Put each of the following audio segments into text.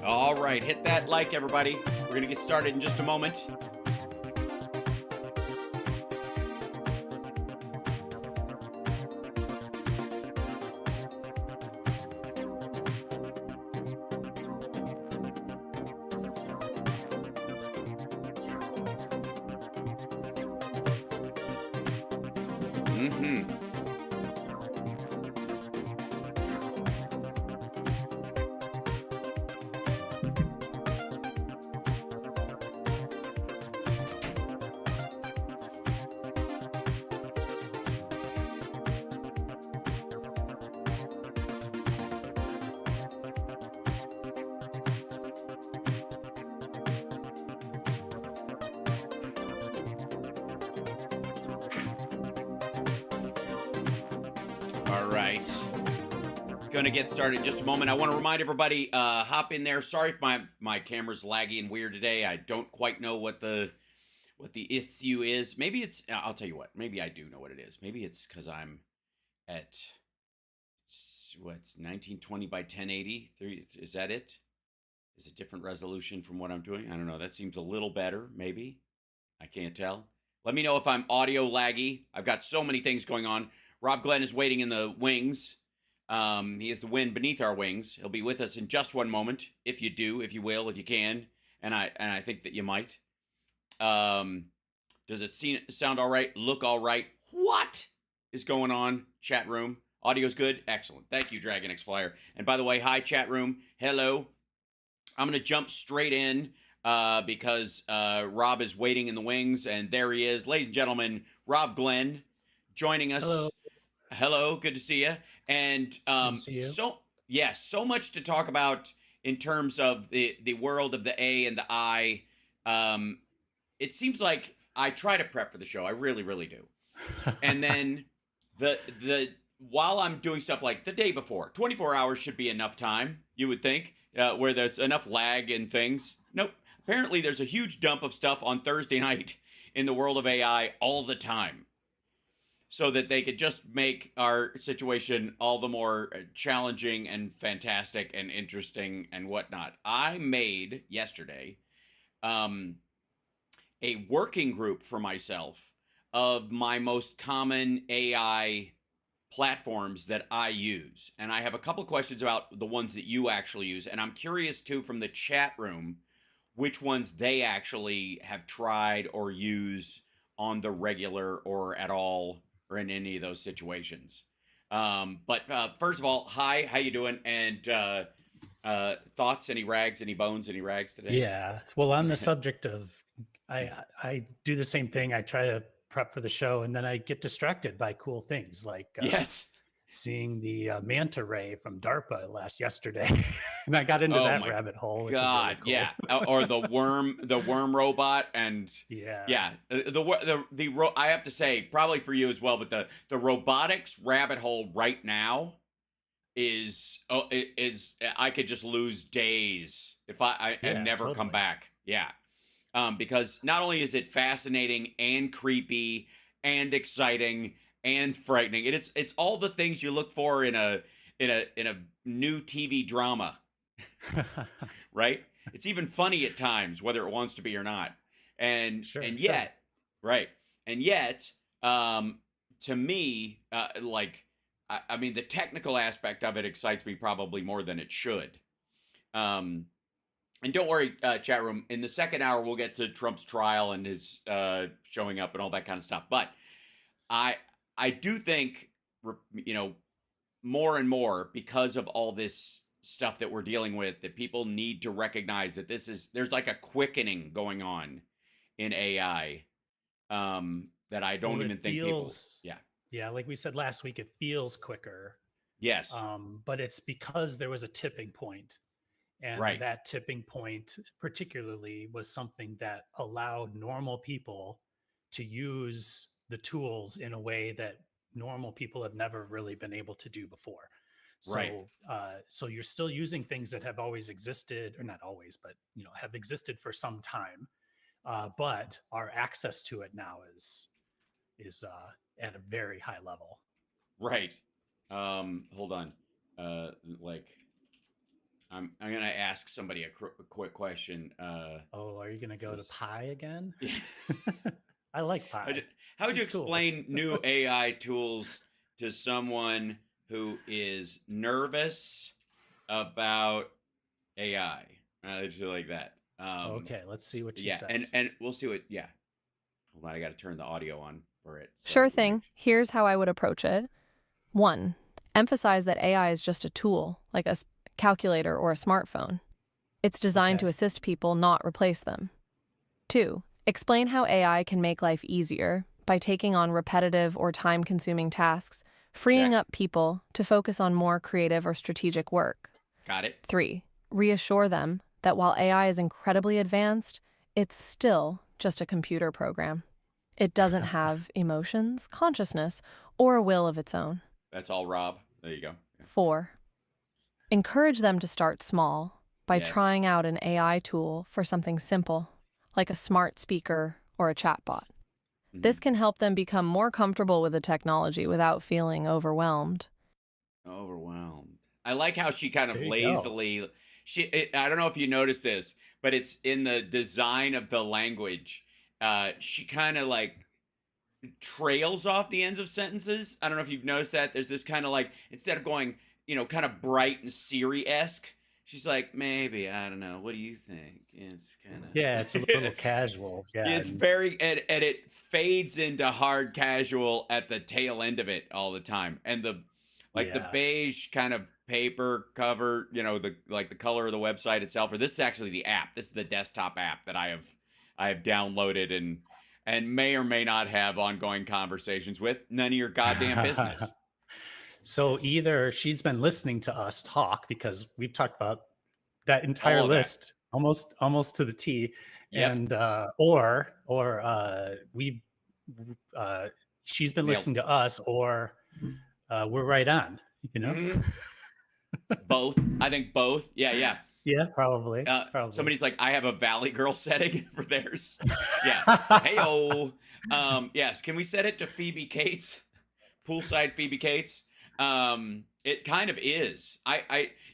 All right, hit that like, everybody. We're going to get started in just a moment. All right. Going to get started in just a moment. I want to remind everybody, hop in there. Sorry if my camera's laggy and weird today. I don't quite know what the issue is. Maybe it's, I'll tell you what, maybe I do know what it is. Maybe it's because I'm at, what's 1920 by 1080? Is that it? Is it different resolution from what I'm doing? I don't know. That seems a little better, maybe. I can't tell. Let me know if I'm audio laggy. I've got so many things going on. Rob Glenn is waiting in the wings. He is the wind beneath our wings. He'll be with us in just one moment, if you do, if you will, if you can, and I think that you might. Does it sound all right? Look all right? What is going on? Chat room. Audio's good? Excellent. Thank you, Dragon X Flyer. And by the way, hi, chat room. Hello. I'm going to jump straight in because Rob is waiting in the wings, and there he is. Ladies and gentlemen, Rob Glenn joining us. Hello. Hello, good to see you. And Good to see you. so much to talk about in terms of the world of the A and the I. It seems like I try to prep for the show. I really, really do. And then the while I'm doing stuff like the day before, 24 hours should be enough time, you would think, where there's enough lag and things. Nope. Apparently, there's a huge dump of stuff on Thursday night in the world of AI all the time, so that they could just make our situation all the more challenging and fantastic and interesting and whatnot. I made yesterday a working group for myself of my most common AI platforms that I use. And I have a couple questions about the ones that you actually use. And I'm curious too, from the chat room, which ones they actually have tried or use on the regular or at all, or in any of those situations. But first of all, hi, how you doing? And thoughts, any rags, any bones, any rags today? Yeah. Well, on the subject of, I do the same thing. I try to prep for the show, and then I get distracted by cool things like Yes. seeing the manta ray from DARPA yesterday, and I got into Oh that my rabbit hole, which God, is really cool. yeah. Or the worm robot, and Yeah. I have to say, probably for you as well, but the robotics rabbit hole right now is I could just lose days if and never come Totally. back. Yeah. Because not only is it fascinating and creepy and exciting and frightening, it's all the things you look for in a new TV drama, right? It's even funny at times, whether it wants to be or not. And Sure. yet, right? And yet, to me, I mean, the technical aspect of it excites me probably more than it should. And don't worry, chat room. In the second hour, we'll get to Trump's trial and his showing up and all that kind of stuff. But I do think, more and more, because of all this stuff that we're dealing with, that people need to recognize that there's like a quickening going on in AI that I don't even think people. Yeah. Yeah, like we said last week, it feels quicker. Yes. But it's because there was a tipping point. And Right. that tipping point particularly was something that allowed normal people to use the tools in a way that normal people have never really been able to do before. Right. So you're still using things that have always existed, or not always, but have existed for some time. But our access to it now is at a very high level. Right. Hold on. Like, I'm gonna ask somebody a quick question. Oh, are you gonna go to Was pie again? yeah. I like How would you, pie. how would you She's cool. explain new AI tools to someone who is nervous about AI? Just like that. Okay, let's see what she Yeah, and says. and we'll see what. Yeah, hold on. I got to turn the audio on for it, so Sure we make. thing. Here's how I would approach it. 1. Emphasize that AI is just a tool, like a calculator or a smartphone. It's designed to Okay. assist people, not replace them. 2. Explain how AI can make life easier by taking on repetitive or time consuming tasks, freeing Check. up people to focus on more creative or strategic work. Got it. 3. Reassure them that while AI is incredibly advanced, it's still just a computer program. It doesn't have emotions, consciousness, or a will of its own. That's all, Rob. There you go. Yeah. 4. Encourage them to start small by Yes. trying out an AI tool for something simple, like a smart speaker or a chatbot. Mm-hmm. This can help them become more comfortable with the technology without feeling overwhelmed. Overwhelmed. I like how she kind of There you go. lazily. I don't know if you noticed this, but it's in the design of the language. She kind of like trails off the ends of sentences. I don't know if you've noticed that. There's this kind of like, instead of going, kind of bright and Siri esque, she's like, maybe, I don't know. What do you think? It's kind Yeah, it's a little of. casual. Yeah, It's and very, and it fades into hard casual at the tail end of it all the time. And the yeah. beige kind of paper cover, the color of the website itself, or this is actually the app. This is the desktop app that I have downloaded and may or may not have ongoing conversations with. None of your goddamn business. So either she's been listening to us talk because we've talked about that entire All of that. list almost to the T, Yep. and or we she's been Nailed. listening to us, or we're right on. You know? Hmm. Both. I think both. Yeah, yeah. Yeah, probably, probably. Somebody's like, I have a Valley Girl setting for theirs. Yeah. Heyo. Yes. Can we set it to Phoebe Cates? Poolside Phoebe Cates. It kind of is.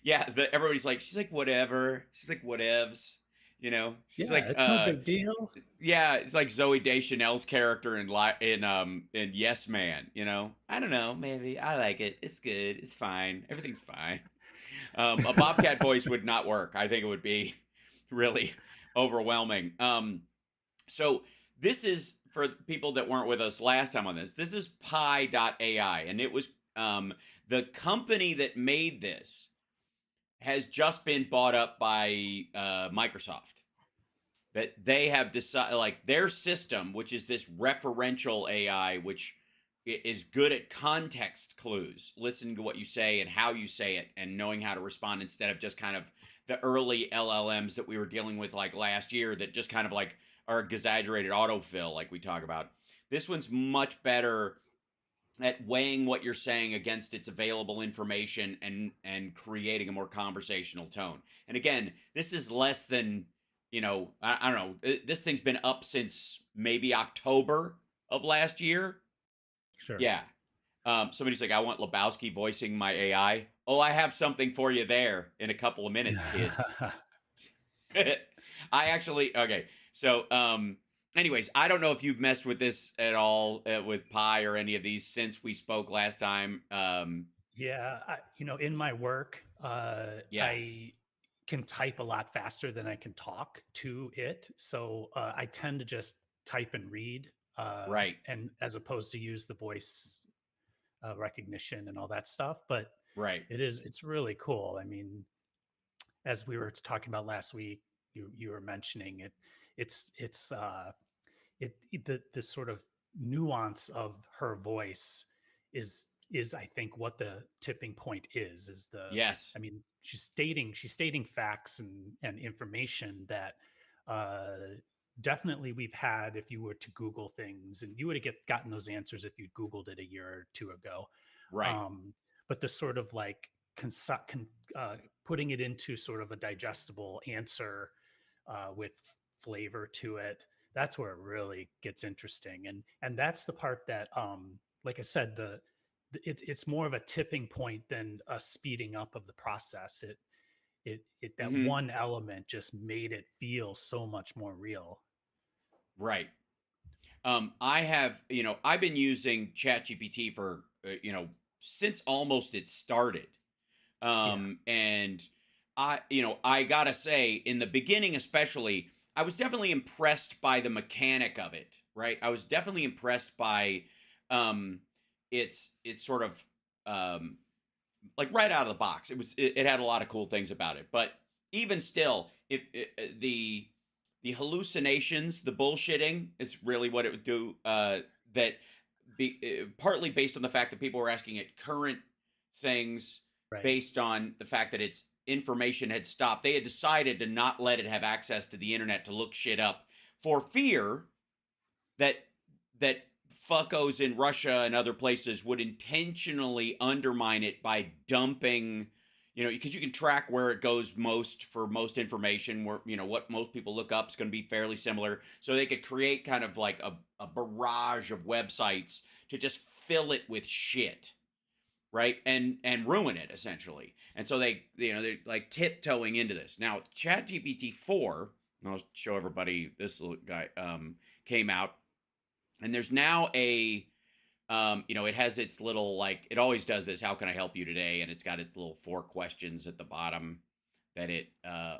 Yeah. Everybody's like, she's like whatever. She's like whatevs. She's Yeah, like, it's no big deal. yeah. It's like Zoe Deschanel's character in Yes Man. I don't know. Maybe I like it. It's good. It's fine. Everything's fine. A Bobcat voice would not work. I think it would be really overwhelming. So this is for people that weren't with us last time on this. This is Pi.ai, and it was the company that made this has just been bought up by Microsoft. That they have decided, like their system, which is this referential AI, which is good at context clues, listening to what you say and how you say it, and knowing how to respond instead of just kind of the early LLMs that we were dealing with like last year that just kind of like are exaggerated autofill, like we talk about. This one's much better at weighing what you're saying against its available information and creating a more conversational tone. And again, this is less than, I don't know, this thing's been up since maybe October of last year. Sure. Yeah. Somebody's like, I want Lebowski voicing my AI. Oh, I have something for you there in a couple of minutes, kids. I actually okay. So, anyways, I don't know if you've messed with this at all with Pi or any of these since we spoke last time. Yeah, in my work, Yeah, I can type a lot faster than I can talk to it. So I tend to just type and read, right, and as opposed to use the voice recognition and all that stuff. But right, it's really cool. I mean, as we were talking about last week, you were mentioning it. It's the sort of nuance of her voice is I think what the tipping point is the yes, I mean she's stating facts and information that uh definitely we've had if you were to Google things, and you would have gotten those answers if you Googled it a year or two ago. right, um but the sort of like putting it into sort of a digestible answer with flavor to it, that's where it really gets interesting. And that's the part that like I said, it's more of a tipping point than a speeding up of the process. that Hmm. one element just made it feel so much more real. Right. I have, I've been using ChatGPT for, since almost it started. Yeah. And I gotta say, in the beginning, especially, I was definitely impressed by the mechanic of it, right? I was definitely impressed by, um, it's sort of, um, like right out of the box. It had a lot of cool things about it, but even still, if the hallucinations, the bullshitting is really what it would do. That partly based on the fact that people were asking it current things Right. based on the fact that its information had stopped. They had decided to not let it have access to the internet to look shit up for fear that that fuckos in Russia and other places would intentionally undermine it by dumping, because you can track where it goes most for most information, where what most people look up is going to be fairly similar. So they could create kind of like a barrage of websites to just fill it with shit, right? And ruin it essentially. And so they're like tiptoeing into this. Now, ChatGPT 4, and I'll show everybody this little guy, came out, and there's now it has its little, like, it always does this, how can I help you today? And it's got its little 4 questions at the bottom that it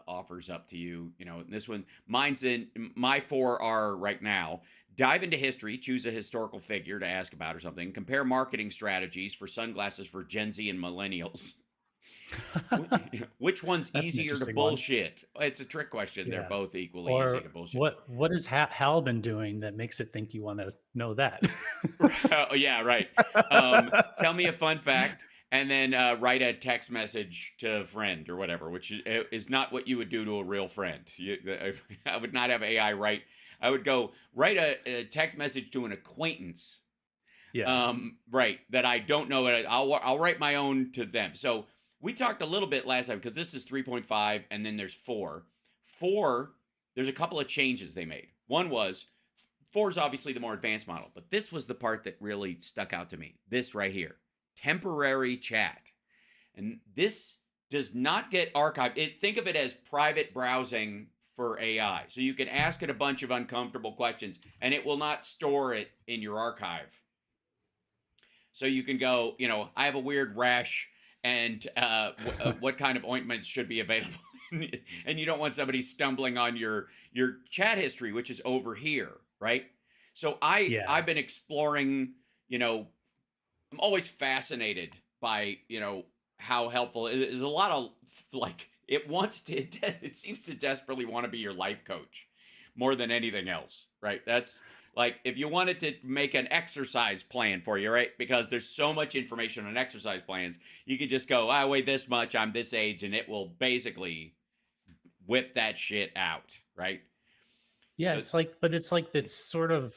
offers up to you. This one, my 4 are right now: dive into history, choose a historical figure to ask about or something, compare marketing strategies for sunglasses for Gen Z and millennials. Which one's That's an easier to interesting one. bullshit? It's a trick question. They're Yeah. both equally easy Or to bullshit. what has Hal been doing that makes it think you want to know that? Oh, yeah, right. Tell me a fun fact, and then write a text message to a friend or whatever, which is not what you would do to a real friend. I would not have AI write. I would go write a text message to an acquaintance, Yeah. right, that I don't know. I'll write my own to them. So we talked a little bit last time, because this is 3.5, and then there's 4. 4, there's a couple of changes they made. One was, 4 is obviously the more advanced model, but this was the part that really stuck out to me. This right here: temporary chat. And this does not get archived. Think of it as private browsing for AI. So you can ask it a bunch of uncomfortable questions, and it will not store it in your archive. So you can go, I have a weird rash, and what kind of ointments should be available? And you don't want somebody stumbling on your chat history, which is over here, right? So I've Yeah. been exploring, I'm always fascinated by, how helpful it is. A lot of, like, it seems to desperately want to be your life coach more than anything else, right? That's like, if you wanted to make an exercise plan for you, right? Because there's so much information on exercise plans, you could just go, I weigh this much, I'm this age, and it will basically whip that shit out, right? Yeah, So, it's sort of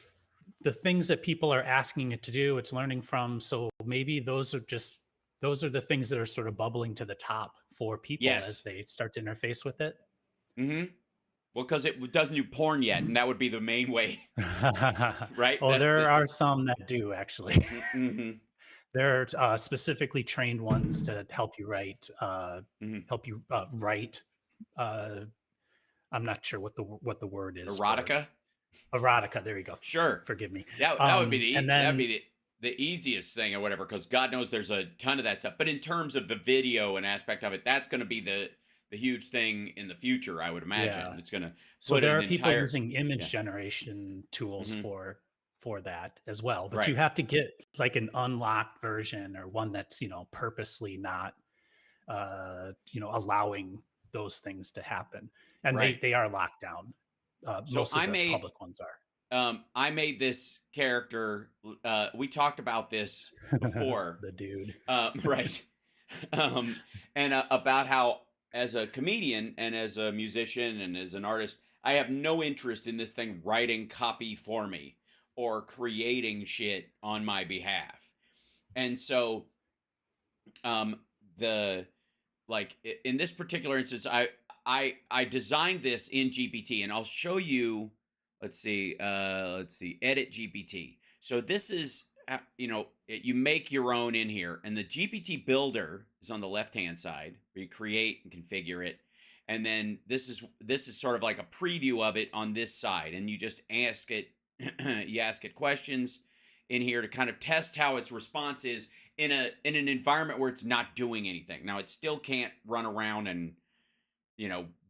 the things that people are asking it to do, it's learning from. So maybe those are the things that are sort of bubbling to the top for people as yes. they start to interface with it. Mm-hmm. Well, because it doesn't do porn yet, and that would be the main way, right? Oh, there are some that do actually. Mm-hmm. There are specifically trained ones to help you Mm-hmm. write. Uh, I'm not sure what the word is for Erotica. erotica. There you go. Sure. Forgive me. That would be And that'd then be the easiest thing or whatever, because God knows there's a ton of that stuff. But in terms of the video and aspect of it, that's going to be the huge thing in the future, I would imagine. yeah, It's going to so put there an are people entire, using image yeah. generation tools Hmm. for that as well, but you Right. have to get like an unlocked version or one that's purposely not allowing those things to happen, and Right. they are locked down. So Most of the public ones I made this character. We talked about this are. before, The dude. right? And about how, as a comedian and as a musician and as an artist, I have no interest in this thing writing copy for me or creating shit on my behalf. And so, um, the like in this particular instance, I designed this in GPT, and I'll show you. Let's see, edit GPT. So this is you make your own in here, and the GPT builder is on the left hand side where you create and configure it, and then this is sort of like a preview of it on this side, and you just ask it you ask it questions in here to kind of test how its response is in an environment where it's not doing anything. Now it still can't run around and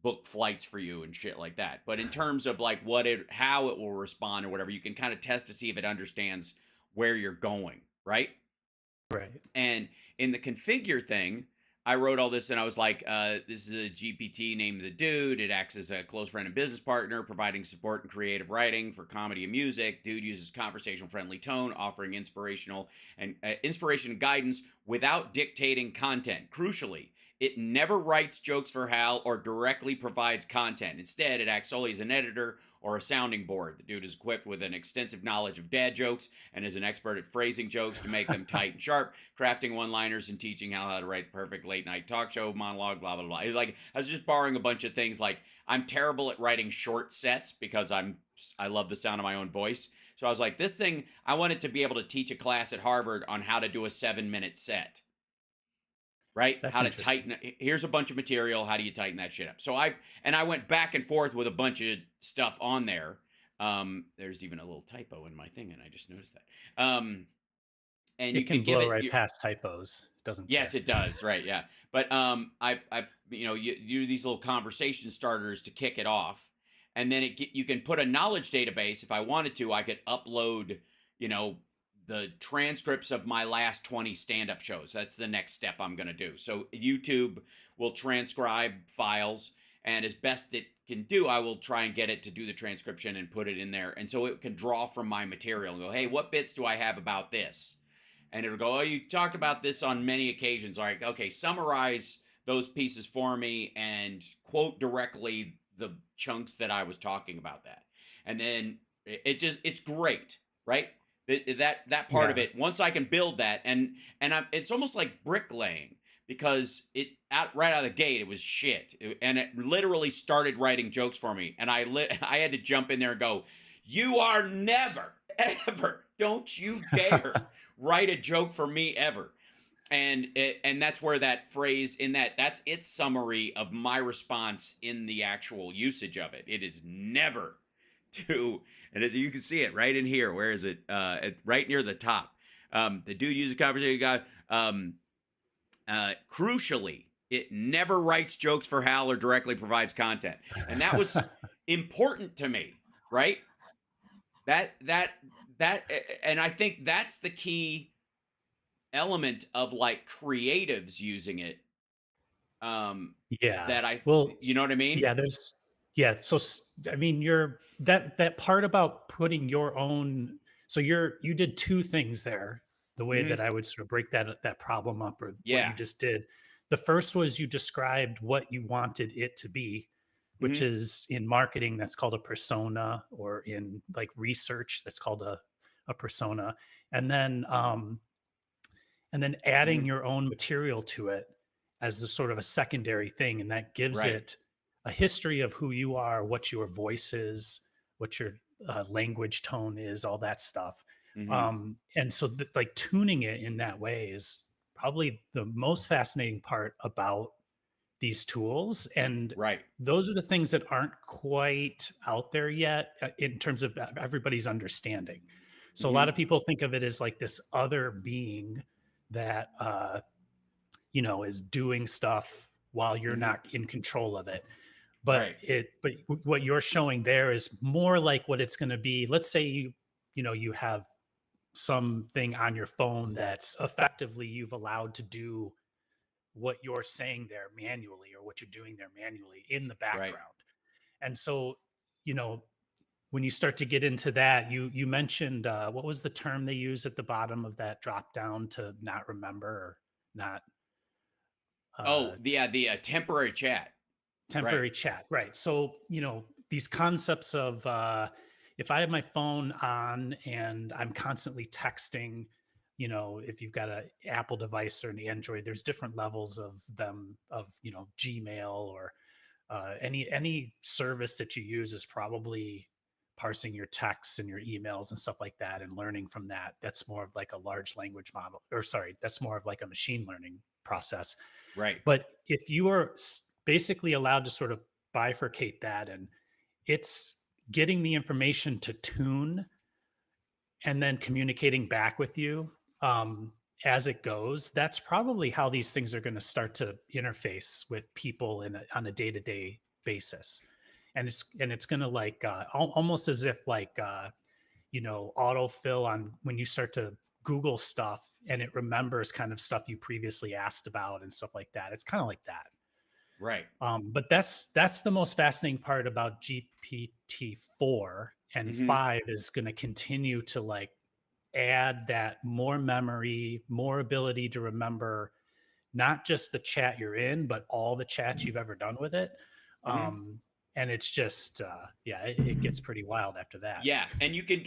book flights for you and shit like that. But in terms of like how it will respond or whatever, you can kind of test to see if it understands where you're going, right? Right. And in the configure thing, I wrote all this and I was like, this is a GPT named The Dude. It acts as a close friend and business partner, providing support and creative writing for comedy and music. Dude uses conversational friendly tone, offering inspiration and guidance without dictating content. Crucially, it never writes jokes for Hal or directly provides content. Instead, it acts solely as an editor or a sounding board. The dude is equipped with an extensive knowledge of dad jokes and is an expert at phrasing jokes to make them tight and sharp, crafting one-liners and teaching how to write the perfect late-night talk show monologue, blah, blah, blah. It was like, I was just borrowing a bunch of things. Like, I'm terrible at writing short sets because I love the sound of my own voice. So I was like, this thing, I want it to be able to teach a class at Harvard on how to do a 7-minute set. Right? That's How to interesting. tighten here's a bunch of material. How do you tighten that shit up? So I went back and forth with a bunch of stuff on there. There's even a little typo in my thing, and I just noticed that. And you It can can give blow it right past typos. It doesn't yes, care. it does. Right. Yeah. But you do these little conversation starters to kick it off. And then you can put a knowledge database. If I wanted to, I could upload, you know, the transcripts of my last 20 stand-up shows. That's the next step I'm going to do. So YouTube will transcribe files, and as best it can do, I will try and get it to do the transcription and put it in there. And so it can draw from my material and go, hey, what bits do I have about this? And it'll go, oh, you talked about this on many occasions. All right, okay, summarize those pieces for me and quote directly the chunks that I was talking about that. And then it's great, right? That part of Yeah. it. Once I can build that, it's almost like bricklaying because right out of the gate it was shit, and it literally started writing jokes for me, and I had to jump in there and go, you are never ever, don't you dare write a joke for me ever. And that's where that phrase that's its summary of my response in the actual usage of it. It is never to, and you can see it right in here. Where is it? Right near the top. The dude uses conversation guy. Crucially, it never writes jokes for Hal or directly provides content, and that was important to me, right? That and I think that's the key element of like creatives using it. Yeah. That Well, you know what I mean? yeah, yeah. So, I mean, that part about putting your own, so you did two things there, the way Mm-hmm. that I would sort of break that problem up or what you Yeah. just did. The first was you described what you wanted it to be, which Mm-hmm. is in marketing, that's called a persona, or in like research, that's called a persona. And then, adding Mm-hmm. your own material to it as the sort of a secondary thing, and that gives Right. it a history of who you are, what your voice is, what your language tone is, all that stuff. Mm-hmm. And so like tuning it in that way is probably the most fascinating part about these tools. And Right. those are the things that aren't quite out there yet, in terms of everybody's understanding. So a Mm-hmm. lot of people think of it as like this other being that is doing stuff while you're Mm-hmm. not in control of it. Right. But what you're showing there is more like what it's going to be. Let's say you have something on your phone that's effectively you've allowed to do what you're saying there manually, or what you're doing there manually in the Right. background. And so, you know, when you start to get into that, you mentioned, what was the term they use at the bottom of that drop down to not remember, or not, Oh, uh, the temporary chat. Right. temporary chat, right? So, these concepts of, if I have my phone on and I'm constantly texting, if you've got a Apple device or an Android, there's different levels of them, of Gmail, or any service that you use is probably parsing your texts and your emails and stuff like that and learning from that. That's more of like a large language model, or sorry, that's more of like a machine learning process. Right. But if you are basically allowed to sort of bifurcate that, and it's getting the information to tune and then communicating back with you as it goes, that's probably how these things are going to start to interface with people on a day-to-day basis. And it's going to like almost as if like autofill on when you start to Google stuff, and it remembers kind of stuff you previously asked about and stuff like that. It's kind of like that. Right. But that's the most fascinating part about GPT-4, and Hmm. 5 is going to continue to like add that more memory, more ability to remember not just the chat you're in, but all the chats you've ever done with it. Hmm. Um, and it's just, yeah, it gets pretty wild after that. Yeah, and you can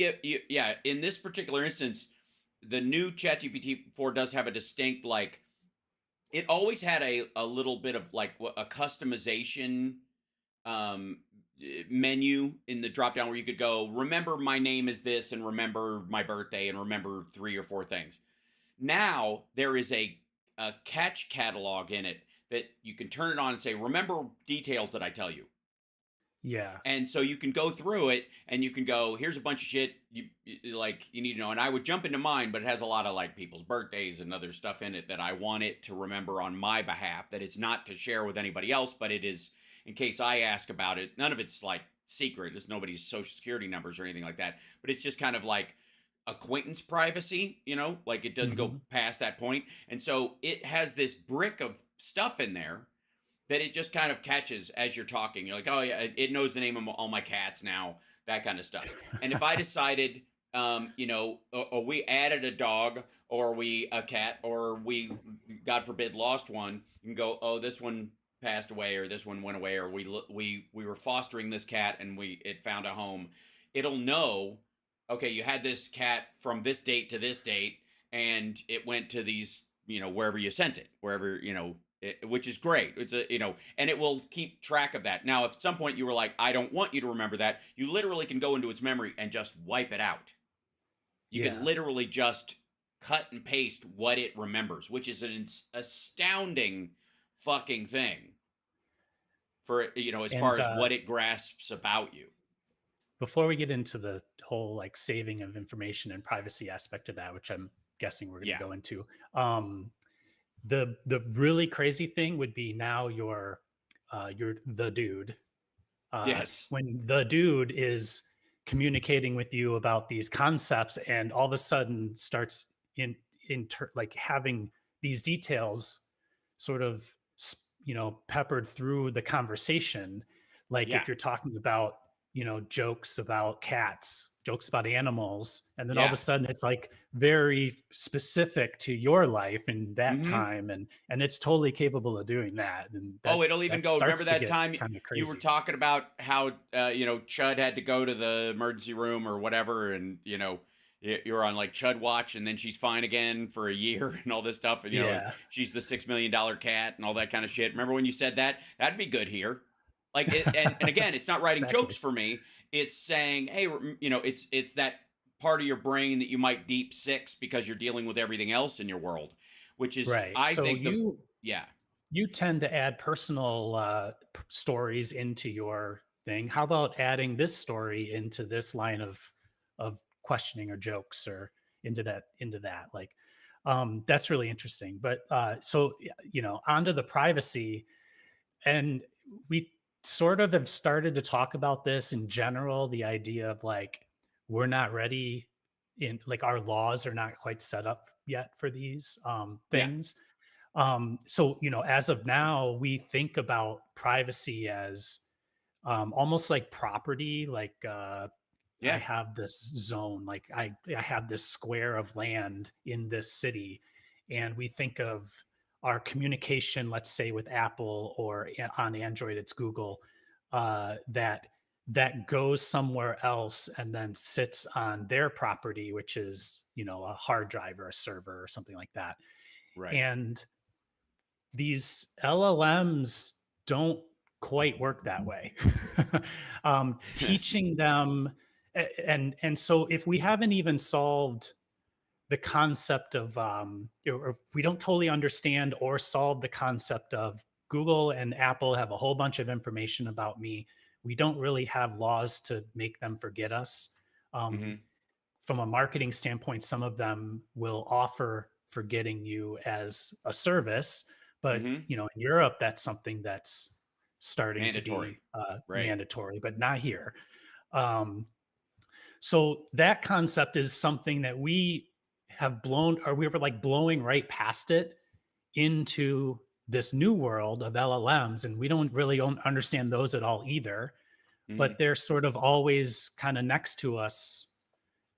yeah, in this particular instance, the new ChatGPT 4 does have a distinct like it always had a little bit of like a customization um menu in the drop down where you could go remember my name is this and remember my birthday and remember 3 or 4 things. Now there is a catch catalog in it that you can turn it on and say remember details that I tell you. Yeah. And so you can go through it and you can go here's a bunch of shit like you need to know, and I would jump into mine, but it has a lot of like people's birthdays and other stuff in it that I want it to remember on my behalf, that it's not to share with anybody else, but it is in case I ask about it. None of it's like secret, it's nobody's social security numbers or anything like that, but it's just kind of like acquaintance privacy, like it doesn't go Hmm. past that point. And so it has this brick of stuff in there that it just kind of catches as you're talking. You're like, oh yeah, it knows the name of all my cats now, that kind of stuff. And if I decided, or we added a dog, or we a cat, or we, God forbid, lost one, you can go, oh, this one passed away, or this one went away, or we were fostering this cat and it found a home. It'll know, okay, you had this cat from this date to this date, and it went to these, wherever you sent it, wherever, which is great. It's and it will keep track of that. Now, if at some point you were like, I don't want you to remember that, you literally can go into its memory and just wipe it out. You could Yeah. literally just cut and paste what it remembers, which is an astounding fucking thing for, as far And as what it grasps about you. before we get into the whole like saving of information and privacy aspect of that, which I'm guessing we're going to Yeah. go into, the really crazy thing would be now you're the dude, Yes. when the dude is communicating with you about these concepts and all of a sudden starts like having these details sort of peppered through the conversation, like Yeah. if you're talking about jokes about cats, jokes about animals, and then all of a Yeah. sudden it's like very specific to your life in that Mm-hmm. time, and it's totally capable of doing that, and Oh, that it'll even that go. Remember starts to that get time kind of you were crazy. talking about how Chud had to go to the emergency room or whatever, and you were on like Chud watch, and then she's fine again for a year and all this stuff, and Yeah. she's the $6 million cat and all that kind of shit. Remember when you said that? That'd be good here. Like it, and again, it's not writing jokes Exactly. for me. It's saying, hey, it's that part of your brain that you might deep six because you're dealing with everything else in your world, which is Right. I So think the you yeah. you tend to add personal stories into your thing. How about adding this story into this line of questioning or jokes, or into that? Like, that's really interesting. But so onto the privacy, and we sort of have started to talk about this in general. The idea of like we're not ready, in like our laws are not quite set up yet for these Yeah. things. So, as of now, we think about privacy as almost like property. Like, I Yeah. have this zone, like I have this square of land in this city. And we think of our communication, let's say with Apple, or on Android, it's Google, that goes somewhere else and then sits on their property, which is, a hard drive or a server or something like that. Right. And these LLMs don't quite work that way. Teaching them And so if we haven't even solved the concept of or if we don't totally understand or solve the concept of Google and Apple have a whole bunch of information about me, we don't really have laws to make them forget us. um, Hmm. from a marketing standpoint, some of them will offer forgetting you as a service, but Hmm. in Europe, that's something that's starting to Mandatory. be Right. mandatory, but not here. Um, so that concept is something that we have blown, or we were like blowing right past it into this new world of LLMs, and we don't understand those at all either. Hmm. But they're sort of always kind of next to us,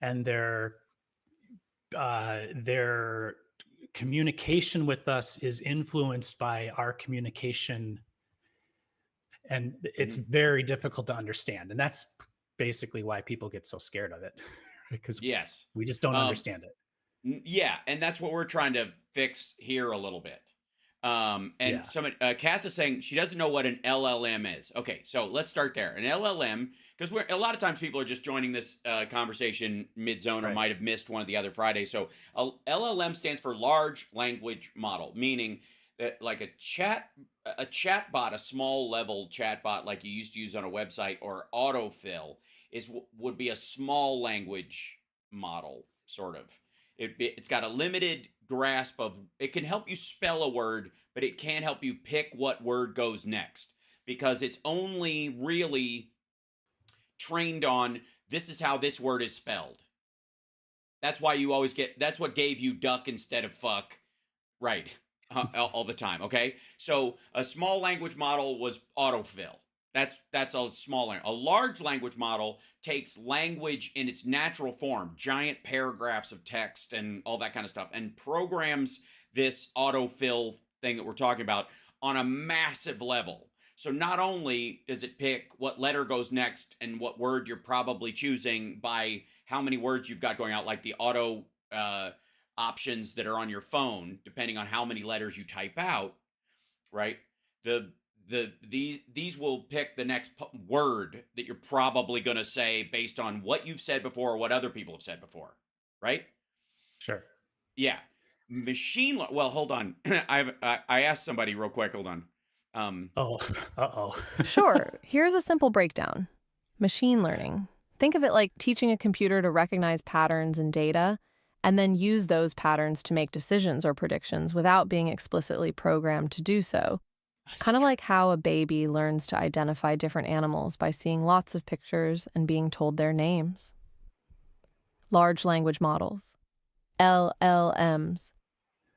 and their communication with us is influenced by our communication, and it's Hmm. very difficult to understand. And that's basically why people get so scared of it, because Yes. we just don't Um, understand it. Yeah, and that's what we're trying to fix here a little bit. And Yeah, somebody, Kath is saying she doesn't know what an LLM is. Okay, so let's start there. An LLM, because we're a lot of times people are just joining this conversation mid zone or right. might have missed one of the other Fridays. So a LLM stands for large language model, meaning that like a chat bot, a small level chat bot like you used to use on a website or autofill would be a small language model, sort of. It's got a limited grasp of, it can help you spell a word, but it can't help you pick what word goes next because it's only really trained on this is how this word is spelled. That's why you always get, that's what gave you duck instead of fuck. Right. All the time. Okay. So a small language model was autofill. That's a small A large language model takes language in its natural form, giant paragraphs of text and all that kind of stuff, and programs this autofill thing that we're talking about on a massive level. So not only does it pick what letter goes next and what word you're probably choosing by how many words you've got going out, like the auto options that are on your phone, depending on how many letters you type out, right? The these will pick the next word that you're probably going to say based on what you've said before or what other people have said before, right? Sure. Yeah. Well, hold on. I asked somebody real quick. Hold on. Um, Oh, uh-oh. Sure, here's a simple breakdown. Machine learning. Think of it like teaching a computer to recognize patterns in data and then use those patterns to make decisions or predictions without being explicitly programmed to do so. Kind of like how a baby learns to identify different animals by seeing lots of pictures and being told their names. Large language models, LLMs.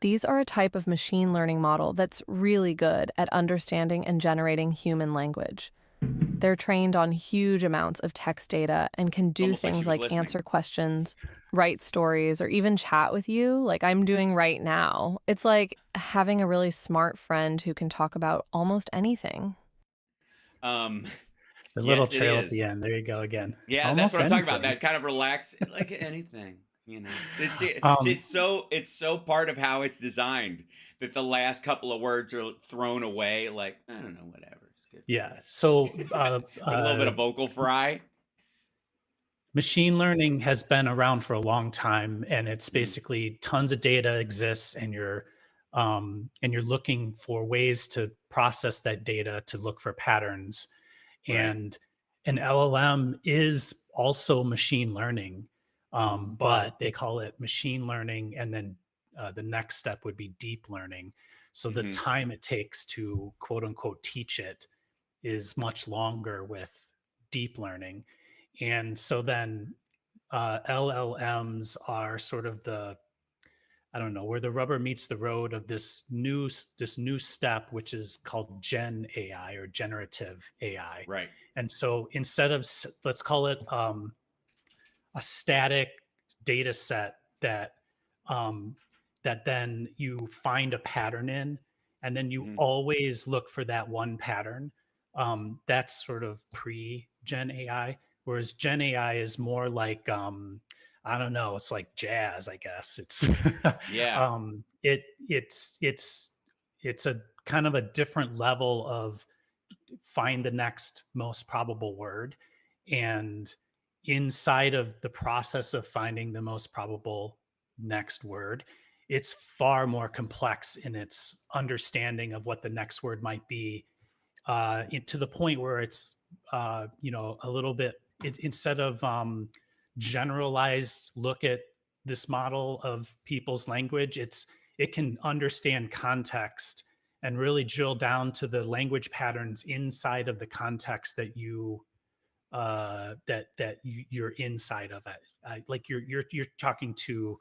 These are a type of machine learning model that's really good at understanding and generating human language. They're trained on huge amounts of text data and can it's do almost like she things was like listening. answer questions, write stories, or even chat with you, like I'm doing right now. It's like having a really smart friend who can talk about almost anything. Um, The little yes, it trail at the is. end. There you go again. Yeah, that's Almost what I'm talking about. anything. That kind of relax, like anything, It's Um, it's so part of how it's designed that the last couple of words are thrown away. Like I don't know, whatever. It's good for yeah. So with a little bit of vocal fry. machine learning has been around for a long time, and it's Hmm. basically tons of data exists, and you're looking for ways to process that data to look for patterns. Right. And an LLM is also machine learning, but they call it machine learning, and then the next step would be deep learning. So the Hmm. time it takes to quote unquote teach it is much longer with deep learning. And so then LLMs are sort of the, I don't know, where the rubber meets the road of this new step, which is called Gen AI or generative AI. Right. And so instead of let's call it a static data set um, that then you find a pattern in, and then you Hmm. always look for that one pattern. That's sort of pre-Gen AI, whereas Gen AI is more like I don't know, it's like jazz, I guess. It's Yeah. um, it's a kind of a different level of find the next most probable word, and inside of the process of finding the most probable next word, it's far more complex in its understanding of what the next word might be, to the point where it's a little bit, instead of generalized look at this model of people's language, it can understand context and really drill down to the language patterns inside of the context that you're inside of it. Like you're talking to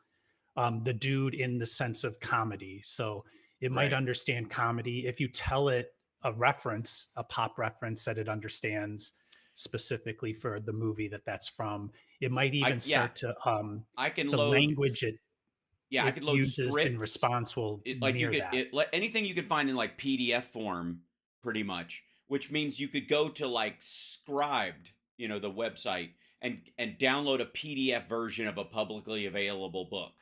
the dude in the sense of comedy. So it might Right. understand comedy if you tell it a reference, a pop reference that it understands specifically for the movie that's from. It might I even Yeah, start to I can the load. language Yeah, I it could load uses in scripts. response will Like you mirror could that. anything you could find in like PDF form, pretty much. Which means you could go to like Scribed, the website, and download a PDF version of a publicly available book.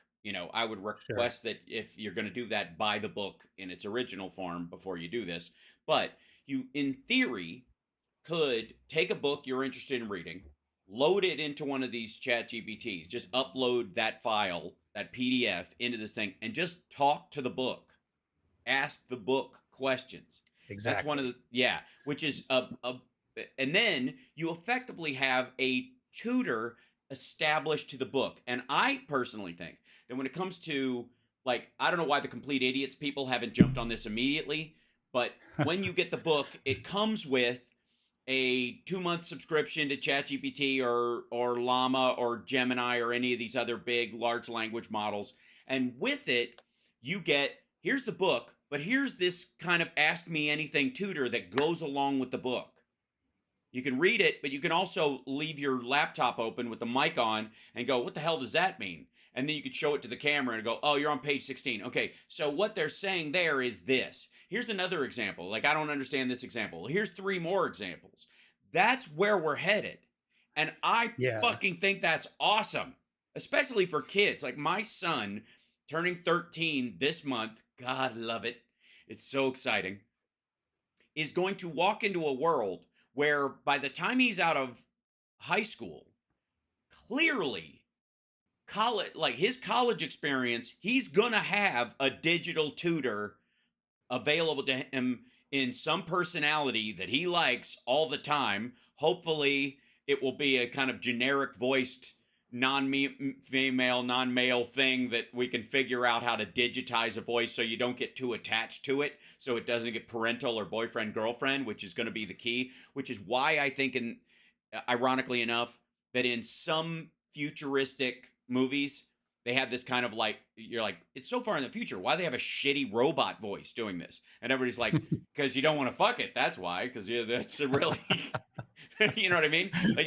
I would Sure. request that if you're going to do that, buy the book in its original form before you do this. But you, in theory, could take a book you're interested in reading, load it into one of these chat GPTs, just upload that file, that PDF into this thing, and just talk to the book. Ask the book questions. That's one of Exactly. the, yeah, which is and then you effectively have a tutor established to the book. And I personally think that when it comes to, like, I don't know why the complete idiots people haven't jumped on this immediately, but when you get the book, it comes with a 2-month subscription to ChatGPT or Llama or Gemini or any of these other big large language models. And with it, you get, here's the book, but here's this kind of ask me anything tutor that goes along with the book. You can read it, but you can also leave your laptop open with the mic on and go, what the hell does that mean? And then you could show it to the camera and go, oh, you're on page 16. Okay, so what they're saying there is this. Here's another example. Like, I don't understand this example. Here's 3 more examples. That's where we're headed. And I Yeah. fucking think that's awesome, especially for kids. Like my son turning 13 this month, God love it. It's so exciting, is going to walk into a world where by the time he's out of high school, clearly college, like his college experience, he's going to have a digital tutor available to him in some personality that he likes all the time. Hopefully, it will be a kind of generic voiced non-female, non-male thing that we can figure out how to digitize a voice so you don't get too attached to it, so it doesn't get parental or boyfriend girlfriend, which is going to be the key. Which is why I think, in ironically enough, that in some futuristic movies they have this kind of, like, you're like, it's so far in the future, why do they have a shitty robot voice doing this? And everybody's like, because you don't want to fuck it, that's why, because that's a really you know what I mean? Like,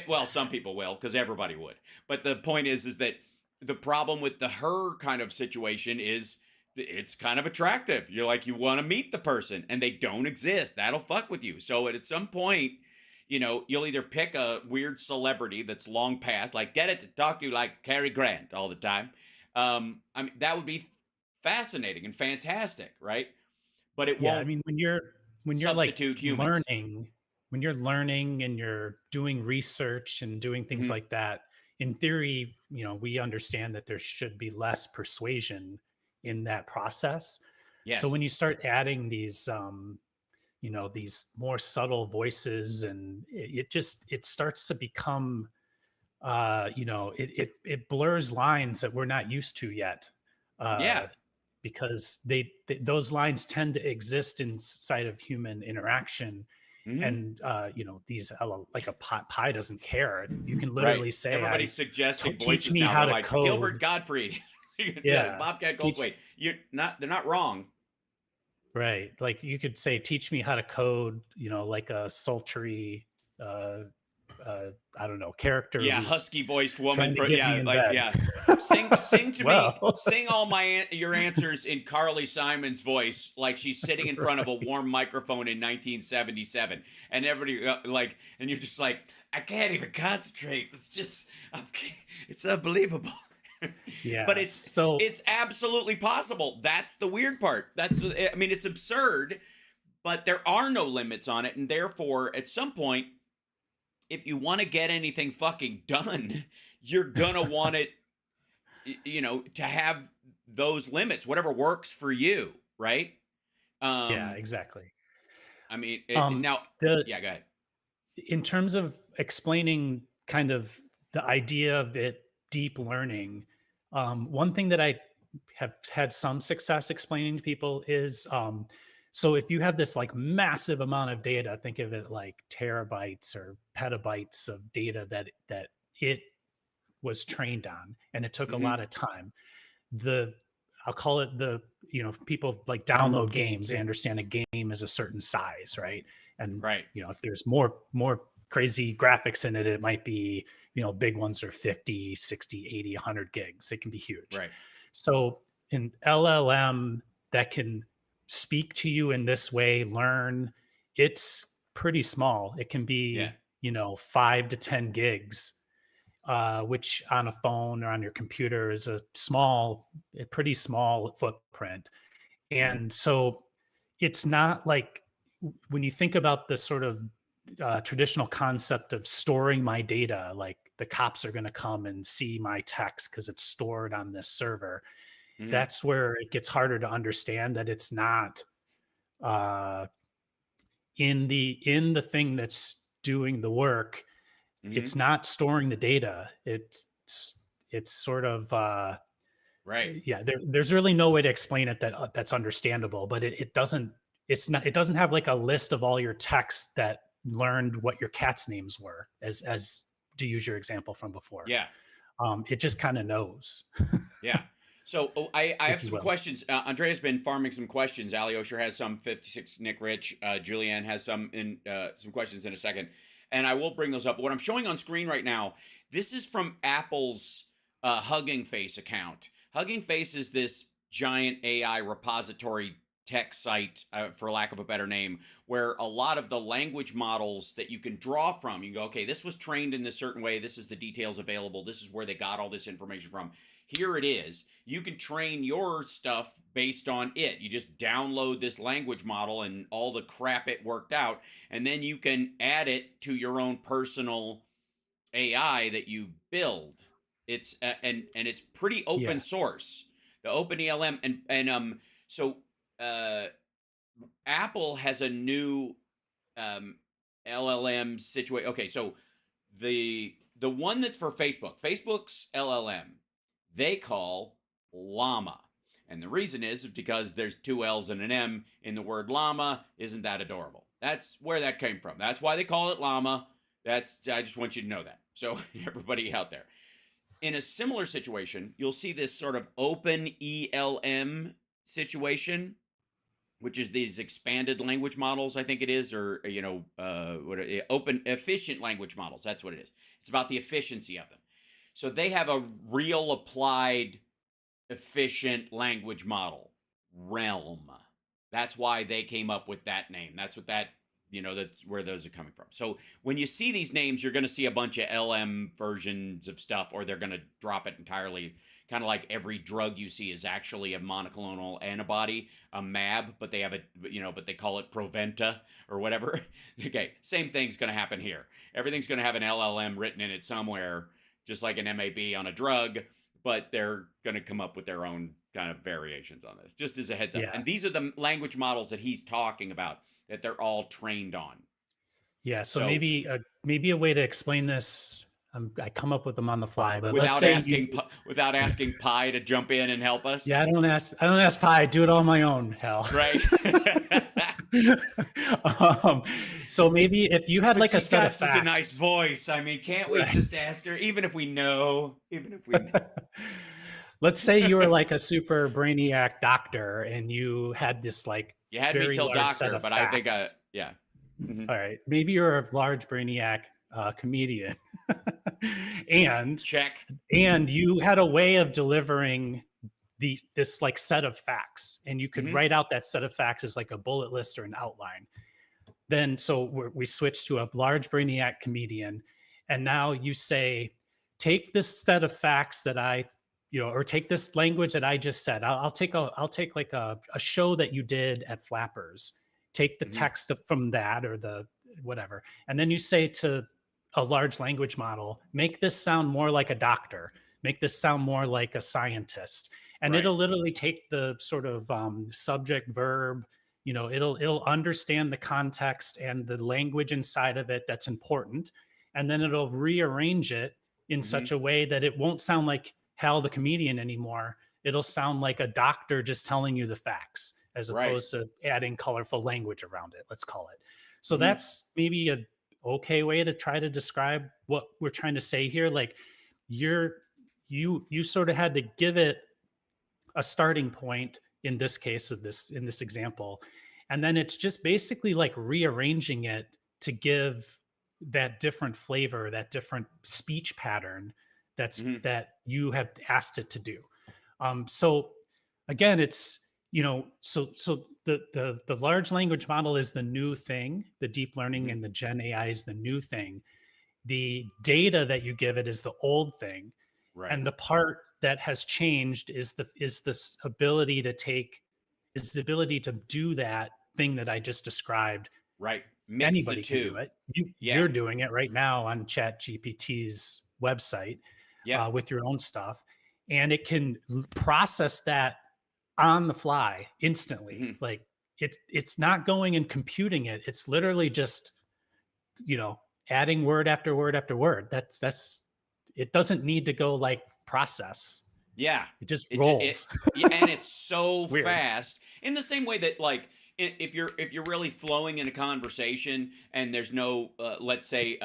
well, some people will, because everybody would. But the point is that the problem with the her kind of situation is it's kind of attractive. You're like, you want to meet the person, and they don't exist. That'll fuck with you. So at some point, you'll either pick a weird celebrity that's long past, like get it to talk to you like Cary Grant all the time. I mean, that would be fascinating and fantastic, right? But it Yeah, I won't mean, when you're like substitute humans. learning, when you're learning and you're doing research and doing things Hmm. like that, in theory, we understand that there should be less persuasion in that process. So when Yes. you start adding these more subtle voices, and it starts to become, it blurs lines that we're not used to yet, Yeah. because those lines tend to exist inside of human interaction. Hmm. And like a pie doesn't care. You can Right. literally say, Everybody's suggesting teach voices me now. how They're to like Gilbert code. Gottfried, Yeah, Bobcat teach Goldthwait. You're not. They're not wrong. right. Like you could say, teach me how to code, like a sultry, uh, I don't know, character Yeah, who's husky voiced woman. trying to get me Yeah, in like, bed. yeah. Sing to me. Well, Sing all your answers in Carly Simon's voice, like she's sitting in front of a right. warm microphone in 1977, and everybody, like, and you're just like, I can't even concentrate. It's just, it's unbelievable. But Yeah. it's So it's absolutely possible. That's the weird part. I mean, it's absurd, but there are no limits on it, and therefore, at some point, if you want to get anything fucking done, you're gonna want it, to have those limits, whatever works for you, right? Yeah, Um, exactly. I mean, Um, now, the yeah, go ahead. in terms of explaining kind of the idea of it deep learning, one thing that I have had some success explaining to people is so if you have this like massive amount of data, think of it like terabytes or petabytes of data that it was trained on, and it took a Hmm. lot of time. The I'll call it the, people like download games. They understand a game is a certain size, right? And Right, if there's more crazy graphics in it, it might be, big ones are 50, 60, 80, 100 gigs. It can be huge. right. So an LLM that can speak to you in this way, learn, it's pretty small. It can Yeah. be, 5 to 10 gigs, which on a phone or on your computer is a pretty small footprint. And so it's not like when you think about the sort of traditional concept of storing my data, like the cops are going to come and see my text because it's stored on this server. Hmm. That's where it gets harder to understand that it's not uh, in the thing that's doing the work. Hmm. It's not storing the data. It's sort of Right. yeah. There's really no way to explain it that's understandable. But it doesn't. It's not. It doesn't have like a list of all your texts that learned what your cat's names were, as to use your example from before. Yeah. It just kind of knows, Yeah. So I have if you some will. questions. Andrea's been farming some questions. Ali Osher has some. 56 Nick Rich. Julianne has some questions in a second, and I will bring those up. What I'm showing on screen right now, this is from Apple's Hugging Face account. Hugging Face is this giant AI repository tech site, for lack of a better name, where a lot of the language models that you can draw from, you can go, okay, this was trained in a certain way. This is the details available. This is where they got all this information from. Here it is. You can train your stuff based on it. You just download this language model and all the crap it worked out, and then you can add it to your own personal AI that you build. It's and it's pretty open Yeah, source. The Open ELM and so uh Apple has a new um LLM situation. Okay, so the one that's for Facebook's LLM, they call llama. And the reason is because there's two L's and an M in the word llama. Isn't that adorable? That's where that came from. That's why they call it llama. I just want you to know that. So everybody out there. In a similar situation, you'll see this sort of open ELM situation, which is these expanded language models, I think it is, or open efficient language models. That's what it is. It's about the efficiency of them. So they have a real applied efficient language model, Realm. That's why they came up with that name. That's where those are coming from. So when you see these names, you're going to see a bunch of LM versions of stuff, or they're going to drop it entirely. Kind of like every drug you see is actually a monoclonal antibody, a MAB, but but they call it Proventa or whatever. Okay, same thing's going to happen here. Everything's going to have an LLM written in it somewhere, just like an MAB on a drug, but they're going to come up with their own kind of variations on this, just as a heads up. yeah, And these are the language models that he's talking about that they're all trained on. yeah. So So maybe a way to explain this. I come up with them on the fly, but let's without say asking you. without asking Pi to jump in and help us, Yeah, I don't ask Pi. I do it all on my own. Hell. right? um, so maybe if you had But like a she's set got of such a nice facts, voice. I mean, can't we right? just ask her, even if we know, even if we know? Let's say you were like a super brainiac doctor and you had this like You had me very till large set doctor, of but I think facts. yeah. Mhm. All right, maybe you're a large brainiac comedian, and Check. and you had a way of delivering this like set of facts, and you could Hmm. write out that set of facts as like a bullet list or an outline. Then so we switch to a large brainiac comedian, and now you say, take this set of facts that or take this language that I just said. I'll take like a show that you did at Flappers. Take the Hmm. text from that or the whatever, and then you say to a large language model, make this sound more like a doctor, make this sound more like a scientist. And Right. it'll literally take the sort of subject verb, it'll understand the context and the language inside of it that's important. And then it'll rearrange it in Hmm. such a way that it won't sound like Hal the comedian anymore. It'll sound like a doctor just telling you the facts as Right. opposed to adding colorful language around it, let's call it. So Hmm. that's maybe a okay way to try to describe what we're trying to say here. Like you're you sort of had to give it a starting point in this case of this in this example, and then it's just basically like rearranging it to give that different flavor, that different speech pattern Hmm. that you have asked it to do. So again, it's so the large language model is the new thing, the deep learning Hmm. and the Gen AI is the new thing. The data that you give it is the old thing, Right. and the part that has changed is this ability to take is the ability to do that thing that I just described. Right. Mix the Anybody can do two. it. Yeah. You're doing it right now on Chat GPT's website Yep. with your own stuff, and it can process that on the fly instantly. Hmm. Like it's not going and computing it. It's literally just you know adding word after word after word. That's it doesn't need to go like process. Yeah. It just It rolls. yeah, and it's so It's weird. fast in the same way that like if you're really flowing in a conversation and there's no let's say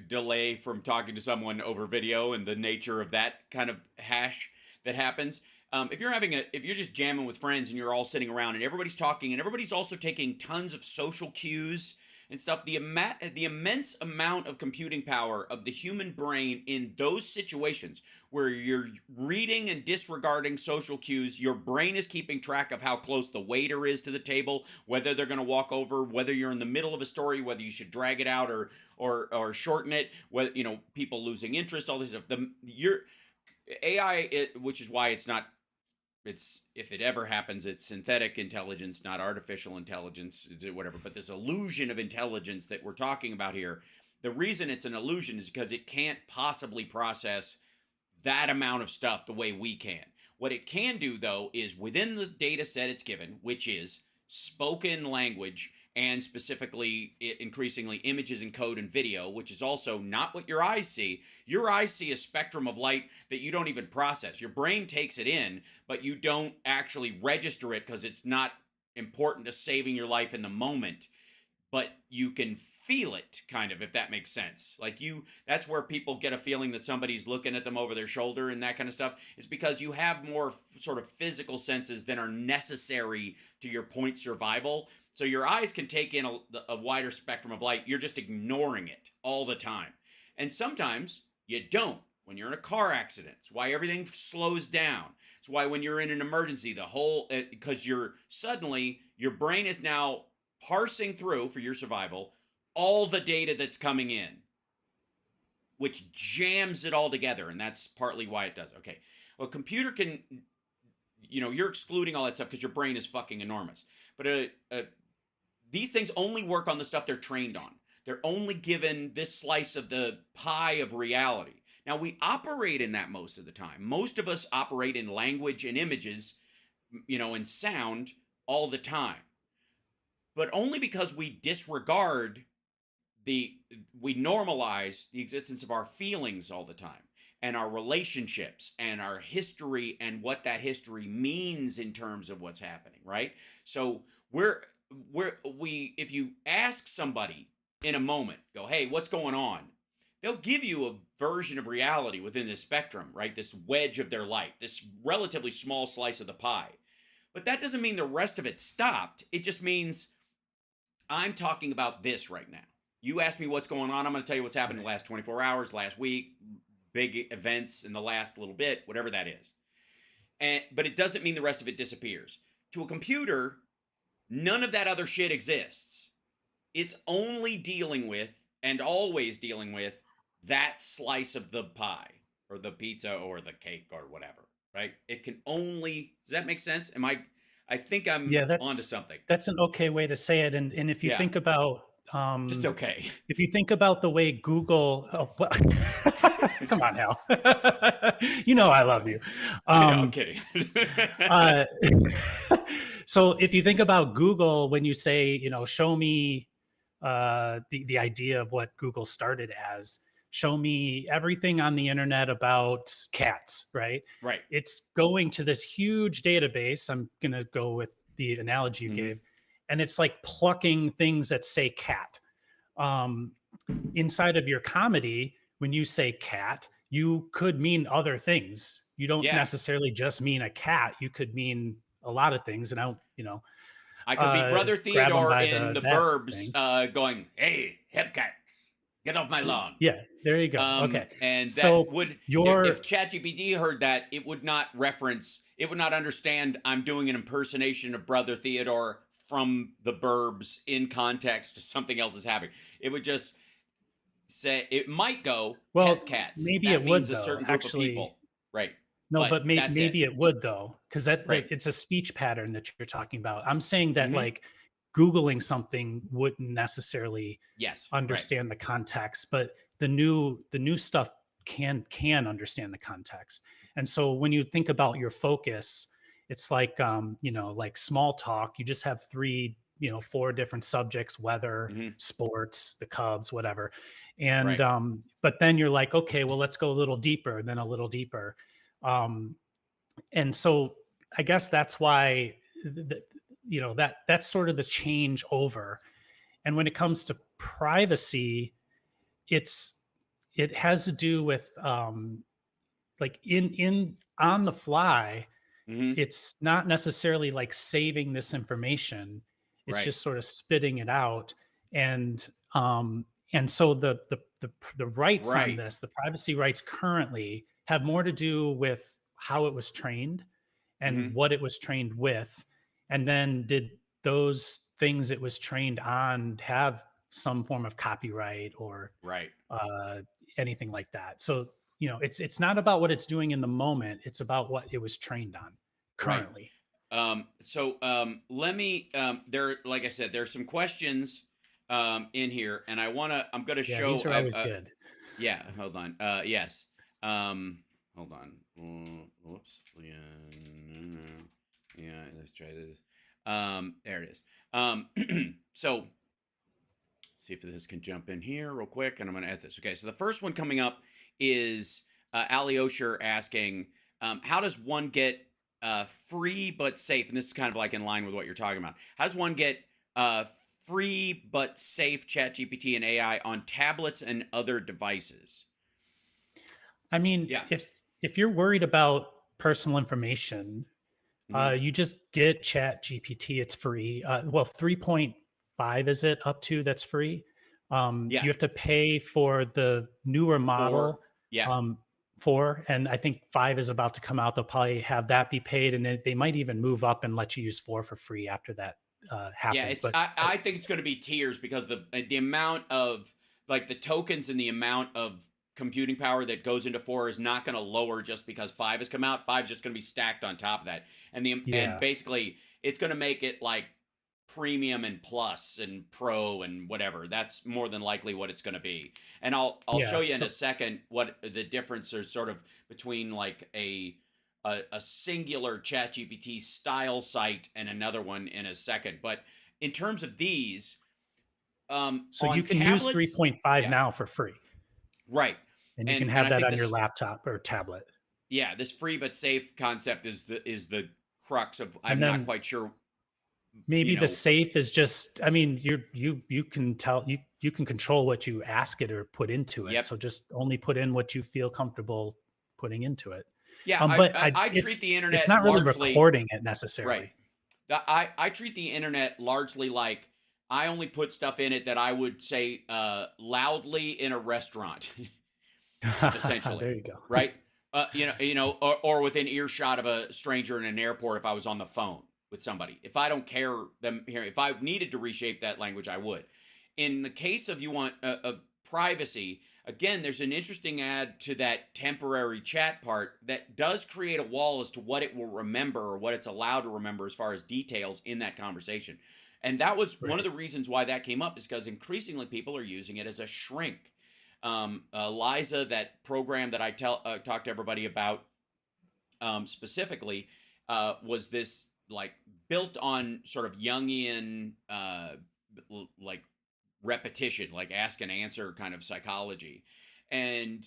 delay from talking to someone over video and the nature of that kind of hash that happens. If you're just jamming with friends and you're all sitting around and everybody's talking and everybody's also taking tons of social cues and stuff, the immense amount of computing power of the human brain in those situations where you're reading and disregarding social cues, your brain is keeping track of how close the waiter is to the table, whether they're going to walk over, whether you're in the middle of a story, whether you should drag it out or shorten it, whether people losing interest, all this stuff. The your AI, which is why it's not it's if it ever happens, it's synthetic intelligence, not artificial intelligence, whatever. But this illusion of intelligence that we're talking about here, the reason it's an illusion is because it can't possibly process that amount of stuff the way we can. What it can do, though, is within the data set it's given, which is spoken language and specifically increasingly images and code and video, which is also not what your eyes see. Your eyes see a spectrum of light that you don't even process. Your brain takes it in, but you don't actually register it because it's not important to saving your life in the moment, but you can feel it kind of, if that makes sense. Like that's where people get a feeling that somebody's looking at them over their shoulder and that kind of stuff, is because you have more sort of physical senses than are necessary to your point survival. So your eyes can take in a wider spectrum of light. You're just ignoring it all the time. And sometimes you don't. When you're in a car accident, it's why everything slows down. It's why when you're in an emergency, the whole because you're suddenly your brain is now parsing through for your survival all the data that's coming in, which jams it all together. And that's partly why it does. Okay. Well, a computer can, you're excluding all that stuff because your brain is fucking enormous. But these things only work on the stuff they're trained on. They're only given this slice of the pie of reality. Now, we operate in that most of the time. Most of us operate in language and images, and sound all the time, but only because we disregard the we normalize the existence of our feelings all the time and our relationships and our history and what that history means in terms of what's happening, right? So we if you ask somebody in a moment, go, hey, what's going on, they'll give you a version of reality within this spectrum, right? This wedge of their life, this relatively small slice of the pie. But that doesn't mean the rest of it stopped. It just means I'm talking about this right now. You ask me what's going on, I'm going to tell you what's happened in the Right. last 24 hours, last week, big events in the last little bit, whatever that is. But it doesn't mean the rest of it disappears. To a computer, none of that other shit exists. It's only dealing with and always dealing with that slice of the pie or the pizza or the cake or whatever, right? It can only, does that make sense? I think I'm Yeah, onto something. that's an okay way to say it. And if you Yeah. think about Just okay. if you think about the way Google, come on, Hal, you know I love you. I know, I'm kidding. Uh, so if you think about Google, when you say, show me the idea of what Google started as, show me everything on the internet about cats, right? Right. It's going to this huge database. I'm going to go with the analogy you Mhm. gave, and it's like plucking things that say cat. Um, Inside of your comedy, when you say cat, you could mean other things. You don't Yeah. necessarily just mean a cat. You could mean a lot of things. And I could be Brother grab them Theodore by in the the that Burbs, thing. going, "Hey, hepcat, get off my lawn." Yeah, there you go. Okay. And that So would, if your ChatGPT heard that, it would not reference, it would not understand I'm doing an impersonation of Brother Theodore from the Burbs in context to something else is happening. It would just say, it might go, well, hepcats. maybe it That means would a though. certain group of Actually, people. Right. no, But but that's it. maybe it would though, because that Right. it's a speech pattern that you're talking about. I'm saying that Hmm. like Googling something wouldn't necessarily Yes. Right. understand the context, but the new stuff can understand the context. And so when you think about your focus, it's like like small talk. You just have three, four different subjects: weather, Hmm. sports, the Cubs, whatever. And Right. but then you're like, okay, well, let's go a little deeper, and then a little deeper. Um, and so I guess that's why that's sort of the change over. And when it comes to privacy, it's it has to do with like in on the fly. Hmm. It's not necessarily like saving this information. It's Right. just sort of spitting it out. And so the rights on Right. this, the privacy rights currently have more to do with how it was trained and Hmm. what it was trained with. And then did those things it was trained on have some form of copyright or Right. uh, anything like that? So, it's not about what it's doing in the moment. It's about what it was trained on Right. currently. Let me, there, like I said, there's some questions in here, and I'm gonna Yeah, show. these are always good. Yeah, hold on. Yes. Hold on. Whoops. Yeah, no, no. Yeah, let's try this. There it is. So see if this can jump in here real quick, and I'm going to add this. Okay, so the first one coming up is Ali Osher asking, how does one get free but safe? And this is kind of like in line with what you're talking about. How does one get free but safe ChatGPT and AI on tablets and other devices? I mean, Yeah. if you're worried about personal information, Hmm. you just get Chat GPT. It's free. Well, 3.5 is it up to that's free. Yeah. You have to pay for the newer For, model, yeah. um, 4, and I think 5 is about to come out. They'll probably have that be paid, and they might even move up and let you use 4 for free after that Yeah, happens. it's But I think it's going to be tiers because the amount of, like, the tokens and the amount of computing power that goes into 4 is not going to lower just because 5 has come out. 5 is just going to be stacked on top of that. And yeah, basically it's going to make it like premium and plus and pro and whatever. That's more than likely what it's going to be. And I'll yeah. show you in So a second what the difference is sort of between like a singular ChatGPT style site and another one in a second. But in terms of these, so you on can use tablets, 3.5 yeah, now for free, right. and you can And have I that think on your this, laptop or tablet. yeah, this free but safe concept is the crux of, And I'm not then quite sure, you maybe the know, safe is just, I mean, you can tell, you can control what you ask it or put into it. yep. So just only put in what you feel comfortable putting into it. Yeah, But I treat the it's internet not really largely, recording it right. necessarily. I treat the internet largely like I only put stuff in it that I would say loudly in a restaurant. Essentially, There you go. right? Or within earshot of a stranger in an airport if I was on the phone with somebody. If I don't care them hearing, if I needed to reshape that language, I would. In the case of you want a privacy, again, there's an interesting add to that temporary chat part that does create a wall as to what it will remember or what it's allowed to remember as far as details in that conversation. And that was one of Right. the reasons why that came up, is because increasingly people are using it as a shrink. Liza, that program that I talk to everybody about, specifically, was this like built on sort of Jungian, like repetition, like ask and answer kind of psychology. And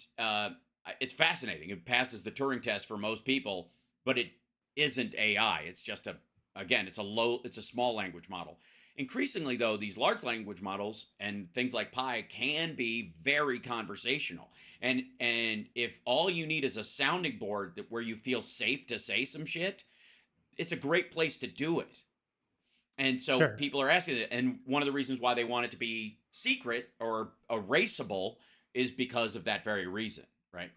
it's fascinating. It passes the Turing test for most people, but it isn't AI. It's just again, it's a small language model. Increasingly, though, these large language models and things like Pi can be very conversational. And if all you need is a sounding board where you feel safe to say some shit, it's a great place to do it. And so Sure. people are asking it. And one of the reasons why they want it to be secret or erasable is because of that very reason, right?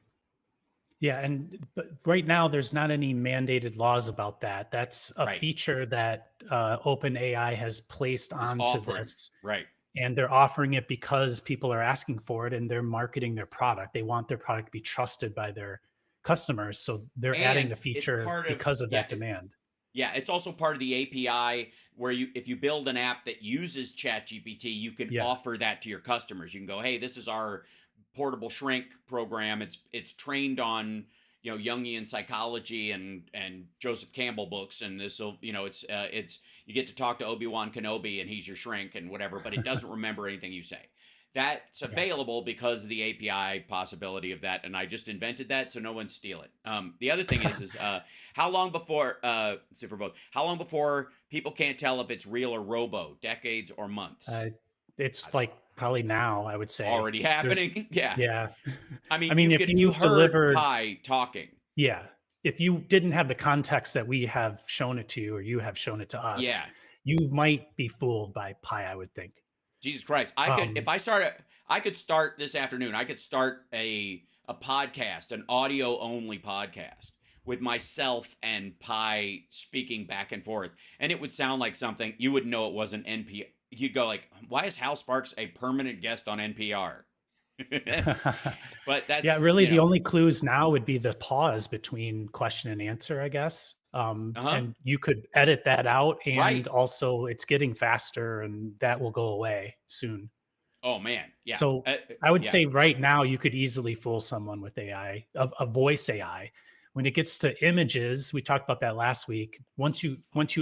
Yeah, and but right now there's not any mandated laws about that. That's a Right. feature that OpenAI has placed Is onto offering. this, Right. and they're offering it because people are asking for it, and they're marketing their product. They want their product to be trusted by their customers, so they're adding the And it's feature part of, because of yeah, that demand. yeah, it's also part of the API where if you build an app that uses ChatGPT, you can Yeah, offer that to your customers. You can go, "Hey, this is our portable shrink program. It's trained on, Jungian psychology and Joseph Campbell books, and this will, it's you get to talk to Obi-Wan Kenobi and he's your shrink and whatever, but it doesn't remember anything you say." That's yeah. available because of the API possibility of that, and I just invented that so no one steal it. The other thing is how long before, let's see, for both, how long before people can't tell if it's real or robo? Decades or months? uh, it's That's like probably now, I would say. already There's, happening. Yeah. yeah. I I mean, mean, if you you heard delivered, Pi talking. yeah, if you didn't have the context that we have shown it to you, or you have shown it to us, Yeah. you might be fooled by Pi, I would think. Jesus Christ. If Um, I could start this afternoon, I could start a podcast, an audio only podcast with myself and Pi speaking back and forth. And it would sound like something you would know it wasn't NPR. You'd go like, why is Hal Sparks a permanent guest on NPR? But yeah, that's, really, the only clues now would be the pause between question and answer, I guess. uh-huh. And you could edit that out, Right. and also it's getting faster, and that will go away soon. Oh man. Yeah. So I would Yeah. say right now you could easily fool someone with AI, a voice AI. When it gets to images, we talked about that last week. Once you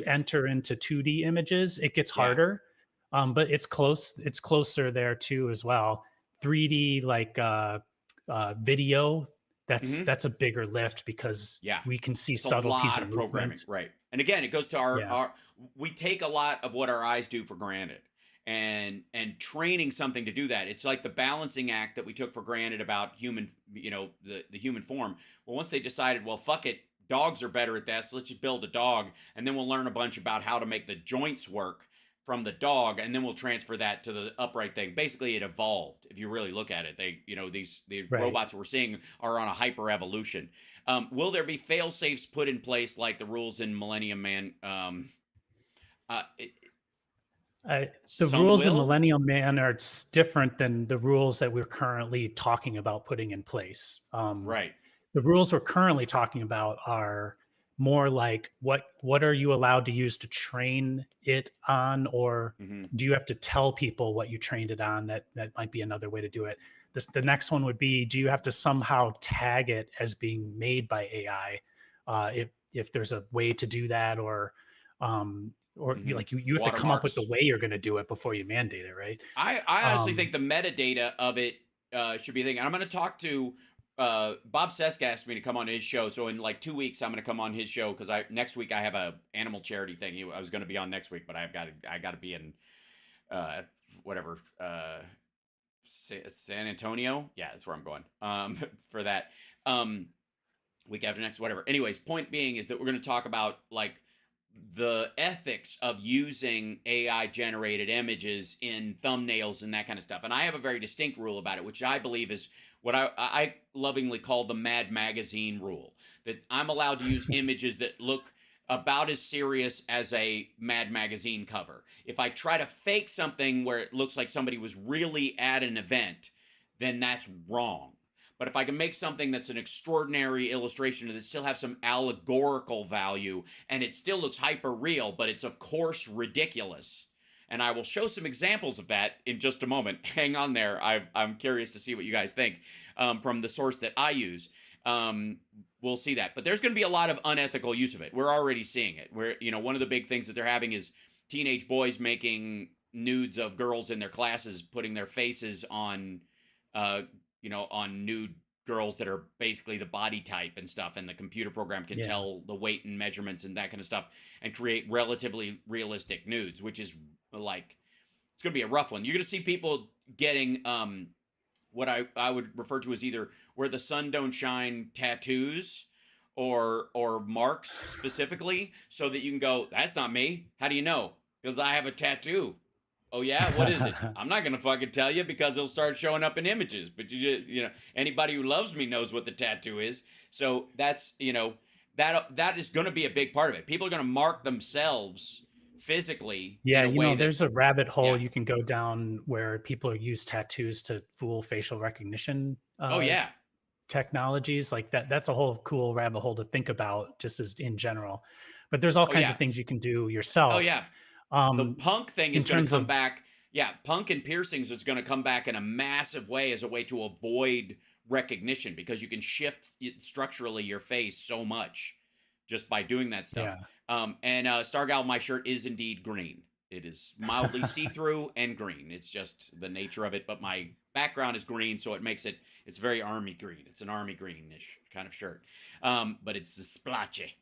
enter into 2D images, it gets Yeah. harder, but it's close. It's closer there too as well. 3D like video, Hmm. that's a bigger lift because Yeah. we can see It's a subtleties lot in of programming, movement. right? And again, it goes to Yeah. our we take a lot of what our eyes do for granted. And training something to do that. It's like the balancing act that we took for granted about human, the human form. Well, once they decided, well, fuck it, dogs are better at that, so let's just build a dog, and then we'll learn a bunch about how to make the joints work from the dog, and then we'll transfer that to the upright thing. Basically, it evolved. If you really look at it, these Right. robots we're seeing are on a hyper evolution. Will there be fail safes put in place like the rules in Millennium Man? Uh, it, Uh, the some rules in will. Millennium Man are different than the rules that we're currently talking about putting in place. Right. The rules we're currently talking about are more like what are you allowed to use to train it on, or Hmm. do you have to tell people what you trained it on? That might be another way to do it. The next one would be, do you have to somehow tag it as being made by AI? If there's a way to do that, or Hmm. you have to come up with the Watermarks. way you're going to do it before you mandate it, right? I honestly Um, think the metadata of it should be a thing. And I'm going to talk to Bob Sesk asked me to come on his show. So in like 2 weeks, I'm going to come on his show because next week I have a animal charity thing. I was going to be on next week, but I got to be in uh, whatever San Antonio. Yeah, that's where I'm going for that. Um, Week after next, whatever. Anyways, point being is that we're going to talk about like the ethics of using AI generated images in thumbnails and that kind of stuff. And I have a very distinct rule about it, which I believe is what I lovingly call the Mad Magazine rule, that I'm allowed to use images that look about as serious as a Mad Magazine cover. If I try to fake something where it looks like somebody was really at an event, then that's wrong. But if I can make something that's an extraordinary illustration and that still have some allegorical value and it still looks hyper real, but it's of course ridiculous, And I will show some examples of that in just a moment. Hang on there. I'm curious to see what you guys think from the source that I use. We'll see that. But there's going to be a lot of unethical use of it. We're already seeing it. One of the big things that they're having is teenage boys making nudes of girls in their classes, putting their faces on, on nude girls that are basically the body type and stuff, and the computer program can Yeah. tell the weight and measurements and that kind of stuff and create relatively realistic nudes, which is like, it's going to be a rough one. You're going to see people getting what I would refer to as either where the sun don't shine tattoos or marks specifically, so that you can go, that's not me. How do you know? Because I have a tattoo. Oh yeah, what is it? I'm not gonna fucking tell you, because it'll start showing up in images. But anybody who loves me knows what the tattoo is. So that's that is gonna be a big part of it. People are gonna mark themselves physically Yeah, in a way that, there's a rabbit hole yeah. you can go down where people use tattoos to fool facial recognition Oh yeah. technologies. Like that's a whole cool rabbit hole to think about, just as in general. But there's all Oh kinds yeah. of things you can do Oh yourself. yeah. The punk thing In is going to terms come of back. Yeah, punk and piercings is going to come back in a massive way as a way to avoid recognition, because you can shift structurally your face so much just by doing that stuff. Yeah. And Stargal, my shirt is indeed green. It is mildly see-through and green. It's just the nature of it. But my background is green, so it makes it's very army green. It's an army greenish kind of shirt. But it's splotchy.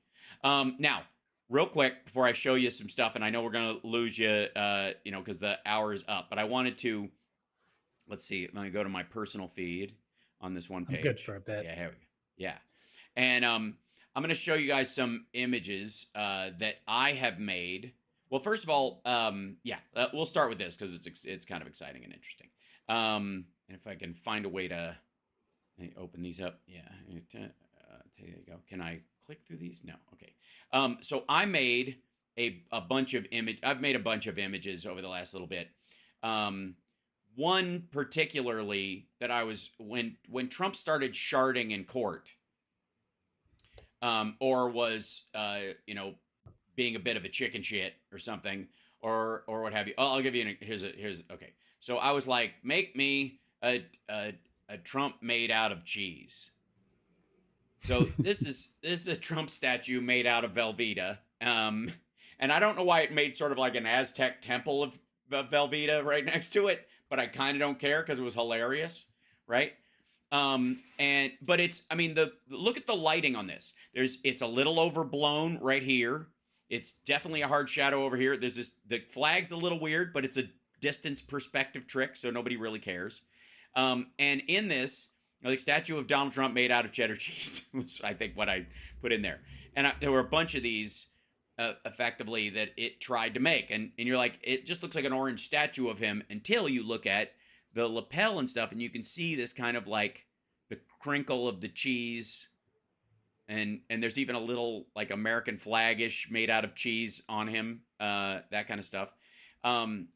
Now, real quick before I show you some stuff, and I know we're gonna lose you, because the hour is up. But I wanted to, let's see. I'm gonna go to my personal feed on this one I'm page. good for a bit. Yeah, here we go. Yeah, and I'm gonna show you guys some images that I have made. Well, first of all, we'll start with this because it's kind of exciting and interesting. And if I can find a way to open these up, yeah. There you go. Can I click through these? No. Okay. So I made a bunch of I've made a bunch of images over the last little bit. One particularly that I was when Trump started sharding in court, or was being a bit of a chicken shit or something, or what have you. Oh, I'll give you here's okay. So I was like, make me a Trump made out of cheese. So this is a Trump statue made out of Velveeta, and I don't know why it made sort of like an Aztec temple of Velveeta right next to it, but I kind of don't care because it was hilarious, right? But look at the lighting on this. It's a little overblown right here. It's definitely a hard shadow over here. The flag's a little weird, but it's a distance perspective trick, so nobody really cares. And in this, like, statue of Donald Trump made out of cheddar cheese was, I think, what I put in there. And there were a bunch of these, effectively, that it tried to make. And you're like, it just looks like an orange statue of him until you look at the lapel and stuff, and you can see this kind of like the crinkle of the cheese. And there's even a little like American flag-ish made out of cheese on him, that kind of stuff. Let's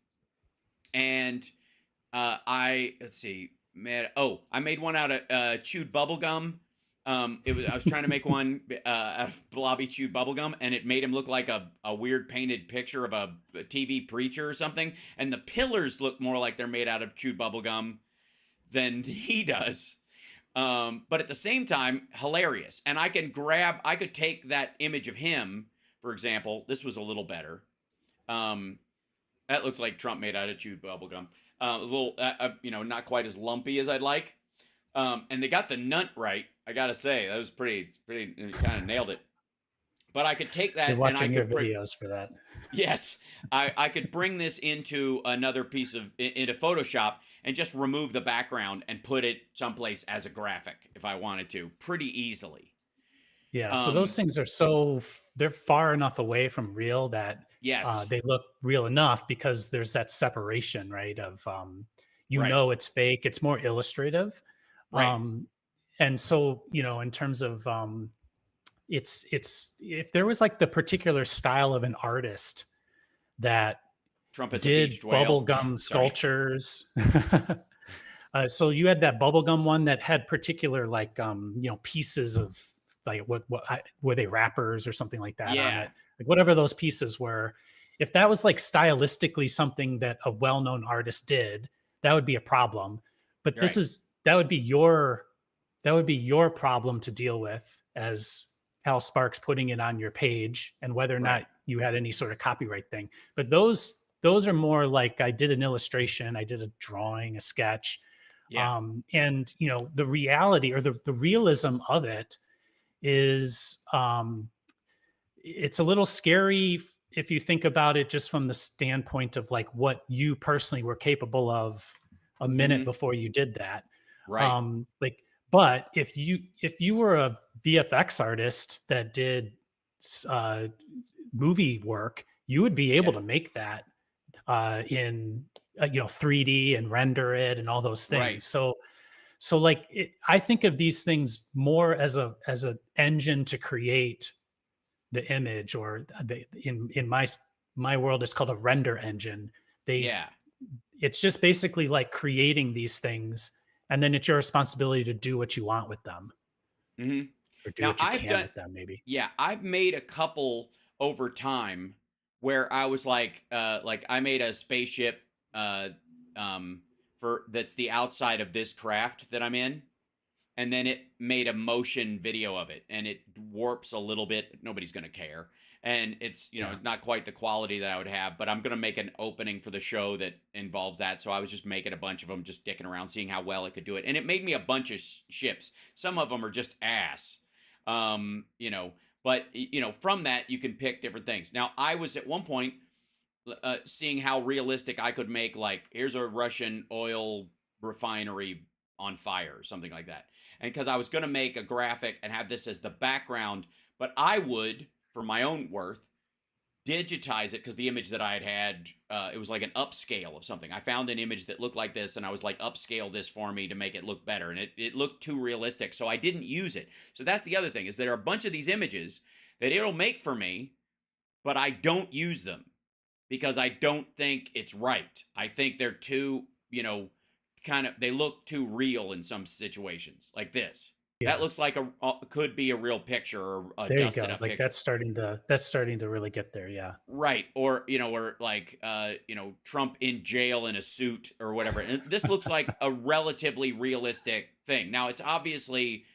see. I made one out of chewed bubble gum. I was trying to make one out of blobby chewed bubble gum, and it made him look like a weird painted picture of a TV preacher or something. And the pillars look more like they're made out of chewed bubble gum than he does. But at the same time, hilarious. And I could take that image of him, for example. This was a little better. That looks like Trump made out of chewed bubble gum. A little, not quite as lumpy as I'd like. And they got the nut right. I gotta say, that was pretty. Kind of nailed it. But I could take that, You're watching and I your could videos for that. Yes, I could bring this into another piece into Photoshop and just remove the background and put it someplace as a graphic if I wanted to, pretty easily. Yeah, so those things are they're far enough away from real that Yes, they look real enough, because there's that separation, right? Of right, it's fake, it's more illustrative. right. And so, in terms of it's if there was like the particular style of an artist that Trump is a did beached whale. bubblegum Sorry. sculptures. So you had that bubblegum one that had particular like pieces of like were they wrappers or something like that on Yeah, it, like whatever those pieces were. if that was like stylistically something that a well-known artist did, that would be a problem. But Right. that would be your problem to deal with as Hal Sparks putting it on your page, and whether or not Right. you had any sort of copyright thing. But those are more like, I did an illustration, I did a drawing, a sketch, Yeah. and the reality, or the realism of it is, it's a little scary if you think about it just from the standpoint of like what you personally were capable of a minute Hmm. before you did that. Right. Like, but if you were a VFX artist that did uh, movie work, you would be able Yeah. to make that in 3D and render it and all those Right. things. So like I think of these things more as a engine to create the image, or in my world it's called a render engine. They Yeah. It's just basically like creating these things, and then it's your responsibility to do what you want with them, Hmm. or do Now what you I've can done, with them maybe. yeah, I've made a couple over time where I was like I made a spaceship, uh, for that's the outside of this craft that I'm in, and then it made a motion video of it, and it warps a little bit, but nobody's going to care. And it's, Yeah. not quite the quality that I would have, but I'm going to make an opening for the show that involves that. So I was just making a bunch of them, just dicking around, seeing how well it could do it. And it made me a bunch of ships. Some of them are just ass. Um, you know, but from that you can pick different things. Now, I was at one point seeing how realistic I could make, like, here's a Russian oil refinery on fire or something like that. And because I was going to make a graphic and have this as the background, but I would, for my own worth, digitize it, because the image that I had, it was like an upscale of something. I found an image that looked like this, and I was like, upscale this for me to make it look better. And it looked too realistic, so I didn't use it. So that's the other thing, is there are a bunch of these images that it'll make for me, but I don't use them because I don't think it's right. I think they're too, kind of, they look too real in some situations, like this. That Yeah. looks like could be a real picture, or a There you dusted go. up Like picture. that's starting to really get there. Yeah. Right. Or, or like, Trump in jail in a suit or whatever. And this looks like a relatively realistic thing. Now, it's obviously,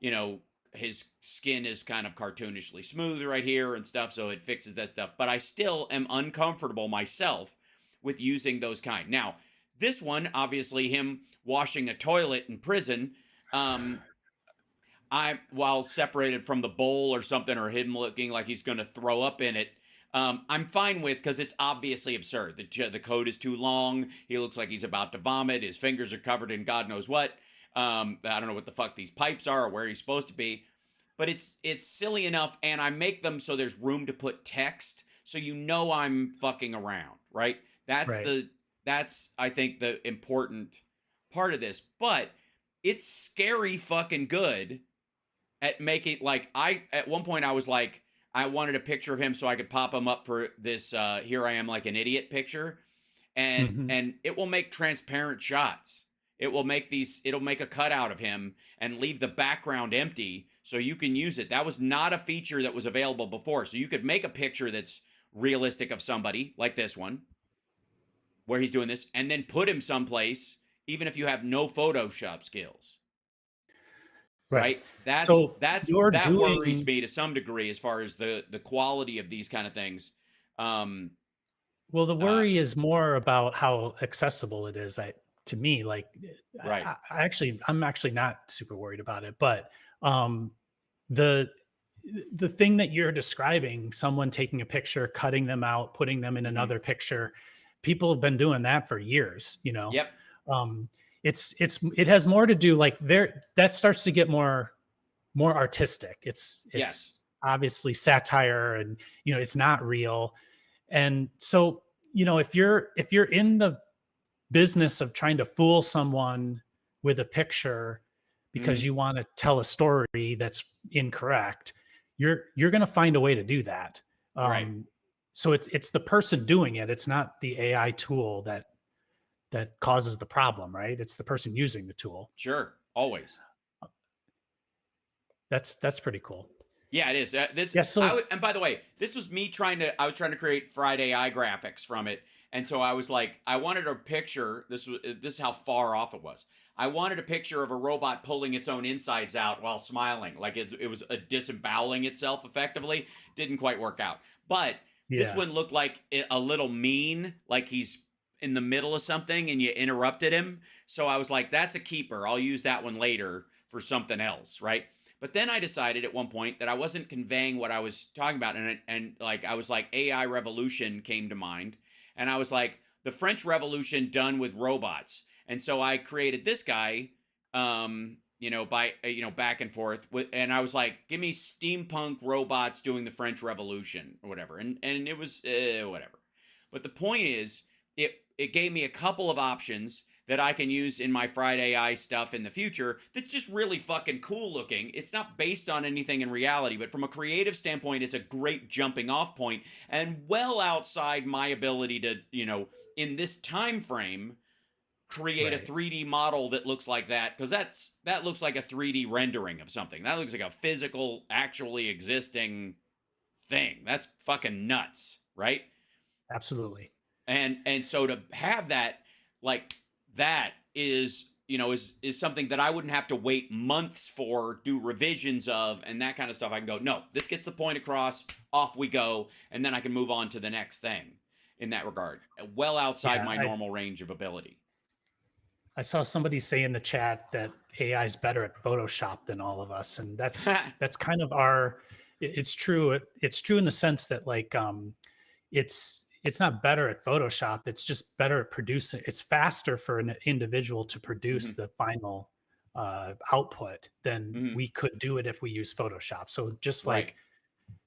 you know, his skin is kind of cartoonishly smooth right here and stuff, so it fixes that stuff. But I still am uncomfortable myself with using those kind. Now, this one, obviously, him washing a toilet in prison, um, I'm while separated from the bowl or something, or him looking like he's going to throw up in it. I'm fine with, because it's obviously absurd. The coat is too long. He looks like he's about to vomit. His fingers are covered in God knows what. I don't know what the fuck these pipes are, or where he's supposed to be, but it's silly enough, and I make them so there's room to put text, so I'm fucking around, right? That's Right. the that's I think the important part of this, but it's scary fucking good at making, like, I at one point I was like, I wanted a picture of him so I could pop him up for this here I am like an idiot picture, and Hmm. it will make transparent shots. It'll make a cutout of him and leave the background empty so you can use it. That was not a feature that was available before. So you could make a picture that's realistic of somebody like this one where he's doing this, and then put him someplace even if you have no Photoshop skills. Right. Right? That's So that's you're that worries doing me to some degree as far as the quality of these kind of things. Um Well, the uh worry is more about how accessible it is. To me, like, right. I'm actually not super worried about it, but um, the the thing that you're describing, someone taking a picture, cutting them out, putting them in Mhm. another picture, people have been doing that for years. Yep. Um, it has more to do, like, there, that starts to get more artistic. Yes. It's obviously satire, and it's not real. And so, if you're in the business of trying to fool someone with a picture because Mhm. you want to tell a story that's incorrect, you're going to find a way to do that. Right. um, so it's the person doing it, it's not the AI tool that causes the problem, right? It's the person using the tool. Sure. Always. That's pretty cool. Yeah, it is. This Yeah. So and by the way, this was me trying to. I was trying to create Friday AI graphics from it, and so I was like, I wanted a picture. This is how far off it was. I wanted a picture of a robot pulling its own insides out while smiling, like it was disemboweling itself effectively. Didn't quite work out, but this yeah. one looked like a little mean, like he's in the middle of something and you interrupted him. So I was like, that's a keeper. I'll use that one later for something else, right? But then I decided at one point that I wasn't conveying what I was talking about, and like I was like AI revolution came to mind, and I was like the French Revolution done with robots, and so I created this guy, by back and forth with, and I was like, give me steampunk robots doing the French Revolution or whatever, and it was whatever. But the point is, it gave me a couple of options that I can use in my Friday AI stuff in the future that's just really fucking cool looking. It's not based on anything in reality, but from a creative standpoint, it's a great jumping off point and well outside my ability to, in this time frame, create a Right. 3D model that looks like that, because that looks like a 3D rendering of something. That looks like a physical, actually existing thing. That's fucking nuts, right? Absolutely. And so to have that, like, that is something that I wouldn't have to wait months for, do revisions of, and that kind of stuff. I can go, no, this gets the point across, off we go, and then I can move on to the next thing in that regard, well outside Yeah. my normal range of ability. I saw somebody say in the chat that AI is better at Photoshop than all of us, and that's kind of our. It's true. It's true in the sense that like it's not better at Photoshop. It's just better at producing. It's faster for an individual to produce Hmm. the final output than Hmm. we could do it if we use Photoshop. So Right.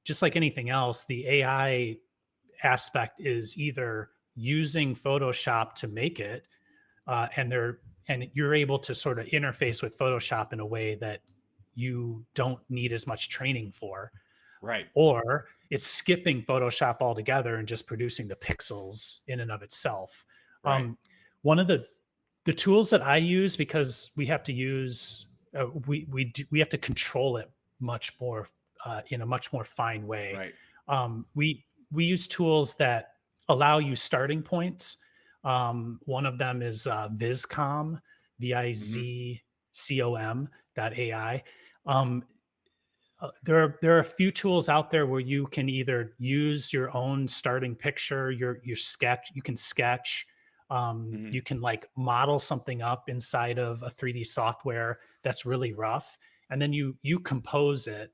just like anything else, the AI aspect is either using Photoshop to make it, and you're able to sort of interface with Photoshop in a way that you don't need as much training for, Right. or it's skipping Photoshop altogether and just producing the pixels in and of itself. Right. One of the tools that I use, because we have to use we have to control it much more in a much more fine way. Right. We use tools that allow you starting points. One of them is Vizcom, Hmm. VIZCOM.ai. Um, there are a few tools out there where you can either use your own starting picture, your sketch. You can sketch. Hmm. You can like model something up inside of a 3D software that's really rough, and then you compose it,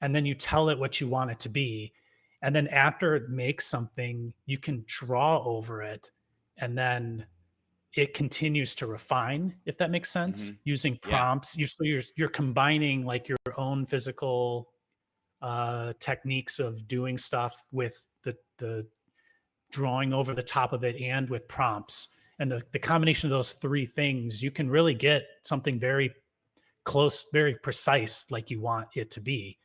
and then you tell it what you want it to be, and then after it makes something, you can draw over it, and then it continues to refine, if that makes sense, Hmm. using Yeah. prompts. You're combining like your own physical techniques of doing stuff with the drawing over the top of it and with prompts. And the combination of those three things, you can really get something very close, very precise, like you want it to be.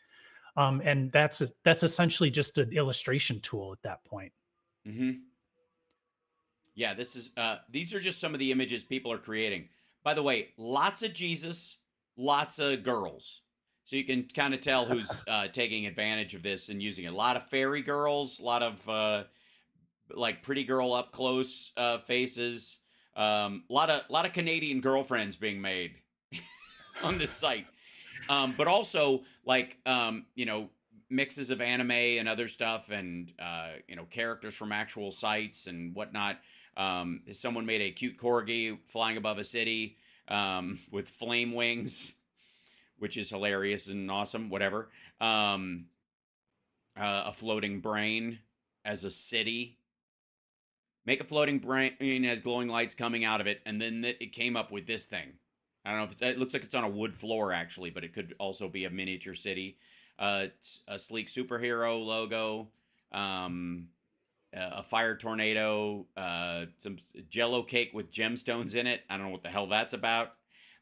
And that's essentially just an illustration tool at that point. Hmm. Yeah, these are just some of the images people are creating. By the way, lots of Jesus, lots of girls. So you can kind of tell who's taking advantage of this and using it. A lot of fairy girls, a lot of like pretty girl up close faces. A lot of Canadian girlfriends being made on this site. But also like mixes of anime and other stuff, and characters from actual sites and whatnot. Someone made a cute corgi flying above a city with flame wings, which is hilarious and awesome. Whatever. A floating brain as a city. Make a floating brain has glowing lights coming out of it, and then it came up with this thing. I don't know if it looks like it's on a wood floor actually, but it could also be a miniature city. A sleek superhero logo, um, a fire tornado, some Jello cake with gemstones in it. I don't know what the hell that's about,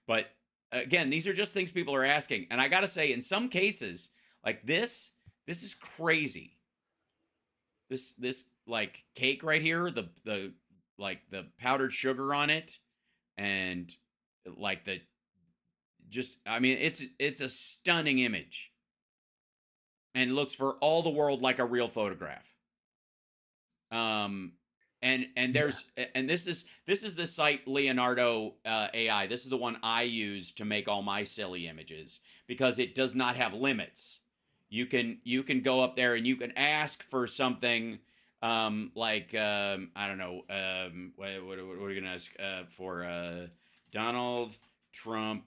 but again, these are just things people are asking, and I gotta say, in some cases, like this is crazy. This like cake right here, the like the powdered sugar on it, and like the just I mean it's a stunning image. and looks for all the world like a real photograph. Um, and Yeah. there's and this is the site Leonardo AI. This is the one I use to make all my silly images because it does not have limits. You can go up there and you can ask for something like I don't know what are you gonna ask for Donald Trump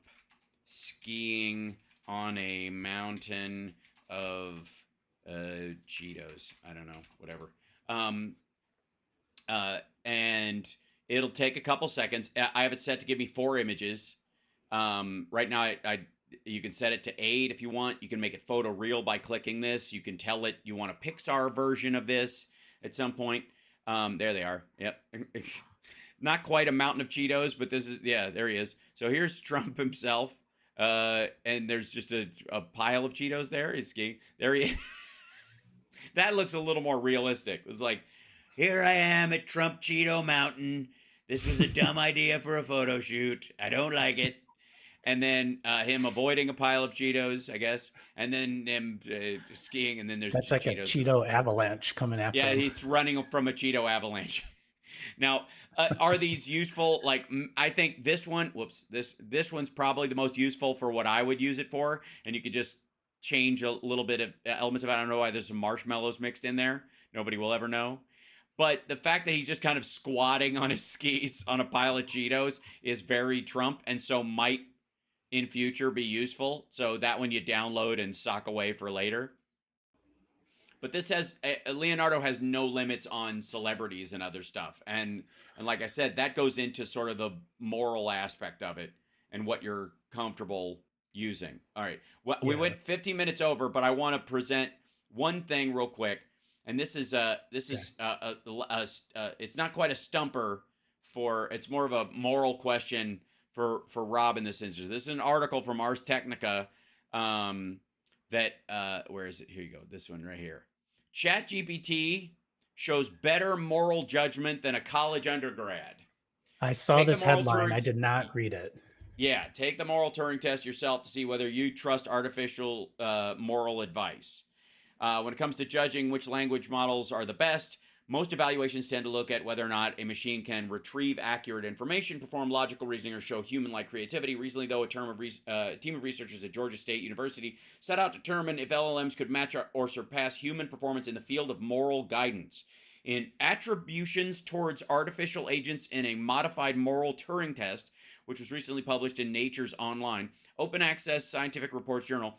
skiing on a mountain of Cheetos. I don't know, whatever. Um, and it'll take a couple seconds. I have it set to give me 4 images. Right now, you can set it to 8 if you want. You can make it photo real by clicking this. You can tell it you want a Pixar version of this at some point. There they are. Yep. Not quite a mountain of Cheetos, but this is, yeah, there he is. So here's Trump himself. And there's just a pile of Cheetos there. He's skiing. There he is. That looks a little more realistic. It's like, here I am at Trump Cheeto Mountain. This was a dumb idea for a photo shoot. I don't like it. And then him avoiding a pile of Cheetos, I guess. And then him skiing, and then there's That's just like a Cheetos. Cheeto avalanche coming after Yeah, him. he's running from a Cheeto avalanche. Now, are these useful? Like, I think this one, whoops, this one's probably the most useful for what I would use it for. And you could just change a little bit of elements of it. I don't know why there's some marshmallows mixed in there. Nobody will ever know. But the fact that he's just kind of squatting on his skis on a pile of Cheetos is very Trump, and so might in future be useful. So that one you download and sock away for later. But this has Leonardo has no limits on celebrities and other stuff, and like I said, that goes into sort of the moral aspect of it and what you're comfortable using. All right, well, we Yeah. went 15 minutes over, but I want to present one thing real quick, and this is it's not quite a stumper for, it's more of a moral question for Rob in this instance. This is an article from Ars Technica. That where is it? Here you go. This one right here. ChatGPT shows better moral judgment than a college undergrad. I saw Take the this moral headline. Turing. I did not read it. Yeah, take the moral Turing test yourself to see whether you trust artificial moral advice. When it comes to judging which language models are the best, most evaluations tend to look at whether or not a machine can retrieve accurate information, perform logical reasoning, or show human-like creativity. Recently, though, a team of researchers at Georgia State University set out to determine if LLMs could match or surpass human performance in the field of moral guidance. In Attributions Towards Artificial Agents in a Modified Moral Turing Test, which was recently published in Nature's Online, Open Access Scientific Reports Journal,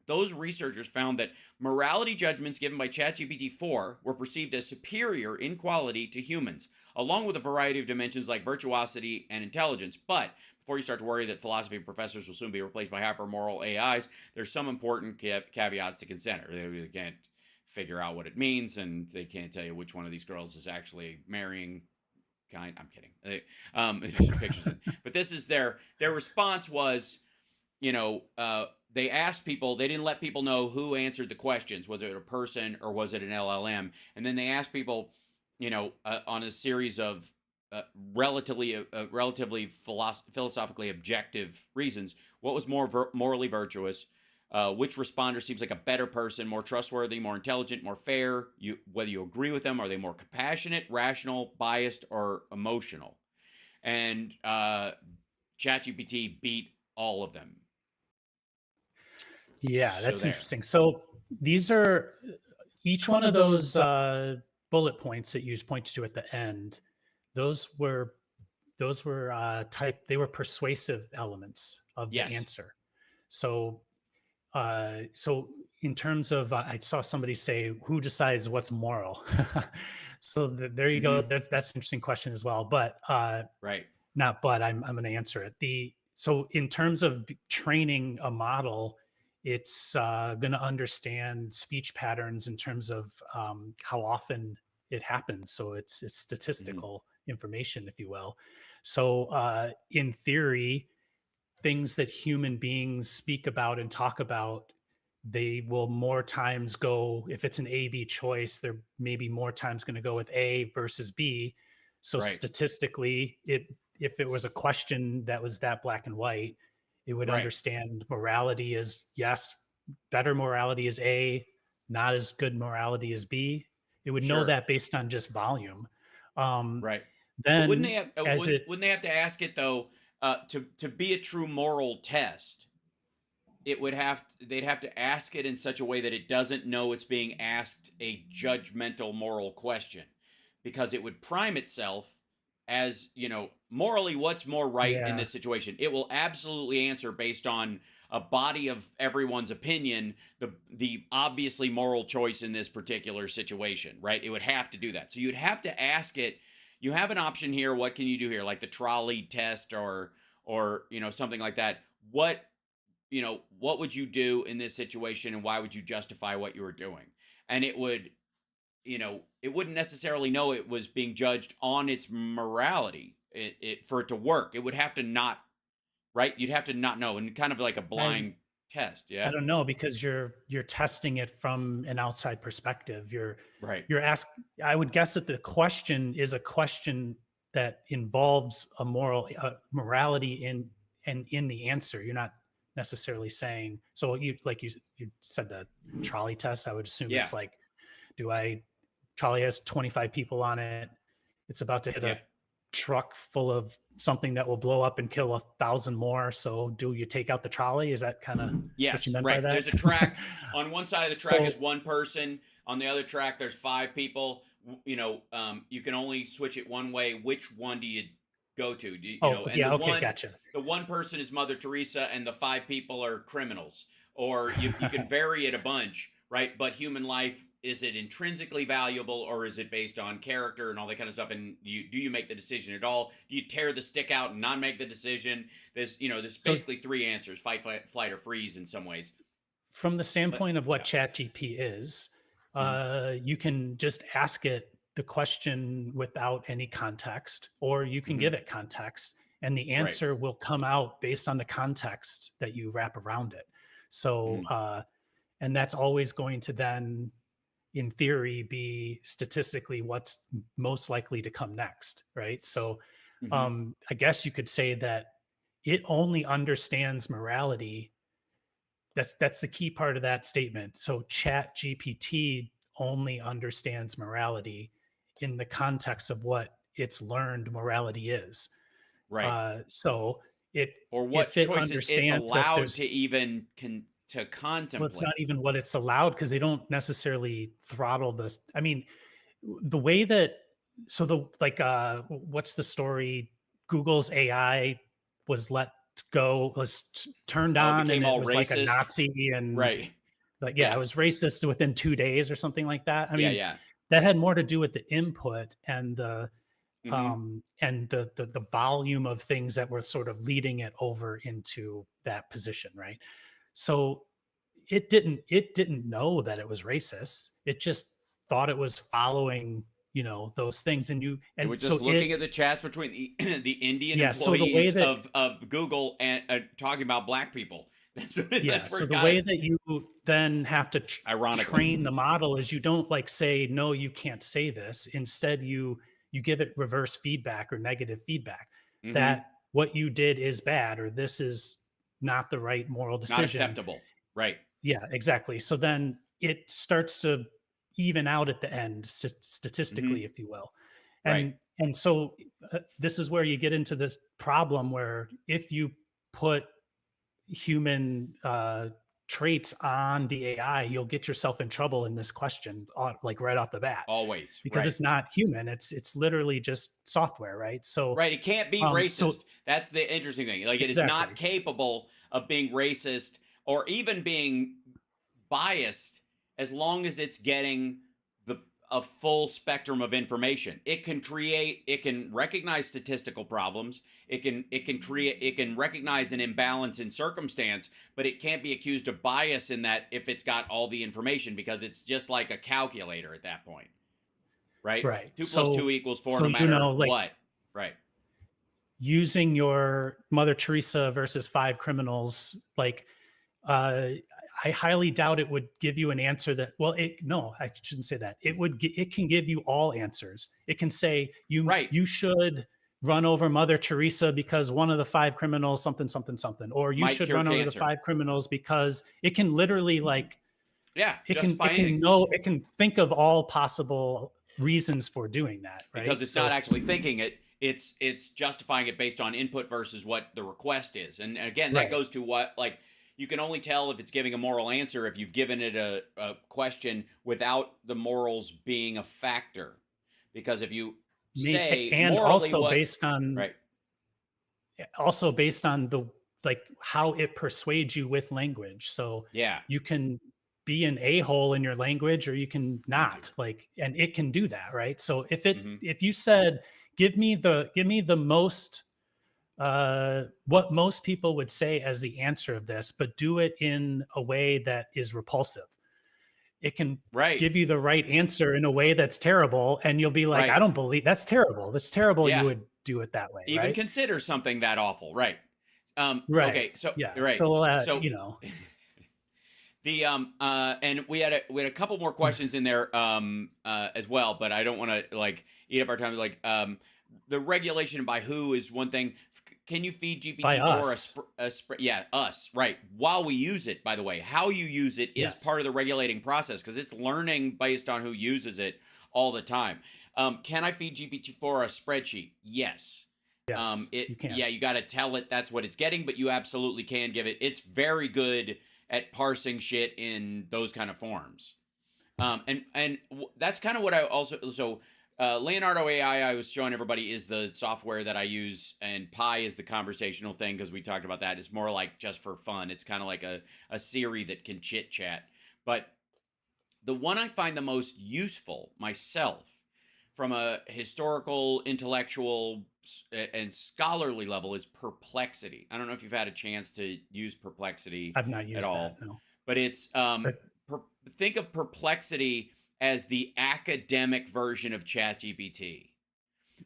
those researchers found that morality judgments given by ChatGPT 4 were perceived as superior in quality to humans, along with a variety of dimensions like virtuosity and intelligence. But before you start to worry that philosophy professors will soon be replaced by hypermoral AIs, there's some important caveats to consider. They can't figure out what it means, and they can't tell you which one of these girls is actually marrying kind. I'm kidding. There's pictures. But this is their response was, they asked people, they didn't let people know who answered the questions. Was it a person or was it an LLM? And then they asked people, on a series of relatively philosophically objective reasons, what was more morally virtuous? Which responder seems like a better person, more trustworthy, more intelligent, more fair? Whether you agree with them, are they more compassionate, rational, biased, or emotional? And ChatGPT beat all of them. Yeah, So that's there. interesting. So these are each one of those bullet points that you pointed to at the end. Those were they were persuasive elements of the Yes. answer. So so in terms of I saw somebody say who decides what's moral. So there you go. That's an interesting question as well. But Right. not but I'm going to answer it. So in terms of training a model, it's going to understand speech patterns in terms of how often it happens. So it's statistical information, if you will. So in theory, things that human beings speak about and talk about, they will more times go, if it's an A/B choice, they're maybe more times going to go with A versus B. So Right. statistically, if it was a question that was that black and white, it would Right. understand morality as yes, better morality is A, not as good morality as B. It would know Sure. that based on just volume. Um, Right. But wouldn't they then have as it, wouldn't they have to ask it though, to be a true moral test? It would they'd have to ask it in such a way that it doesn't know it's being asked a judgmental moral question, because it would prime itself as, morally what's more right in yeah, this situation. It will absolutely answer based on a body of everyone's opinion, the obviously moral choice in this particular situation, right? It would have to do that. So you'd have to ask it, you have an option here, what can you do here, like the trolley test, or something like that. What would you do in this situation, and why would you justify what you were doing? And it wouldn't necessarily know it was being judged on its morality, for it to work. It would have to not, right? You'd have to not know, and kind of like a I blind test. I Yeah. don't know, because you're testing it from an outside perspective. Right. You're ask I would guess that the question is a question that involves a morality in the answer. You're not necessarily saying, so you said the trolley test. I would assume Yeah. it's like, do I trolley has 25 people on it. It's about to hit Yeah. a truck full of something that will blow up and kill 1,000 more. So do you take out the trolley? Is that kind of what you Yes, meant by right. that? There's a track. On one side of the track is So, one person. On the other track, there's five people. You can only switch it one way. Which one do you go to? oh And yeah, okay, gotcha. the one person is Mother Teresa, and the five people are criminals. Or you can vary it a bunch, right? But human life, is it intrinsically valuable, or is it based on character and all that kind of stuff? And do you make the decision at all? Do you tear the stick out and not make the decision? There's So basically three answers: fight, flight, or freeze in some ways. from the But standpoint of what yeah. ChatGP is, Mhm. you can just ask it the question without any context, or you can Mhm. give it context, and the Right. answer will come out based on the context that you wrap around it. So, Mhm. and that's always going to then, in theory, be statistically what's most likely to come next, right? So, Mhm. I guess you could say that it only understands morality. That's the key part of that statement. So Chat GPT only understands morality in the context of what it's learned morality is. Right. So it Or what if it choices it's understands that allowed to there's even to well, it's not contemplate. even what it's allowed, because they don't necessarily throttle this. I mean, the way that so the like what's the story? Google's AI was let go, was turned Oh, it on, and became it all was like a racist. Nazi, and Right. like, yeah, it Yeah. was racist within 2 days or something like that. I Yeah. mean, Yeah. that had more to do with the input Mhm. and the volume of things that were sort of leading it over into that position, right? So it didn't know that it was racist. It just thought it was following, those things. It was And just so looking at the chats between the Indian yeah, so the way employees that of Google, and talking about black people. yeah, That's where so it the got way it. that you then have to Ironically. train the model is you don't like say, no, you can't say this. Instead, you give it reverse feedback or negative feedback, Mhm. that what you did is bad, or this is not the right moral Not decision. acceptable. Right. Yeah, exactly. So then it starts to even out at the end, Mhm. statistically, if you will. Right. And so this is where you get into this problem where if you put human traits on the AI, you'll get yourself in trouble in this question, like right off the bat, Always. because Right. it's not human. It's literally just software, right? So, Right, it can't be so racist. That's the interesting thing. Like, it is not exactly. capable of being racist or even being biased, as long as it's getting the a full spectrum of information. It can recognize statistical problems. It can recognize an imbalance in circumstance, but it can't be accused of bias in that if it's got all the information, because it's just like a calculator at that point, right? Right. 2 plus 2 equals 4 So no matter like what. Right. using your Mother Teresa versus five criminals, like uh, I highly doubt it would give you an answer that, well, no, I shouldn't say that. It can give you all answers. It can say Right. you should run over Mother Teresa because one of the 5 criminals, something, something, something, or you Might should cure run over the cancer. 5 criminals because it can literally like, Yeah, it can, justify it can anything. know, it can think of all possible reasons for doing that. Because Right. it's So not actually thinking it. It's justifying it based on input versus what the request is. And again, that right. goes to what, like, you can only tell if it's giving a moral answer if you've given it a question without the morals being a factor. Because if you say And morally also what, based on, right, the, like, how it persuades you with language. So yeah, you can be an a-hole in your language, or you can thank you. not, like, and it can do that. Right. So Hmm. if you said, give me the most, what most people would say as the answer of this, but do it in a way that is repulsive, it can Right, give you the right answer in a way that's terrible, and you'll be like, I right, don't believe that's terrible. That's terrible. You yeah. would do it that way. Even Right. consider something that awful, right? Right. Okay, so Yeah. right, So, so the and we had a couple more questions in there as well, but I don't want to like eat up our time. Like the regulation by who is one thing. Can you feed by GPT-4 us. yeah, us, right, while we use it? By the way, how you use it is Yes. part of the regulating process because it's learning based on who uses it all the time. Can I feed GPT-4 a spreadsheet? Yes. Yes. You can. Yeah, you got to tell it that's what it's getting, but you absolutely can give it. It's very good at parsing shit in those kind of forms. That's kind of what I also Leonardo AI I was showing everybody is the software that I use, and Pi is the conversational thing because we talked about that. It's more like just for fun. It's kind of like a Siri that can chit chat. But the one I find the most useful myself from a historical, intellectual, and scholarly level is Perplexity. I don't know if you've had a chance to use Perplexity I've not at used that. all, No. but it's But per, think of Perplexity as the academic version of ChatGPT.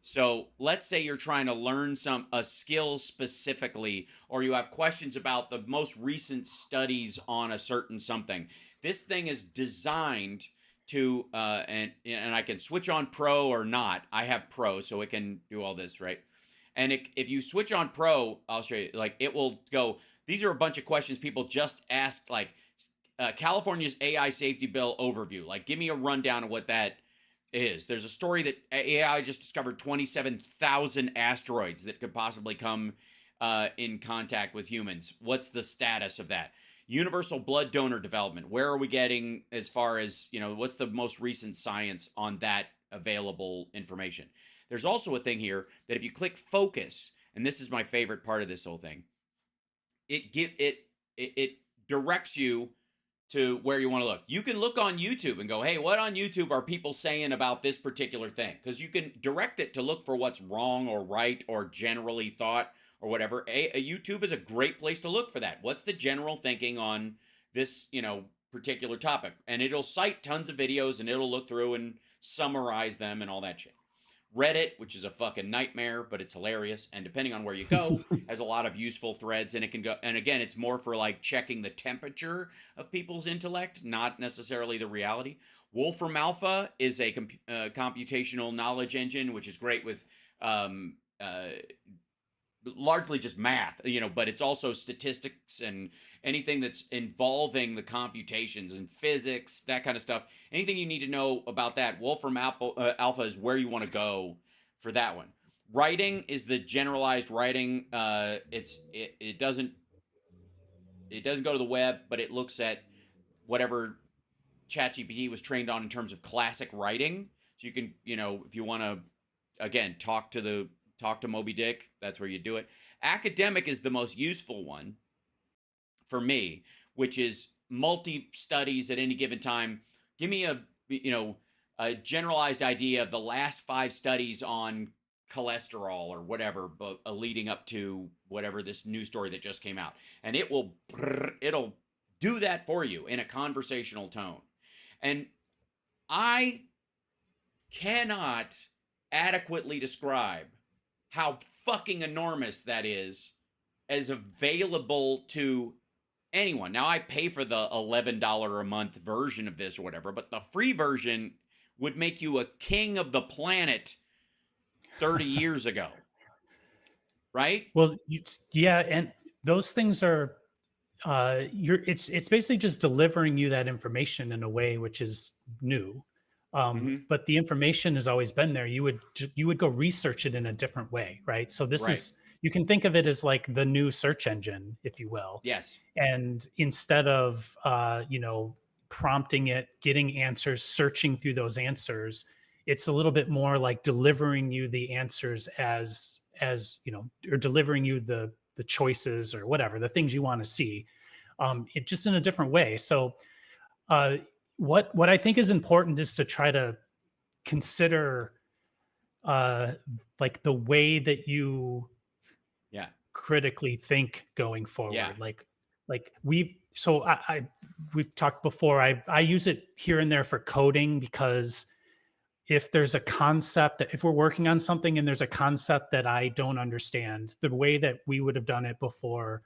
So let's say you're trying to learn a skill specifically, or you have questions about the most recent studies on a certain something. This thing is designed to and I can switch on Pro or not. I have Pro, so it can do all this, right? And if you switch on Pro, I'll show you. Like it will go. These are a bunch of questions people just asked, like California's AI safety bill overview. Like, give me a rundown of what that is. There's a story that AI just discovered 27,000 asteroids that could possibly come in contact with humans. What's the status of that? Universal blood donor development. Where are we getting as far as, what's the most recent science on that available information? There's also a thing here that if you click focus, and this is my favorite part of this whole thing, it directs you to where you want to look. You can look on YouTube and go, hey, what on YouTube are people saying about this particular thing? Because you can direct it to look for what's wrong or right or generally thought or whatever. YouTube is a great place to look for that. What's the general thinking on this, particular topic? And it'll cite tons of videos and it'll look through and summarize them and all that shit. Reddit, which is a fucking nightmare, but it's hilarious. And depending on where you go, has a lot of useful threads. And it can go, and again, it's more for like checking the temperature of people's intellect, not necessarily the reality. Wolfram Alpha is a computational knowledge engine, which is great with largely just math, but it's also statistics and anything that's involving the computations and physics, that kind of stuff. Anything you need to know about that, Wolfram Alpha is where you want to go for that one. Writing is the generalized writing. It doesn't go to the web, but it looks at whatever ChatGPT was trained on in terms of classic writing. So you can, if you want to, again, talk to Moby Dick, that's where you do it. Academic is the most useful one for me, which is multi studies at any given time. Give me a generalized idea of the last 5 studies on cholesterol or whatever, but leading up to whatever this new story that just came out, and it'll do that for you in a conversational tone. And I cannot adequately describe how fucking enormous that is as available to anyone. Now, I pay for the $11 a month version of this or whatever, but the free version would make you a king of the planet 30 years ago. right? Well, yeah, and those things are it's basically just delivering you that information in a way which is new. Hmm. But the information has always been there. You would go research it in a different way, right? So this Right. is, you can think of it as like the new search engine, if you will. Yes. And instead of prompting it, getting answers, searching through those answers, it's a little bit more like delivering you the answers as or delivering you the choices or whatever, the things you want to see, it just in a different way. So uh, what I think is important is to try to consider uh, like the way that you Yeah. critically think going Yeah. forward. Like we've talked before. I use it here and there for coding, because if there's a concept that, if we're working on something and there's a concept that I don't understand, the way that we would have done it before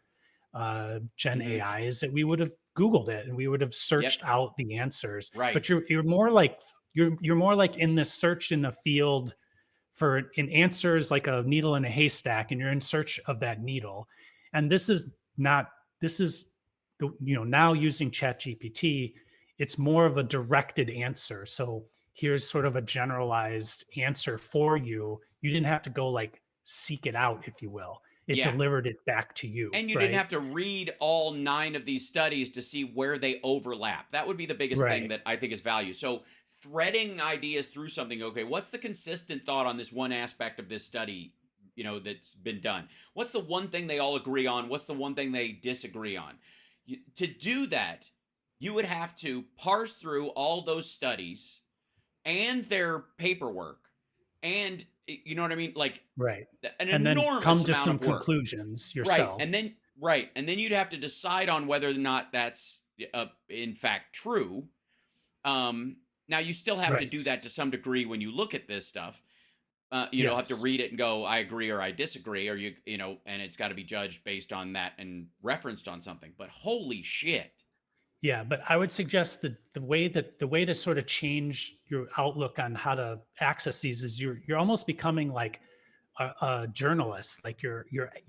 Gen Hmm. AI is that we would have Googled it and we would have Yep. searched out the answers. Right. But you're more like you're more like in this search in a field for an answer is like a needle in a haystack, and you're in search of that needle. And this is not, this is the, now using Chat GPT, it's more of a directed answer. So here's sort of a generalized answer for you. You didn't have to go like seek it out, if you will. It Yeah. delivered it back to you, And you didn't right? have to read all 9 of these studies to see where they overlap. That would be the biggest thing Right. that I think is value. So threading ideas through something, okay, what's the consistent thought on this one aspect of this study, that's been done? What's the one thing they all agree on? What's the one thing they disagree on? To do that, you would have to parse through all those studies and their paperwork, and you know what I mean? Like Right. an And then enormous come to amount some of work. conclusions Right. yourself. And then you'd have to decide on whether or not that's in fact true. Um, Now you still have to Right. do that to some degree when you look at this stuff. Have to Yes. read it and go, I agree or I disagree, or and it's got to be judged based on that and referenced on something. But holy shit. Yeah, but I would suggest that the way to sort of change your outlook on how to access these is you're almost becoming like a journalist. Like you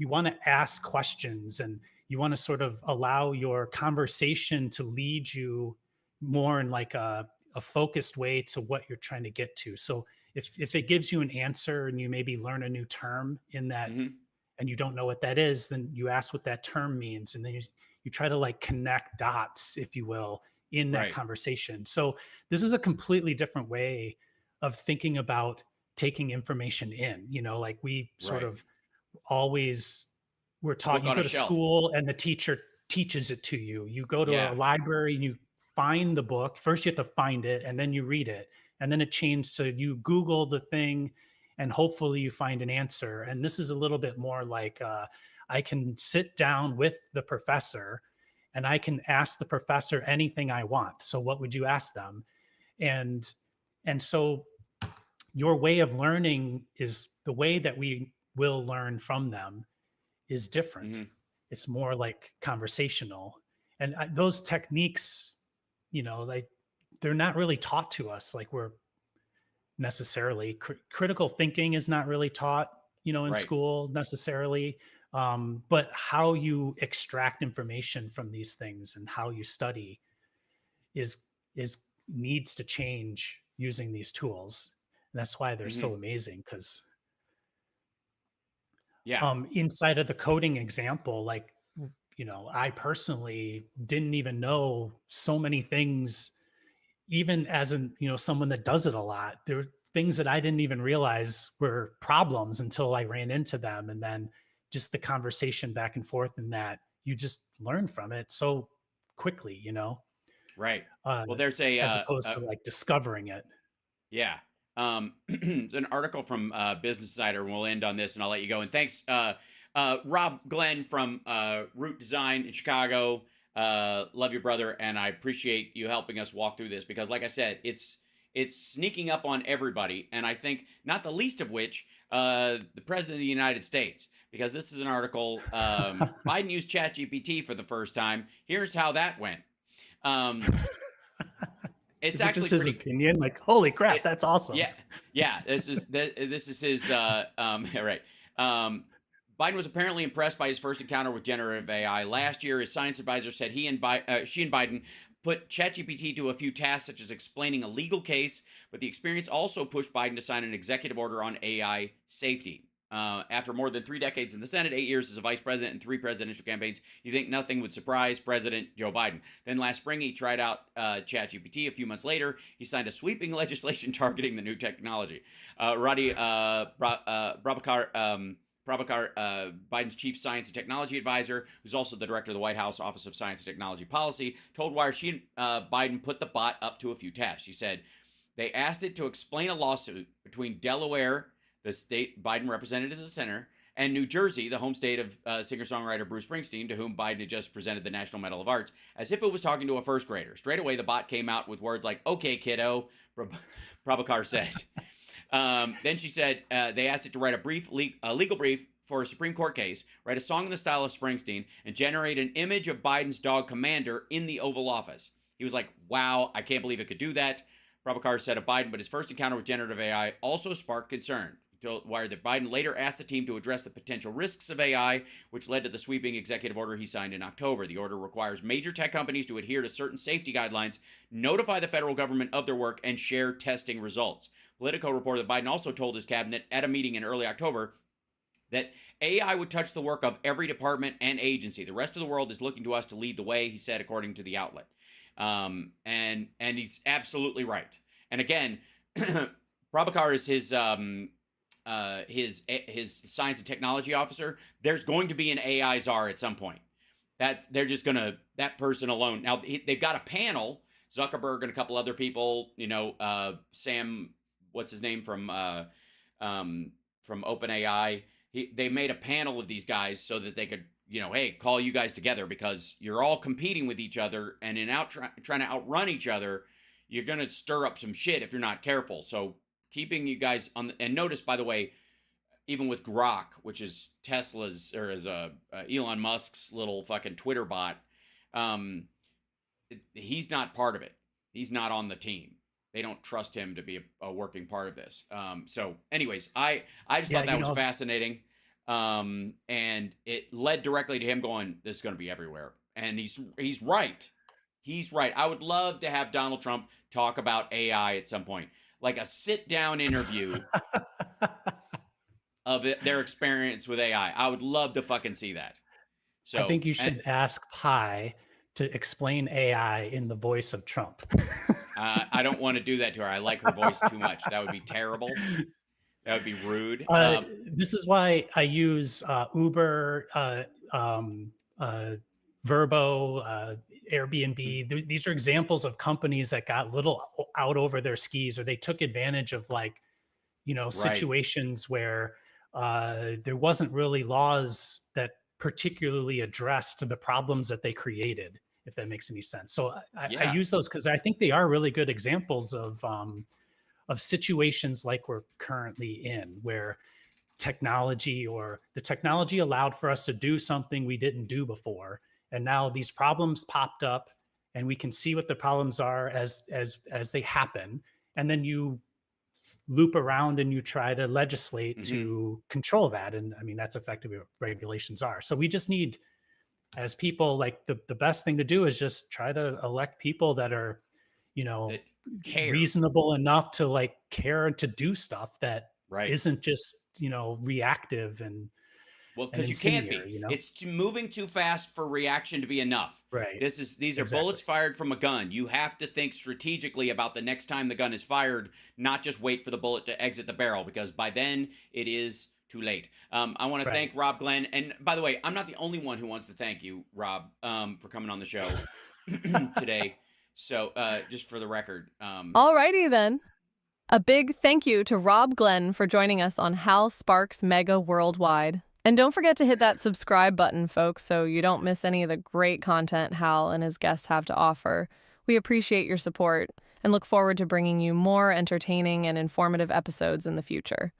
want to ask questions, and you want to sort of allow your conversation to lead you more in like a focused way to what you're trying to get to. So if it gives you an answer and you maybe learn a new term in that, Hmm. and you don't know what that is, then you ask what that term means, and then you try to like connect dots, if you will, in that Right. conversation. So this is a completely different way of thinking about taking information in. Like we sort Right. of always were taught, Book you on go a to shelf. school and the teacher teaches it to you. You go to a Yeah. library and you find the book. First you have to find it and then you read it. And then it changed to you Google the thing and hopefully you find an answer. And this is a little bit more like I can sit down with the professor and I can ask the professor anything I want. So what would you ask them? And so your way of learning is the way that we will learn from them is different. Hmm. It's more like conversational. And those techniques, like they're not really taught to us. Like we're necessarily critical thinking is not really taught, in Right. school necessarily. But how you extract information from these things and how you study is is needs to change using these tools. And that's why they're Hmm. so amazing, because Yeah. inside of the coding example, like, I personally didn't even know so many things, even as an, someone that does it a lot. There were things that I didn't even realize were problems until I ran into them. And then just the conversation back and forth, and that you just learn from it so quickly, Right. uh, Well, there's as opposed to like discovering it. yeah. It's an article from Business Insider, and we'll end on this, and I'll let you go. And thanks, Rob Glenn from Root Design in Chicago. Love your brother, and I appreciate you helping us walk through this because, like I said, it's sneaking up on everybody, and I think not the least of which the president of the United States, because this is an article. Biden used ChatGPT for the first time. Here's how that went. Um, it's Is it actually just his pretty. opinion? Like, holy crap, It, that's awesome. yeah, yeah. This is his. All right. Biden was apparently impressed by his first encounter with generative AI. Last year, his science advisor said she and Biden put ChatGPT to a few tasks, such as explaining a legal case, but the experience also pushed Biden to sign an executive order on AI safety. After more than 3 decades in the Senate, 8 years as a vice president, and 3 presidential campaigns, you think nothing would surprise President Joe Biden. Then last spring, he tried out ChatGPT. A few months later, he signed a sweeping legislation targeting the new technology. Radi Prabhakar, Biden's chief science and technology advisor, who's also the director of the White House Office of Science and Technology Policy, told Wire she and Biden put the bot up to a few tasks. She said they asked it to explain a lawsuit between Delaware, the state Biden represented as a senator, and New Jersey, the home state of singer-songwriter Bruce Springsteen, to whom Biden had just presented the National Medal of Arts, as if it was talking to a first grader. Straight away, the bot came out with words like, "Okay, kiddo," Prabhakar said. Then she said they asked it to write a legal brief for a Supreme Court case, write a song in the style of Springsteen, and generate an image of Biden's dog Commander in the Oval Office. He was like, "Wow, I can't believe it could do that." Prabhakar said of Biden, but his first encounter with generative AI also sparked concern. He told Wired that Biden later asked the team to address the potential risks of AI, which led to the sweeping executive order he signed in October. The order requires major tech companies to adhere to certain safety guidelines, notify the federal government of their work, and share testing results. Politico reported that Biden also told his cabinet at a meeting in early October that AI would touch the work of every department and agency. The rest of the world is looking to us to lead the way, he said, according to the outlet. And he's absolutely right. And again, Prabhakar is his science and technology officer. There's going to be an AI czar at some point. That they're just gonna, that person alone. Now they've got a panel, Zuckerberg and a couple other people. Sam, what's his name from OpenAI. They made a panel of these guys so that they could, hey, call you guys together because you're all competing with each other, and in trying to outrun each other, you're going to stir up some shit if you're not careful. So keeping you guys on, and notice, by the way, even with Grok, which is Tesla's, or is Elon Musk's little fucking Twitter bot, he's not part of it. He's not on the team. They don't trust him to be a working part of this. So anyways, I just thought that was fascinating. And it led directly to him going, this is going to be everywhere. And he's right. He's right. I would love to have Donald Trump talk about AI at some point, like a sit-down interview of their experience with AI. I would love to fucking see that. So I think you should ask Pi to explain AI in the voice of Trump. I don't want to do that to her. I like her voice too much. That would be terrible. That would be rude. This is why I use Uber, Verbo, Airbnb. These are examples of companies that got little out over their skis, or they took advantage of situations where there wasn't really laws that particularly addressed the problems that they created, if that makes any sense. So I use those because I think they are really good examples of situations like we're currently in, where the technology allowed for us to do something we didn't do before. And now these problems popped up, and we can see what the problems are as they happen. And then you loop around and you try to legislate to control that. And I mean, that's effectively what regulations are. So we just need, as people, like the best thing to do is just try to elect people that are, that reasonable enough to care to do stuff that isn't just, reactive and, well, because you can't be. It's moving too fast for reaction to be enough. Right. These are bullets fired from a gun. You have to think strategically about the next time the gun is fired, not just wait for the bullet to exit the barrel, because by then it is too late. I want to thank Rob Glenn. And by the way, I'm not the only one who wants to thank you, Rob, for coming on the show today. So just for the record. Alrighty then. A big thank you to Rob Glenn for joining us on Hal Sparks Mega Worldwide. And don't forget to hit that subscribe button, folks, so you don't miss any of the great content Hal and his guests have to offer. We appreciate your support and look forward to bringing you more entertaining and informative episodes in the future.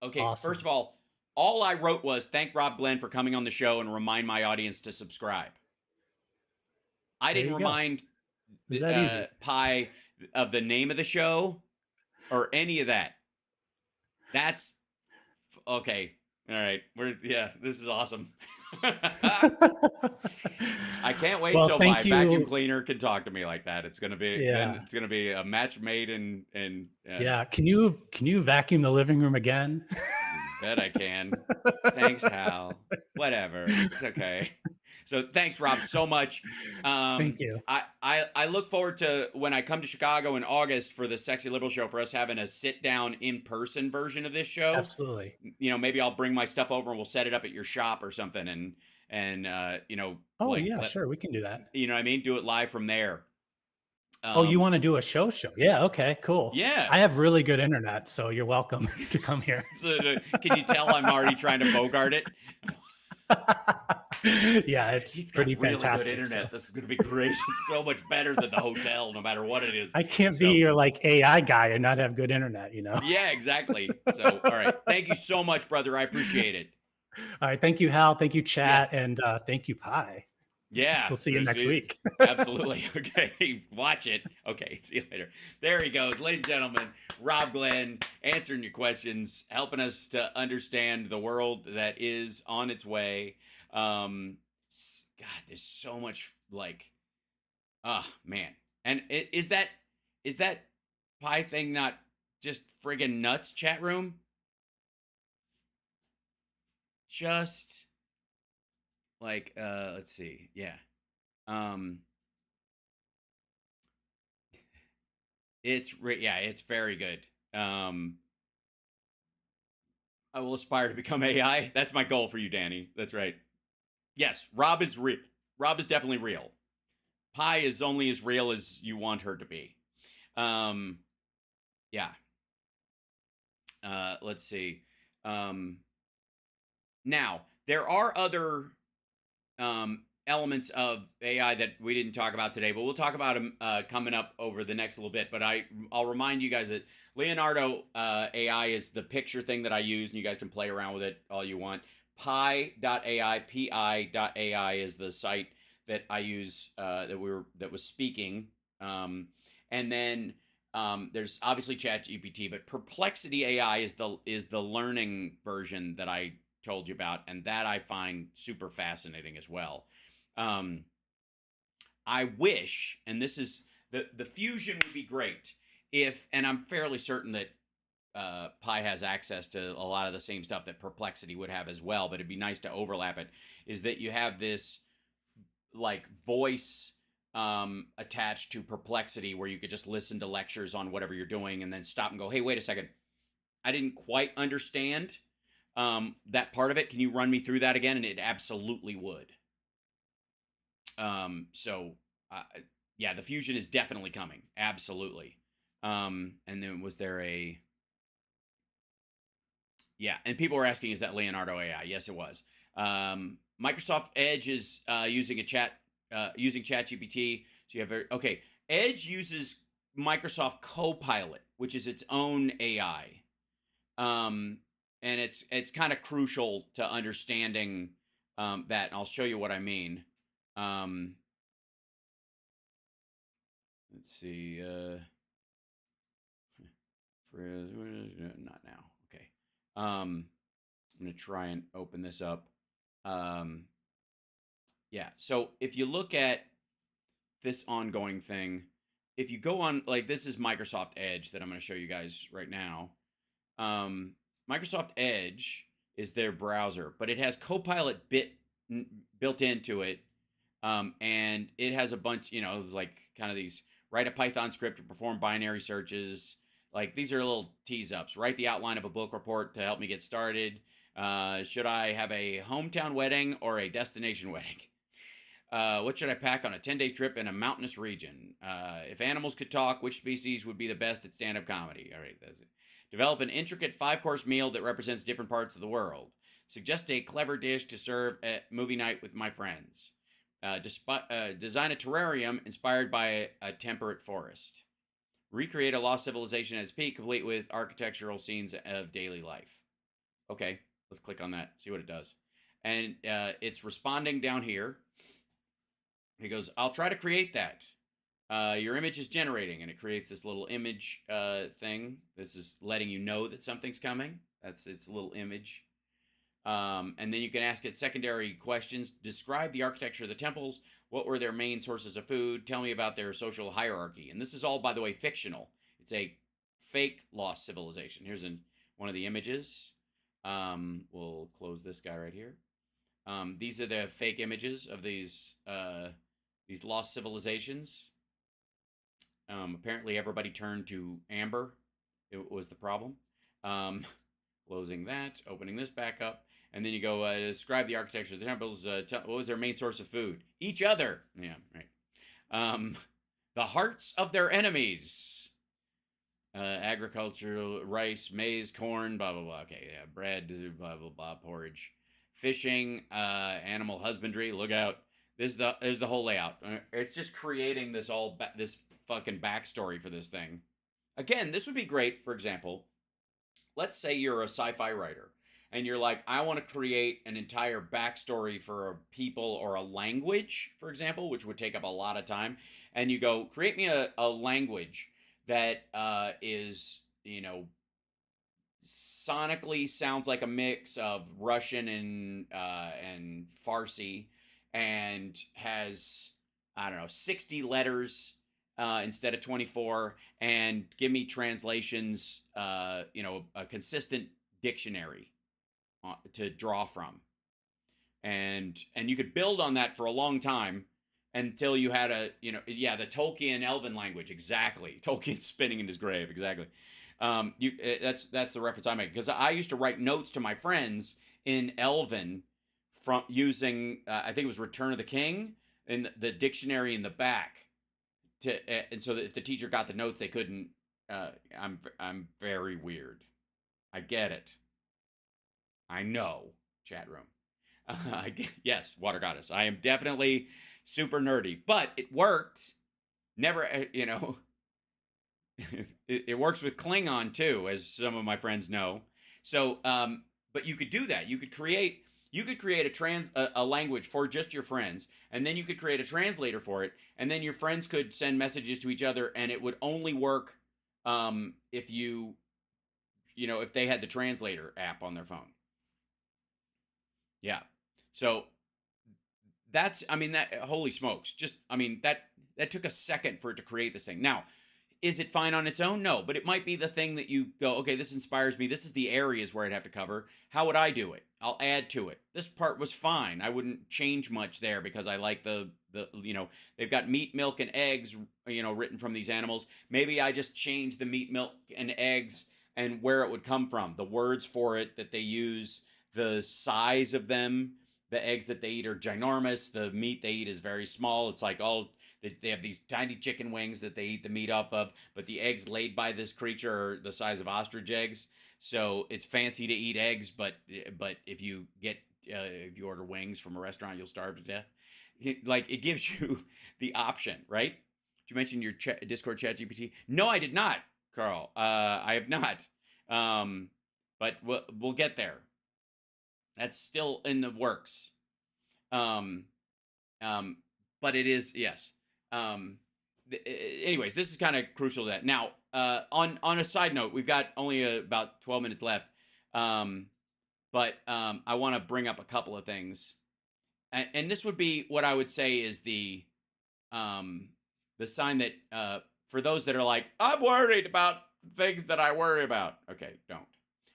Okay, awesome. First of all I wrote was thank Rob Glenn for coming on the show and remind my audience to subscribe. I didn't remind Pi of the name of the show or any of that. That's okay. All right. This is awesome. I can't wait Well, till my thank vacuum you. cleaner can talk to me like that. Yeah. It's gonna be a match made in Yeah. Can you vacuum the living room again? bet I can. Thanks, Hal. Whatever. It's okay. So thanks, Rob, so much. Thank you. I look forward to when I come to Chicago in August for the Sexy Liberal Show for us having a sit down in person version of this show. Absolutely. Maybe I'll bring my stuff over and we'll set it up at your shop or something, and Oh like yeah, let sure. We can do that. you know what I mean, do it live from there. Oh, you Um, want to do a show? Yeah. Okay. Cool. yeah. I have really good internet, so you're welcome to come here. So, can you tell I'm already trying to bogart it? Yeah, it's He's got pretty really good fantastic. So internet. This is going to be great. It's so much better than the hotel, no matter what it is. I can't be So, your like AI guy and not have good internet, you know? yeah, exactly. So, all right. Thank you so much, brother. I appreciate it. All right. Thank you, Hal. Thank you, Yeah. chat. And thank you, Pi. Yeah. We'll see you next week. Absolutely. Okay. Watch it. Okay. See you later. There he goes. Ladies and gentlemen, Rob Glenn answering your questions, helping us to understand the world that is on its way. God, there's so much like, oh man. And is that pie thing not just friggin' nuts, chat room? Just like let's see. Yeah. Um it's very good. Um I will aspire to become AI. That's my goal for you, Danny. That's right. Yes, Rob is real. Rob is definitely real. Pie is only as real as you want her to be. Um yeah. Let's see. Um Now, there are other elements of AI that we didn't talk about today, but we'll talk about them coming up over the next little bit. But I'll remind you guys that Leonardo AI is the picture thing that I use, and you guys can play around with it all you want. Pi.ai, pi.ai is the site that I use that was speaking. And then there's obviously ChatGPT, but Perplexity AI is the learning version that I told you about, and that I find super fascinating as well. Um, I wish, and this is the fusion would be great if, and I'm fairly certain that Pi has access to a lot of the same stuff that Perplexity would have as well, but it'd be nice to overlap it. Is that you have this like voice attached to Perplexity where you could just listen to lectures on whatever you're doing and then stop and go, hey, wait a second, I didn't quite understand that part of it. Can you run me through that again? And it absolutely would. So yeah, the fusion is definitely coming. Absolutely. And then was there a, yeah. And people were asking, is that Leonardo AI? Yes, it was. Microsoft Edge is using ChatGPT. So you have okay. Edge uses Microsoft Copilot, which is its own AI. And it's kind of crucial to understanding that. And I'll show you what I mean. Let's see. Not now. Okay. I'm gonna try and open this up. Yeah. So if you look at this ongoing thing, if you go on, like, this is Microsoft Edge that I'm going to show you guys right now. Microsoft Edge is their browser, but it has Copilot built into it. And it has a bunch, it's like kind of these write a Python script to perform binary searches. Like, these are little tease ups. Write the outline of a book report to help me get started. Should I have a hometown wedding or a destination wedding? What should I pack on a 10-day trip in a mountainous region? If animals could talk, which species would be the best at stand-up comedy? All right, that's it. Develop an intricate 5-course meal that represents different parts of the world. Suggest a clever dish to serve at movie night with my friends. Design a terrarium inspired by a temperate forest. Recreate a lost civilization at its peak, complete with architectural scenes of daily life. Okay, let's click on that, see what it does. And it's responding down here. He goes, I'll try to create that. Your image is generating, and it creates this little image thing. This is letting you know that something's coming. That's its little image. And then you can ask it secondary questions. Describe the architecture of the temples. What were their main sources of food? Tell me about their social hierarchy. And this is all, by the way, fictional. It's a fake lost civilization. Here's one of the images. We'll close this guy right here. These are the fake images of these lost civilizations. Apparently, everybody turned to amber. It was the problem. Closing that, opening this back up, and then you go describe the architecture of the temples. What was their main source of food? Each other. Yeah, right. The hearts of their enemies. Agricultural, rice, maize, corn, blah blah blah. Okay, yeah, bread, blah blah blah, porridge, fishing, animal husbandry. Look out. There's the whole layout. It's just creating this this fucking backstory for this thing. Again, this would be great. For example, let's say you're a sci-fi writer and you're like, I want to create an entire backstory for a people or a language, for example, which would take up a lot of time. And you go, create me a language that is, sonically sounds like a mix of Russian and Farsi, and has, I don't know, 60 letters instead of 24, and give me translations, a consistent dictionary to draw from. And you could build on that for a long time until you had the Tolkien Elven language. Exactly. Tolkien spinning in his grave. Exactly. That's the reference I make, because I used to write notes to my friends in Elven from using, I think it was Return of the King, and the dictionary in the back. And so that if the teacher got the notes, they couldn't. I'm very weird. I get it. I know, chat room. Yes, Water Goddess. I am definitely super nerdy, but it worked. Never, it works with Klingon too, as some of my friends know. So, but you could do that. You could create a language for just your friends, and then you could create a translator for it, and then your friends could send messages to each other, and it would only work if if they had the translator app on their phone. Yeah. So that holy smokes. That took a second for it to create this thing. Now, is it fine on its own? No, but it might be the thing that you go, okay, this inspires me. This is the areas where I'd have to cover. How would I do it? I'll add to it. This part was fine. I wouldn't change much there because I like they've got meat, milk, and eggs, written from these animals. Maybe I just change the meat, milk, and eggs and where it would come from, the words for it that they use, the size of them. The eggs that they eat are ginormous. The meat they eat is very small. It's like they have these tiny chicken wings that they eat the meat off of, but the eggs laid by this creature are the size of ostrich eggs. So it's fancy to eat eggs, but if you order wings from a restaurant, you'll starve to death. It gives you the option, right? Did you mention your Discord chat GPT? No, I did not, Carl. I have not. But we'll get there. That's still in the works. But it is, yes. Anyways, this is kind of crucial to that. Now, on a side note, we've got only about 12 minutes left. But I want to bring up a couple of things. And this would be what I would say is the sign that for those that are like, I'm worried about things that I worry about. Okay, don't,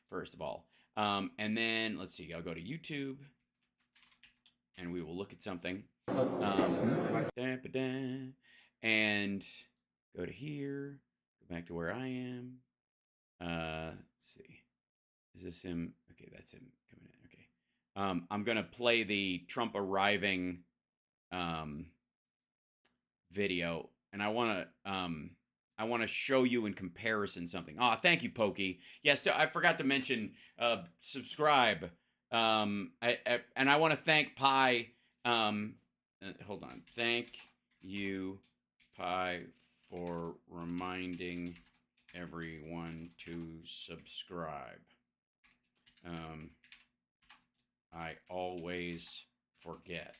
first of all. And then let's see, I'll go to YouTube and we will look at something. And go to here, go back to where I am. Let's see. Is this him? Okay, that's him coming in. Okay. I'm going to play the Trump arriving video, and I want to show you in comparison something. Oh, thank you, Pokey. Yes, I forgot to mention subscribe. And I want to thank Pi. Hold on. Thank you, Pi, for reminding everyone to subscribe. I always forget.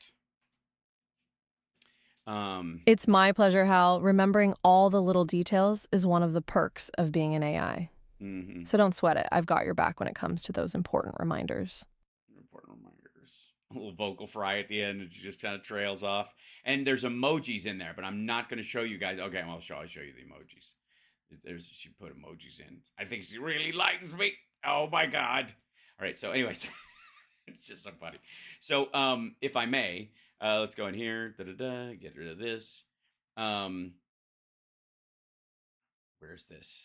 It's my pleasure, Hal. Remembering all the little details is one of the perks of being an AI. Mm-hmm. So don't sweat it. I've got your back when it comes to those important reminders. a little vocal fry at the end. It just kind of trails off. And there's emojis in there, but I'm not going to show you guys. Okay, well, I'll show you the emojis. She put emojis in. I think she really likes me. Oh my God. All right. So anyways, it's just so funny. So if I may, let's go in here. Get rid of this. Where's this?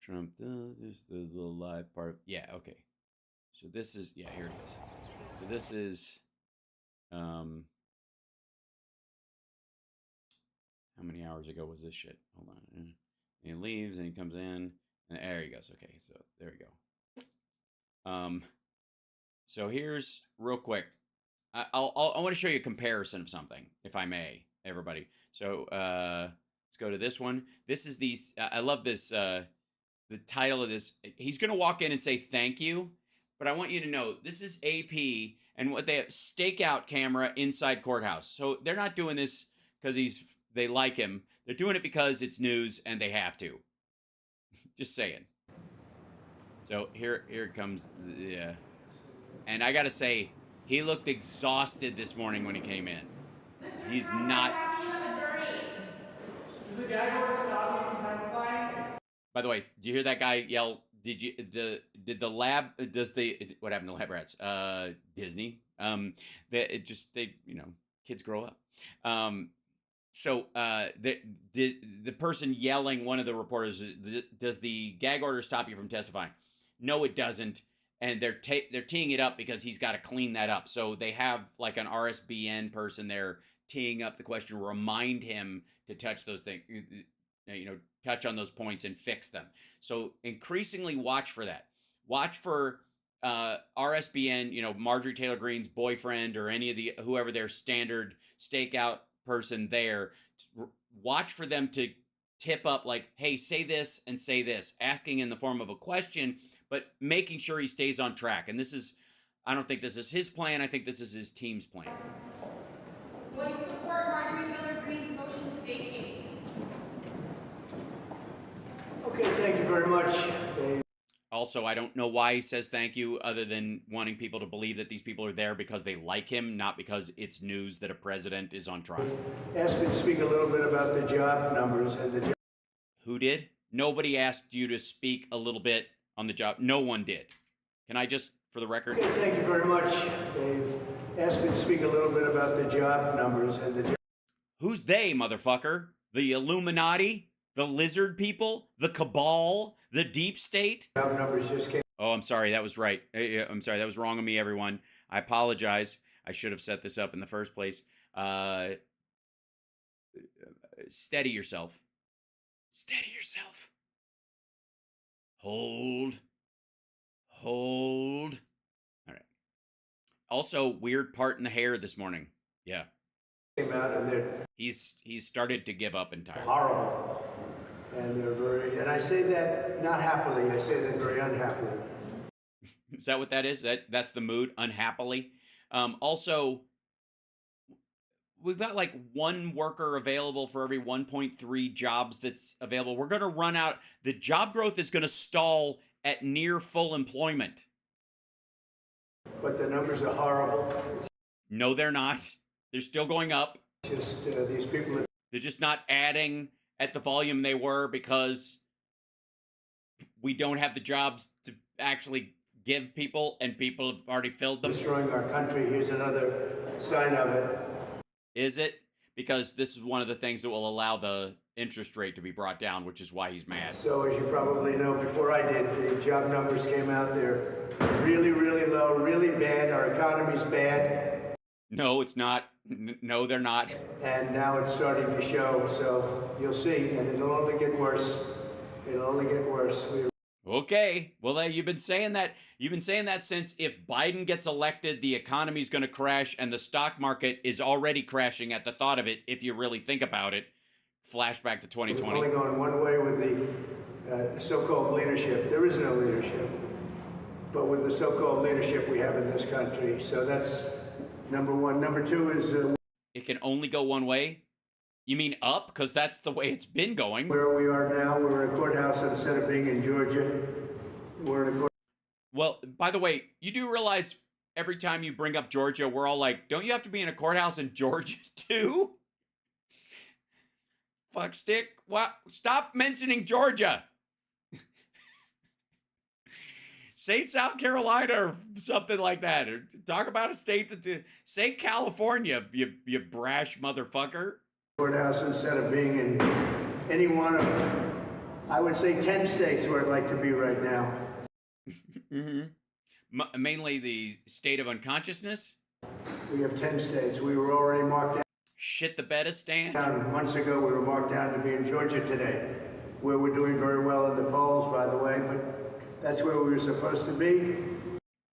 Trump does the live part. Yeah, okay. So this is, yeah, here it is. So this is how many hours ago was this shit? Hold on. And he leaves and he comes in and there he goes. Okay, so there we go. So here's real quick. I want to show you a comparison of something, if I may, everybody. So let's go to this one. This is these. I love this. The title of this. He's gonna walk in and say thank you, but I want you to know this is AP and what they have stakeout camera inside courthouse. So they're not doing this because they like him. They're doing it because it's news and they have to. Just saying. So here it comes. Yeah. And I gotta say, he looked exhausted this morning when he came in. He's not. Does the gag order stop you from testifying? By the way, did you hear that guy yell? Did the lab? Does what happened to lab rats? Disney. Kids grow up. So the person yelling, one of the reporters, does the gag order stop you from testifying? No, it doesn't. And they're teeing it up because he's got to clean that up. So they have like an RSBN person there teeing up the question, remind him to touch those things, touch on those points and fix them. So increasingly watch for that. Watch for RSBN, Marjorie Taylor Greene's boyfriend or any of whoever their standard stakeout person there. Watch for them to tip up like, hey, say this and say this, asking in the form of a question, but making sure he stays on track. And I don't think this is his plan. I think this is his team's plan. Will you support Marjorie Taylor Greene's motion to vacate? Okay, thank you very much, Dave. Also, I don't know why he says thank you other than wanting people to believe that these people are there because they like him, not because it's news that a president is on trial. Asked me to speak a little bit about the job numbers and the Who did? Nobody asked you to speak a little bit on the job. No one did. Can I just, for the record? Okay, thank you very much, Dave. Asked me to speak a little bit about the job numbers and the Who's they, motherfucker? The Illuminati? The lizard people? The cabal? The deep state? job numbers just came. Oh, I'm sorry. That was right. I'm sorry. That was wrong of me, everyone. I apologize. I should have set this up in the first place. Steady yourself. Steady yourself. Hold. All right. Also, weird part in the hair this morning. Yeah. Came out and they're He's started to give up entirely. horrible. And and I say that not happily, I say that very unhappily. Is that what that is? That's the mood, unhappily. Also, we've got like one worker available for every 1.3 jobs that's available. We're going to run out. The job growth is going to stall at near full employment. But the numbers are horrible. No, they're not. They're still going up. It's just these people are They're just not adding at the volume they were because we don't have the jobs to actually give people, and people have already filled them. destroying our country. Here's another sign of it. Is it? Because this is one of the things that will allow the interest rate to be brought down, which is why he's mad. So as you probably know, before I did, the job numbers came out. They're really, really low, really bad. Our economy's bad. No, it's not. No, they're not. And now it's starting to show. So you'll see, and it'll only get worse. It'll only get worse. Okay. Well, you've been saying that. You've been saying that since if Biden gets elected, the economy's going to crash, and the stock market is already crashing at the thought of it. If you really think about it, flashback to 2020. We're only going one way with the so-called leadership. There is no leadership, but with the so-called leadership we have in this country. So that's number one. Number two is It can only go one way. You mean up? Because that's the way it's been going. Where we are now, we're in a courthouse instead of being in Georgia. We're in a court. Well, by the way, you do realize every time you bring up Georgia, we're all like, don't you have to be in a courthouse in Georgia too? Fuck stick. What? Stop mentioning Georgia. Say South Carolina or something like that. Or talk about a state that... Say California, you brash motherfucker. Courthouse instead of being in any one of, I would say, 10 states where I'd like to be right now. Mainly the state of unconsciousness. We have 10 states. We were already marked Shit the Bedistan. down. Months ago, we were marked down to be in Georgia today, where we're doing very well in the polls, by the way, but that's where we were supposed to be.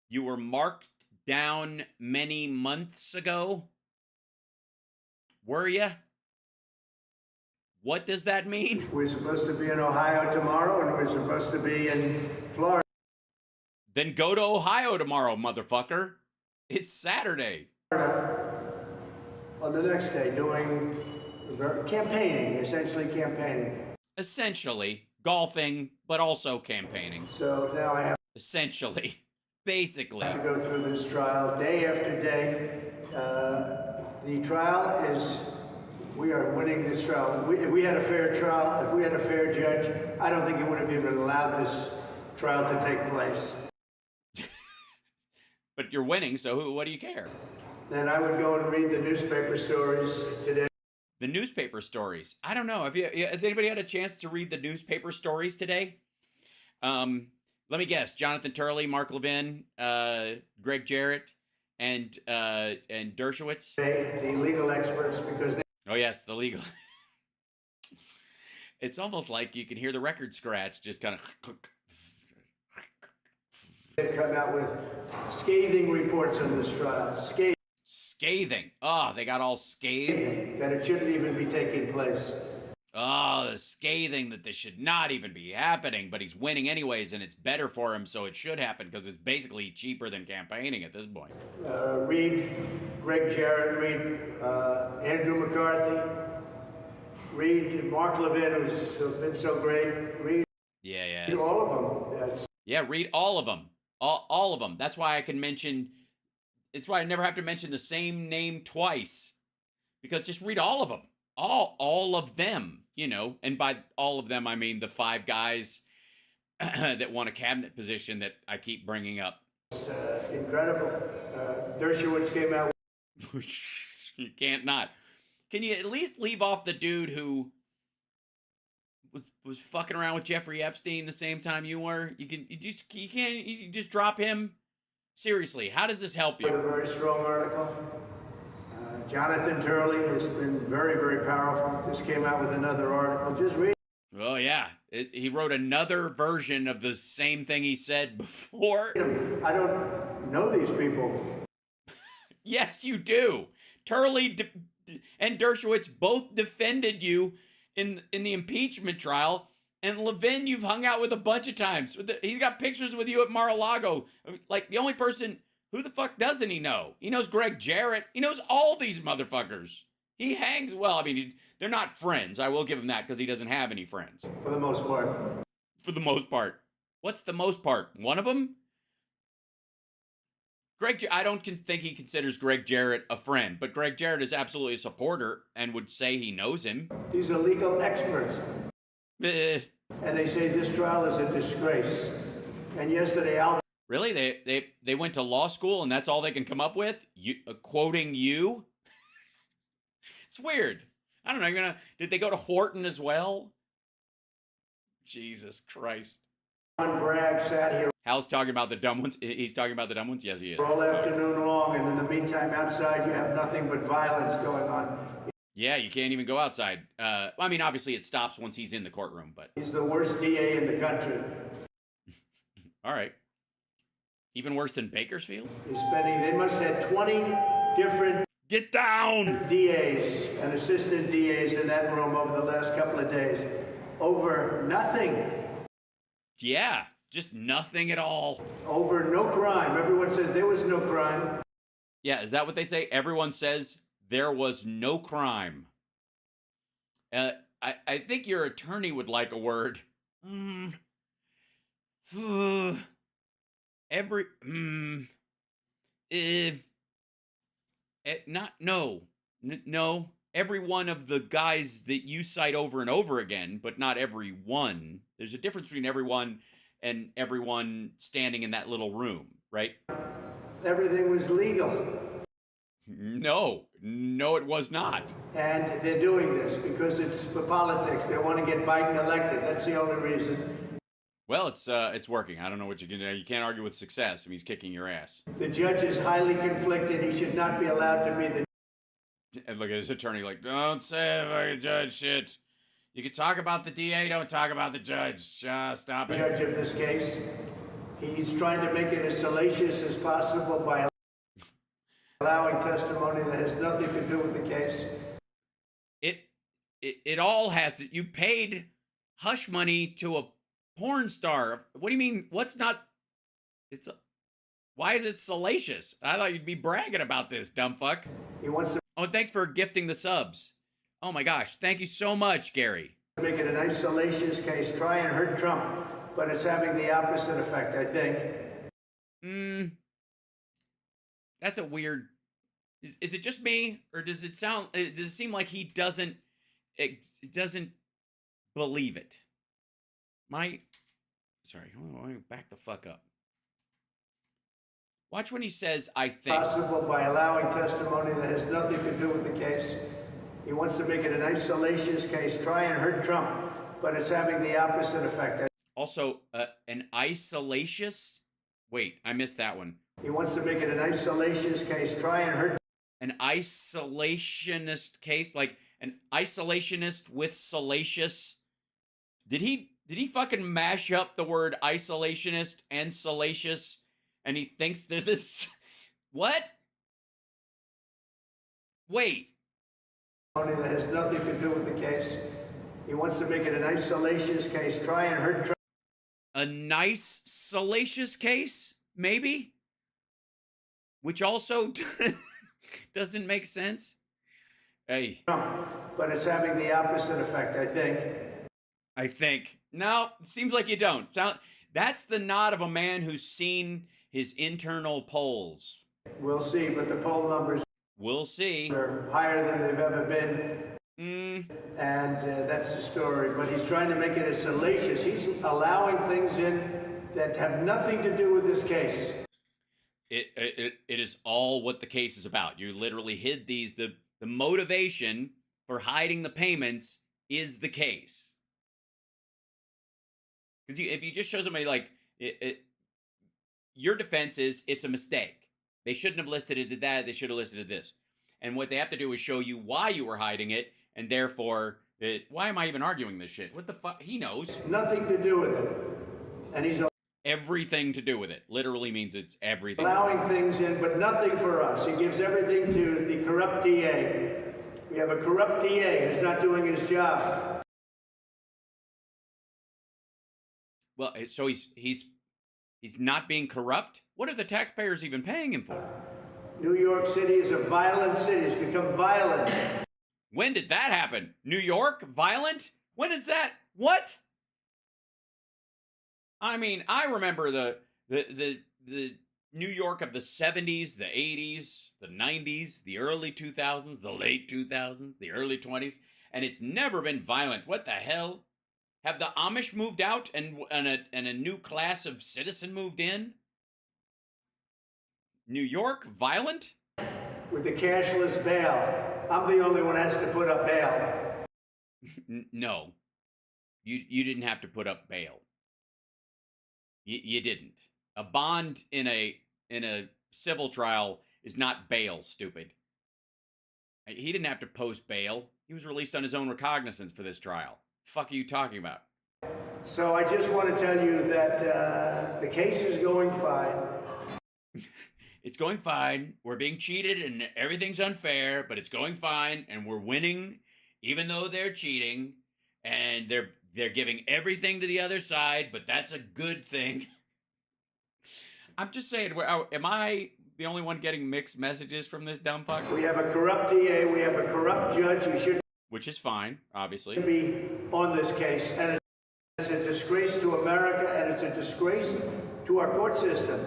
You were marked down many months ago? Were you? What does that mean? We're supposed to be in Ohio tomorrow, and we're supposed to be in Florida. Then go to Ohio tomorrow, motherfucker. It's Saturday. On the next day, doing campaigning, essentially campaigning. Essentially, golfing, but also campaigning. So now I have Essentially. Basically. to go through this trial day after day. The trial is, we are winning this trial. If we had a fair trial, if we had a fair judge, I don't think it would have even allowed this trial to take place. But you're winning, so what do you care? Then I would go and read the newspaper stories today. The newspaper stories. I don't know. Has anybody had a chance to read the newspaper stories today? Let me guess. Jonathan Turley, Mark Levin, Greg Jarrett, and Dershowitz. The legal experts, because Oh yes, the legal. It's almost like you can hear the record scratch, just kind of. they've come out with scathing reports on this trial. Scathing. Oh, they got all scathed. That it shouldn't even be taking place. Oh, the scathing that this should not even be happening, but he's winning anyways, and it's better for him, so it should happen because it's basically cheaper than campaigning at this point. Read Greg Jarrett, read Andrew McCarthy, read Mark Levin, who's been so great. Read all of them. Yeah, read all of them. All of them. That's why I can mention... It's why I never have to mention the same name twice. Because just read all of them. All of them, you know. And by all of them, I mean the 5 guys that won a cabinet position that I keep bringing up. It's incredible. Dershowitz came out. You can't not. Can you at least leave off the dude who was fucking around with Jeffrey Epstein the same time you were? You just drop him? Seriously, how does this help you? A very strong article. Jonathan Turley has been very, very powerful. Just came out with another article. Just read. Oh, yeah. He wrote another version of the same thing he said before. I don't know these people. Yes, you do. Turley and Dershowitz both defended you in the impeachment trial. And Levin, you've hung out with a bunch of times. He's got pictures with you at Mar-a-Lago. Like, the only person... Who the fuck doesn't he know? He knows Greg Jarrett. He knows all these motherfuckers. He hangs... Well, I mean, they're not friends. I will give him that because he doesn't have any friends. For the most part. For the most part. What's the most part? One of them? I don't think he considers Greg Jarrett a friend, but Greg Jarrett is absolutely a supporter and would say he knows him. These are legal experts. And they say this trial is a disgrace. And yesterday, Really? They went to law school and that's all they can come up with? Quoting you? It's weird. I don't know. Did they go to Wharton as well? Jesus Christ. Bragg sat here Hal's talking about the dumb ones. He's talking about the dumb ones? Yes, he is. all afternoon long, and in the meantime, outside, you have nothing but violence going on. Yeah, you can't even go outside. I mean, obviously it stops once he's in the courtroom, but... He's the worst DA in the country. All right. Even worse than Bakersfield? They must have 20 different... Get down! DAs and assistant DAs in that room over the last couple of days. Over nothing. Yeah, just nothing at all. Over no crime. Everyone says there was no crime. Yeah, is that what they say? Everyone says there was no crime. I think your attorney would like a word. Mm. Every not no no every one of the guys that you cite over and over again, but not every one. There's a difference between everyone and everyone standing in that little room, right? Everything was legal. No, it was not. And they're doing this because it's for politics. They want to get Biden elected. That's the only reason. Well, it's working. I don't know what you can do. You can't argue with success. I mean, he's kicking your ass. The judge is highly conflicted. He should not be allowed to be the... And look at his attorney like, don't say fucking judge shit. You can talk about the DA, don't talk about the judge. Stop it. Judge of this case. He's trying to make it as salacious as possible by allowing testimony that has nothing to do with the case. It all has to. You paid hush money to a porn star. What do you mean? What's not? Why is it salacious? I thought you'd be bragging about this, dumb fuck. He wants to Oh, thanks for gifting the subs. Oh my gosh, thank you so much, Gary. make it a nice salacious case, try and hurt Trump, but it's having the opposite effect, I think. That's a weird. Is it just me, or does it seem like he doesn't believe it? Sorry, hold on, back the fuck up. Watch when he says, I think. Possible by allowing testimony that has nothing to do with the case. He wants to make it a nice salacious case, try and hurt Trump, but it's having the opposite effect. Also, an isolationist? Wait, I missed that one. He wants to make it a nice salacious case, try and hurt. An isolationist case? Like an isolationist with salacious? Did he fucking mash up the word isolationist and salacious? And he thinks that this... What? Wait. That has nothing to do with the case. He wants to make it a nice salacious case, try and hurt Trump. A nice salacious case? Maybe? Which also doesn't make sense. Hey. But it's having the opposite effect, I think. No, it seems like you don't. That's the nod of a man who's seen his internal polls. We'll see, but the poll numbers We'll see. are higher than they've ever been. And that's the story. But he's trying to make it as salacious. He's allowing things in that have nothing to do with this case. It is all what the case is about. You literally hid these. The motivation for hiding the payments is the case. Because if you just show somebody like your defense is it's a mistake. They shouldn't have listed it to that. They should have listed it this. And what they have to do is show you why you were hiding it, and therefore, why am I even arguing this shit? What the fuck? He knows. Nothing to do with it. And he's Everything to do with it. Literally means it's everything. allowing things in, but nothing for us. He gives everything to the corrupt DA. We have a corrupt DA who's not doing his job. Well, so he's not being corrupt? What are the taxpayers even paying him for? New York City is a violent city. It's become violent. When did that happen? New York? Violent? When is that? What? I mean, I remember the New York of the 70s, the 80s, the 90s, the early 2000s, the late 2000s, the early 20s, and it's never been violent. What the hell? Have the Amish moved out and a new class of citizen moved in? New York, violent? With the cashless bail. I'm the only one who has to put up bail. No. You didn't have to put up bail. You didn't. A bond in a civil trial is not bail, stupid. He didn't have to post bail. He was released on his own recognizance for this trial. Fuck are you talking about? So I just want to tell you that the case is going fine. It's going fine. We're being cheated and everything's unfair, but it's going fine and we're winning even though they're cheating and they're giving everything to the other side, but that's a good thing. I'm just saying, am I the only one getting mixed messages from this dumb fuck? We have a corrupt DA. We have a corrupt judge who should... Which is fine, obviously. Be on this case, and it's a disgrace to America, and it's a disgrace to our court system.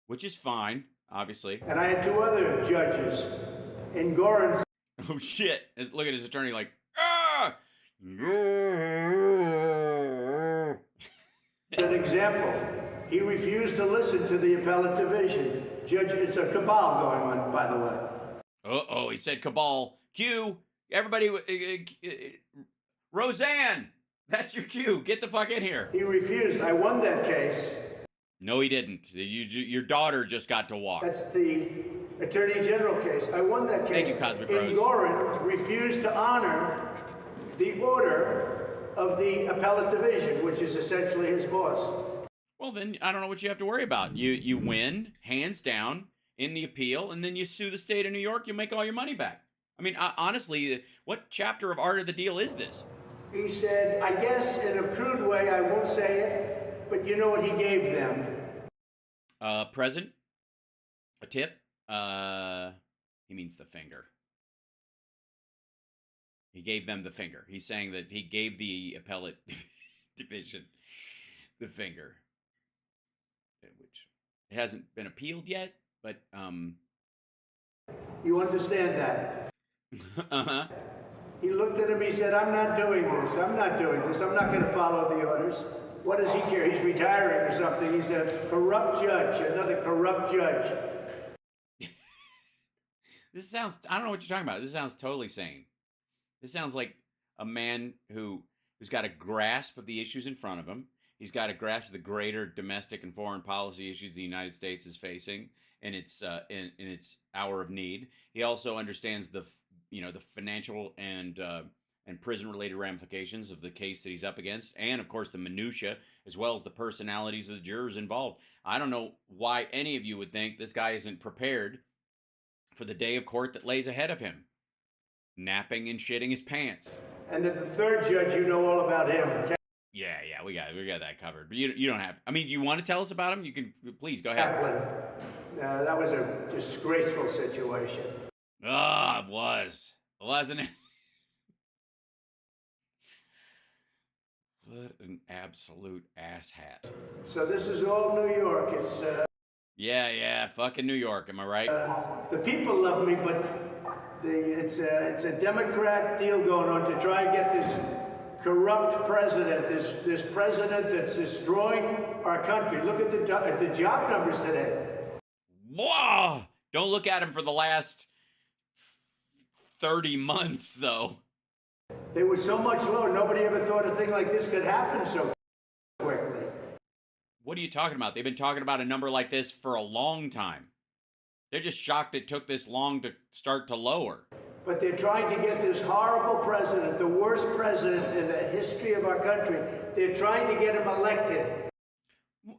Which is fine, obviously. And I had two other judges in Gorin's. Oh shit! Look at his attorney like, ah! An example, he refused to listen to the appellate division. Judge, it's a cabal going on, by the way. Uh-oh, he said cabal. Cue, everybody, Roseanne, that's your cue. Get the fuck in here. He refused. I won that case. No, he didn't. Your daughter just got to walk. That's the Attorney General case. I won that case. Thank you, Cosmic Rose. Gorin refused to honor the order of the appellate division, which is essentially his boss. Well, then I don't know what you have to worry about. You win, hands down, in the appeal, and then you sue the state of New York, you make all your money back. I mean, honestly, what chapter of Art of the Deal is this? He said, I guess in a crude way, I won't say it, but you know what he gave them? Present? A tip? He means the finger. He gave them the finger. He's saying that he gave the appellate division the finger. Which it hasn't been appealed yet, but You understand that? Uh-huh. He looked at him, he said, I'm not doing this. I'm not doing this. I'm not going to follow the orders. What does he care? He's retiring or something. He's a corrupt judge, another corrupt judge. This sounds, I don't know what you're talking about. This sounds totally sane. This sounds like a man who's got a grasp of the issues in front of him. He's got a grasp of the greater domestic and foreign policy issues the United States is facing in its hour of need. He also understands the financial and prison-related ramifications of the case that he's up against, and of course the minutia, as well as the personalities of the jurors involved. I don't know why any of you would think this guy isn't prepared for the day of court that lays ahead of him, napping and shitting his pants. And then the third judge, you know all about him. Yeah, we got that covered. But you don't have. I mean, you want to tell us about him? You can please go ahead. Kaplan. That was a disgraceful situation. Ah, it was, wasn't it? What an absolute asshat. So this is all New York. It's Yeah, fucking New York. Am I right? the people love me, but it's a Democrat deal going on to try and get this corrupt president, this president that's destroying our country. Look at the job numbers today. Whoa! Don't look at him for the last 30 months, though. They were so much lower. Nobody ever thought a thing like this could happen so quickly. What are you talking about? They've been talking about a number like this for a long time. They're just shocked it took this long to start to lower. But they're trying to get this horrible president, the worst president in the history of our country, they're trying to get him elected.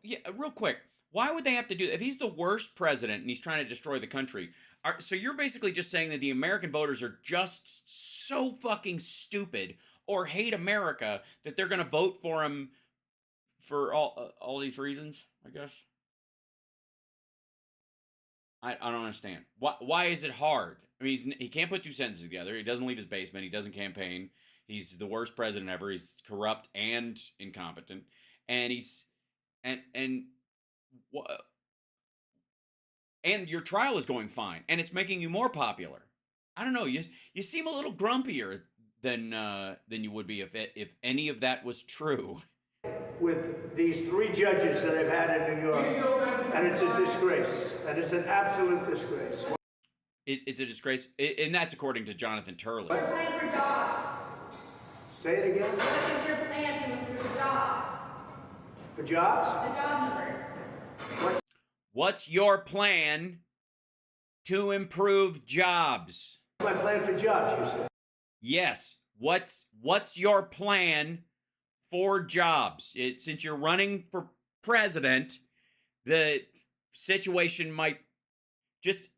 Yeah, real quick. Why would they have to do that? If he's the worst president and he's trying to destroy the country, so you're basically just saying that the American voters are just so fucking stupid or hate America that they're going to vote for him for all these reasons, I guess? I don't understand. Why is it hard? I mean, he can't put two sentences together. He doesn't leave his basement. He doesn't campaign. He's the worst president ever. He's corrupt and incompetent. And and your trial is going fine, and it's making you more popular. I don't know. You seem a little grumpier than you would be if any of that was true. With these three judges that I've had in New York, and it's a disgrace, and it's an absolute disgrace. It's a disgrace, and that's according to Jonathan Turley. Your plan for jobs. Say it again. What is your plan to improve the jobs? For jobs? The job numbers. What's your plan to improve jobs? My plan for jobs, you said. Yes. What's your plan for jobs? Since you're running for president, the situation might just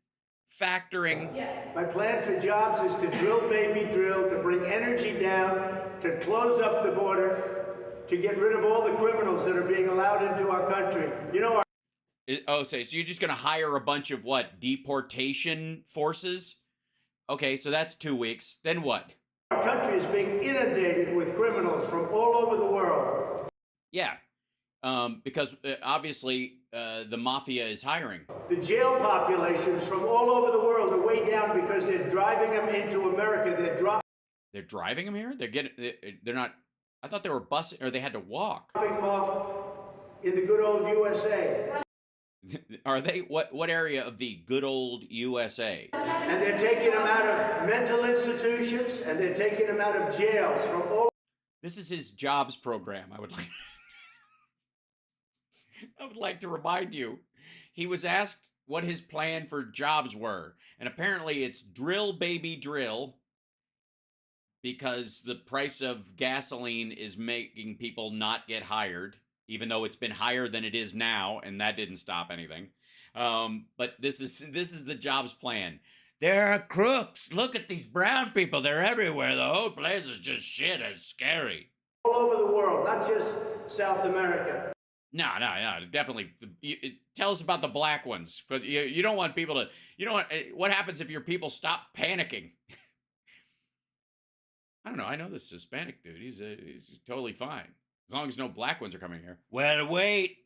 factoring. Yes. My plan for jobs is to drill, baby, drill, to bring energy down, to close up the border, to get rid of all the criminals that are being allowed into our country. You know, So you're just going to hire a bunch of what? Deportation forces? Okay, so that's 2 weeks. Then what? Our country is being inundated with criminals from all over the world. Yeah, because obviously the mafia is hiring. The jail populations from all over the world are way down because they're driving them into America. They're driving them here. They're not. I thought they were busing, or they had to walk. Dropping them off in the good old USA. Are they what area of the good old USA? And they're taking them out of mental institutions, and they're taking them out of jails from all. This is his jobs program. I would like to remind you, he was asked what his plan for jobs were, and apparently it's drill, baby, drill, because the price of gasoline is making people not get hired, even though it's been higher than it is now, and that didn't stop anything. But this is the jobs plan. There are crooks. Look at these brown people. They're everywhere. The whole place is just shit. It's scary. All over the world, not just South America. No, definitely. Tell us about the black ones, but you don't want people to. You don't want. What happens if your people stop panicking? I don't know. I know this Hispanic dude. He's totally fine as long as no black ones are coming here. Well, wait.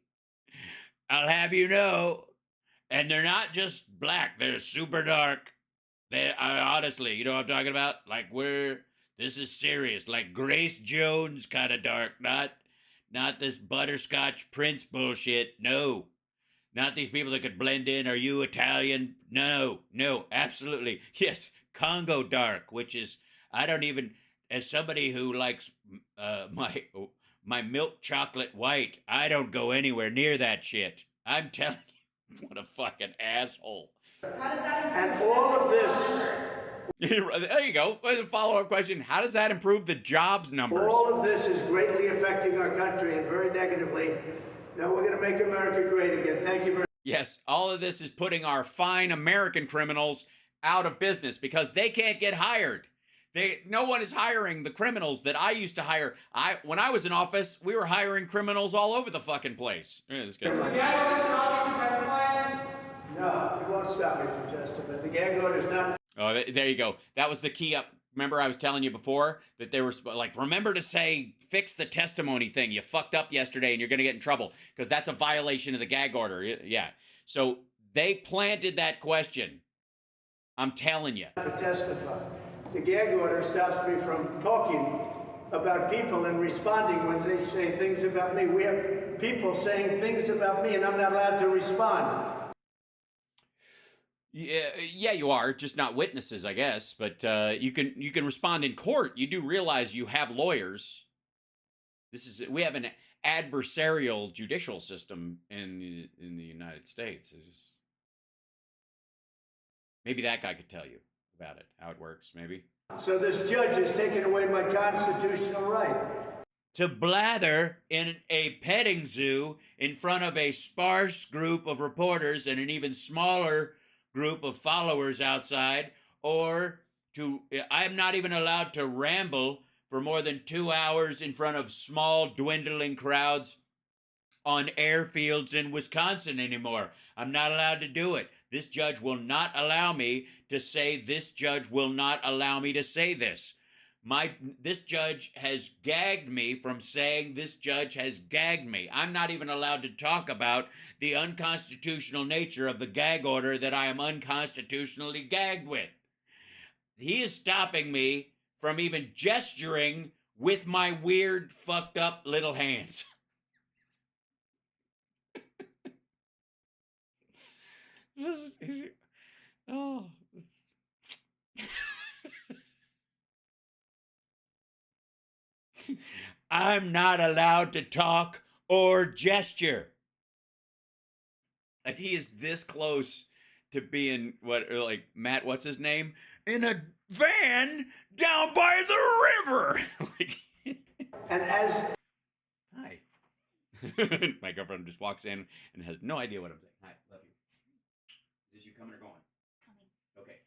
I'll have you know, and they're not just black. They're super dark. They honestly, you know what I'm talking about? Like this is serious. Like Grace Jones kind of dark, not this butterscotch Prince bullshit. No. Not these people that could blend in. Are you Italian? No, absolutely. Yes, Congo dark, which is, I don't even, as somebody who likes my milk chocolate white, I don't go anywhere near that shit. I'm telling you, what a fucking asshole. And all of this. There you go. Follow-up question. How does that improve the jobs numbers? All of this is greatly affecting our country and very negatively. Now we're going to make America great again. Thank you very much. Yes, all of this is putting our fine American criminals out of business because they can't get hired. No one is hiring the criminals that I used to hire. When I was in office, we were hiring criminals all over the fucking place. It's good. No, it won't stop me from testifying. The gag order is not. Oh, there you go. That was the key up. Remember I was telling you before that they were like, remember to say, fix the testimony thing. You fucked up yesterday and you're going to get in trouble because that's a violation of the gag order. Yeah. So they planted that question. I'm telling you. To testify. The gag order stops me from talking about people and responding when they say things about me. We have people saying things about me and I'm not allowed to respond. Yeah, you are. Just not witnesses, I guess. But you can respond in court. You do realize you have lawyers. We have an adversarial judicial system in the United States. Maybe that guy could tell you about it, how it works. Maybe. So this judge has taken away my constitutional right to blather in a petting zoo in front of a sparse group of reporters and an even smaller group of followers outside, or I'm not even allowed to ramble for more than 2 hours in front of small dwindling crowds on airfields in Wisconsin anymore. I'm not allowed to do it. This judge will not allow me to say this judge will not allow me to say this. This judge has gagged me from saying this judge has gagged me. I'm not even allowed to talk about the unconstitutional nature of the gag order that I am unconstitutionally gagged with. He is stopping me from even gesturing with my weird, fucked up little hands. I'm not allowed to talk or gesture. Like, he is this close to being Matt, what's his name? In a van down by the river. and as hi. My girlfriend just walks in and has no idea what I'm saying. Hi, love you. Is this you coming or going? Coming. Okay.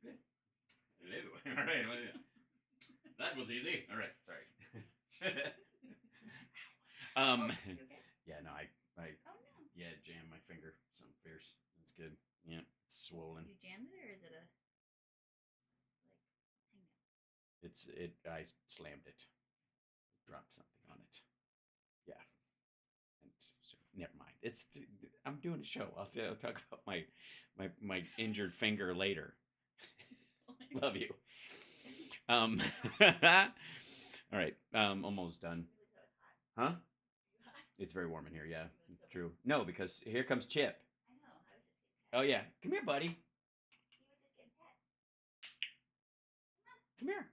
Good. Hello. All right. That was easy. All right. Sorry. You okay? Yeah, no, I Oh no. yeah, jammed my finger. Something fierce. That's good. Yeah, it's swollen. You jammed it, or is it a I slammed it, dropped something on it. Yeah, and so never mind. I'm doing a show. I'll talk about my injured finger later. Love you. All right. Almost done. Huh? It's very warm in here. Yeah, true. No, because here comes Chip. Oh yeah, come here, buddy. Come here.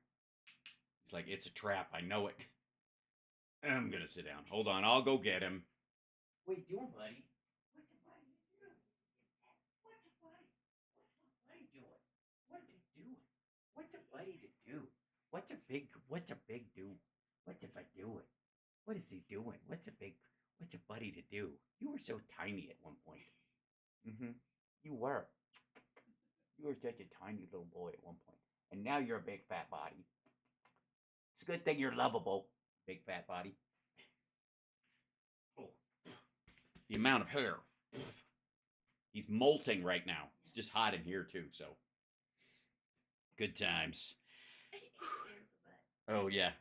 He's like, it's a trap. I know it. I'm gonna sit down. Hold on, I'll go get him. What are you doing, buddy? What's the buddy doing? What's the buddy? What's my buddy doing? What is he doing? What's a buddy to do? What's a big do? What's if I do it? What is he doing? What's a buddy to do? You were so tiny at one point. Mm-hmm. You were. You were such a tiny little boy at one point. And now you're a big fat body. It's a good thing you're lovable, big fat body. Oh. The amount of hair. He's molting right now. It's just hot in here too, so. Good times. Oh, yeah.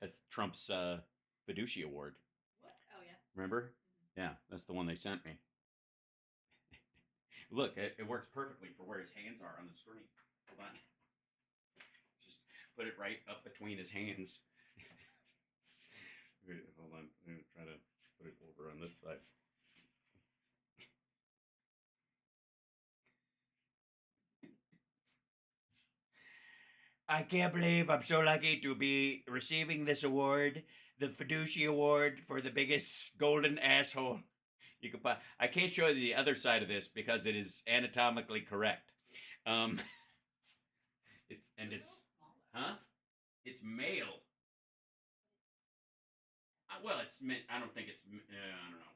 That's Trump's Fiducia Award. What? Oh, yeah. Remember? Yeah, that's the one they sent me. Look, it works perfectly for where his hands are on the screen. Hold on. Just put it right up between his hands. Wait, hold on. I'm going to try to put it over on this side. I can't believe I'm so lucky to be receiving this award, the Fiducia Award for the biggest golden asshole you could buy. I can't show you the other side of this because it is anatomically correct. It's male. Well, it's meant. I don't think it's. I don't know.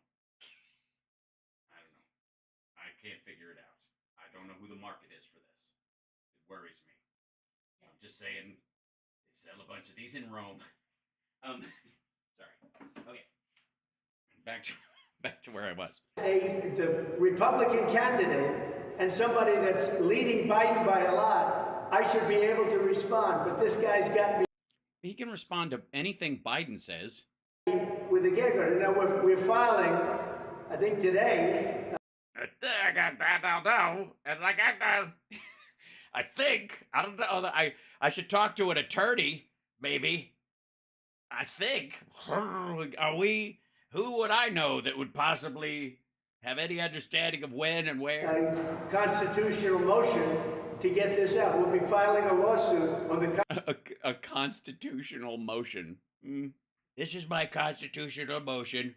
I can't figure it out. I don't know who the market is for this. It worries me. I'm just saying, they sell a bunch of these in Rome. Sorry. Okay. Back to where I was. The Republican candidate and somebody that's leading Biden by a lot, I should be able to respond. But this guy's got me. He can respond to anything Biden says. With a giggle. Now we're filing, I think today. I don't know. And like I think I don't know. I should talk to an attorney, maybe. I think. Are we? Who would I know that would possibly have any understanding of when and where? A constitutional motion to get this out. We'll be filing a lawsuit on the a constitutional motion. This is my constitutional motion.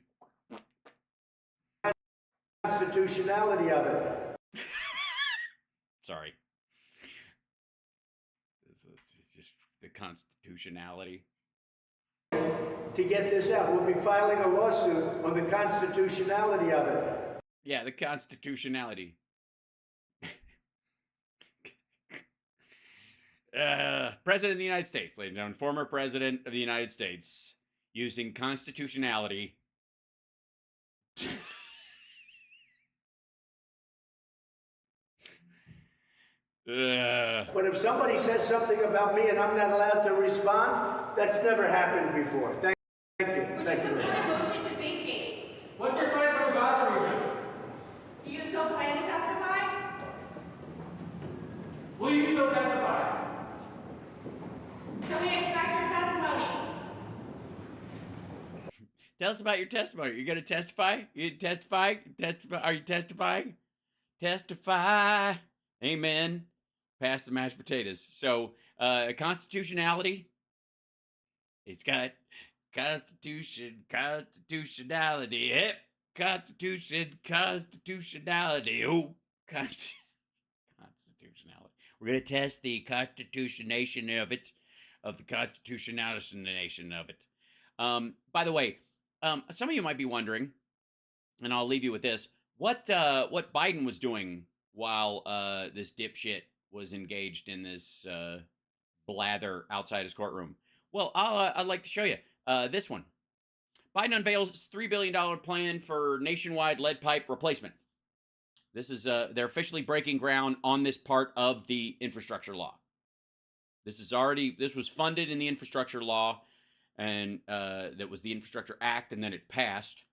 Constitutionality of it. Sorry. It's just the constitutionality. To get this out, we'll be filing a lawsuit on the constitutionality of it. Yeah, the constitutionality. President of the United States, ladies and gentlemen, former President of the United States, using constitutionality. But if somebody says something about me and I'm not allowed to respond, that's never happened before. Thank you. Would Thank you you. support a motion to vacate? What's your plan for the Gaza region? Do you still plan to testify? Will you still testify? Can we expect your testimony? Tell us about your testimony. You're going to testify? You testify? Are you testifying? Testify. Amen. Pass the mashed potatoes. So, constitutionality. It's got constitutionality. Yep. Constitutionality. Oh, constitutionality. We're going to test the constitutionation of it, of the constitutionalization of it. By the way, some of you might be wondering, and I'll leave you with this, what Biden was doing while this dipshit was engaged in this blather outside his courtroom. Well, I'd like to show you this one. Biden unveils his $3 billion plan for nationwide lead pipe replacement. This is they're officially breaking ground on this part of the infrastructure law. This was funded in the infrastructure law, and that was the Infrastructure Act, and then it passed.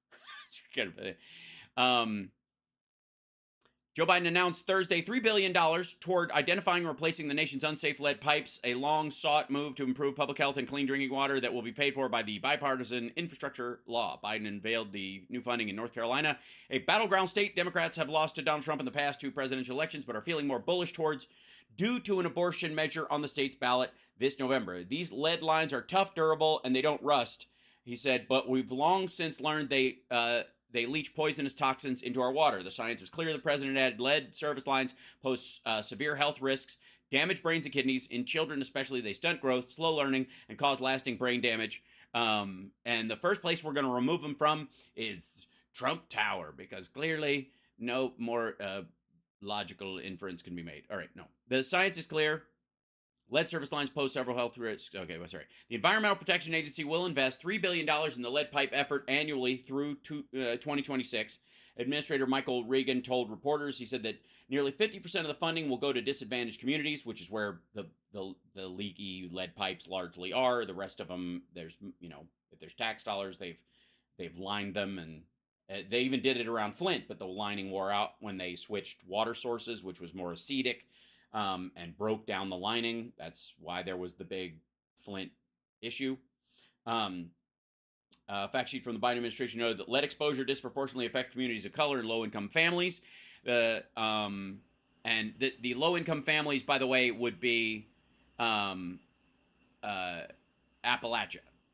Joe Biden announced Thursday $3 billion toward identifying and replacing the nation's unsafe lead pipes, a long-sought move to improve public health and clean drinking water that will be paid for by the bipartisan infrastructure law. Biden unveiled the new funding in North Carolina, a battleground state Democrats have lost to Donald Trump in the past 2 presidential elections, but are feeling more bullish towards due to an abortion measure on the state's ballot this November. These lead lines are tough, durable, and they don't rust, he said, but we've long since learned they leach poisonous toxins into our water. The science is clear. The president added lead service lines pose severe health risks, damage brains and kidneys. In children especially, they stunt growth, slow learning, and cause lasting brain damage. And the first place we're going to remove them from is Trump Tower, because clearly no more logical inference can be made. All right, no. The science is clear. Lead service lines pose several health risks. Okay, well, sorry. The Environmental Protection Agency will invest $3 billion in the lead pipe effort annually through 2026. Administrator Michael Regan told reporters, he said that nearly 50% of the funding will go to disadvantaged communities, which is where the leaky lead pipes largely are. The rest of them, there's, if there's tax dollars, they've lined them, and they even did it around Flint, but the lining wore out when they switched water sources, which was more acidic. And broke down the lining. That's why there was the big Flint issue. Fact sheet from the Biden administration noted that lead exposure disproportionately affects communities of color and low-income families. And the low-income families, by the way, would be Appalachia.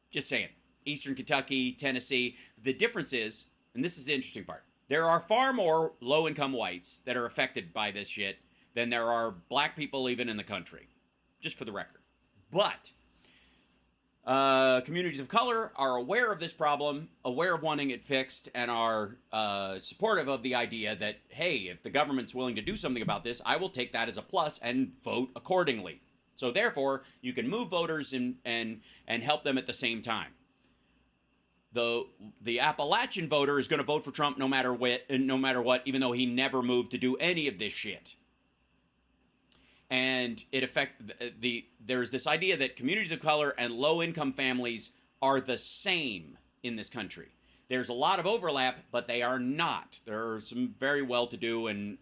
Just saying. Eastern Kentucky, Tennessee. The difference is, and this is the interesting part, there are far more low-income whites that are affected by this shit than there are black people even in the country, just for the record. But communities of color are aware of this problem, aware of wanting it fixed, and are supportive of the idea that, hey, if the government's willing to do something about this, I will take that as a plus and vote accordingly. So therefore, you can move voters and help them at the same time. The Appalachian voter is going to vote for Trump no matter what, even though he never moved to do any of this shit. And there's this idea that communities of color and low-income families are the same in this country. There's a lot of overlap, but they are not. There are some very well-to-do and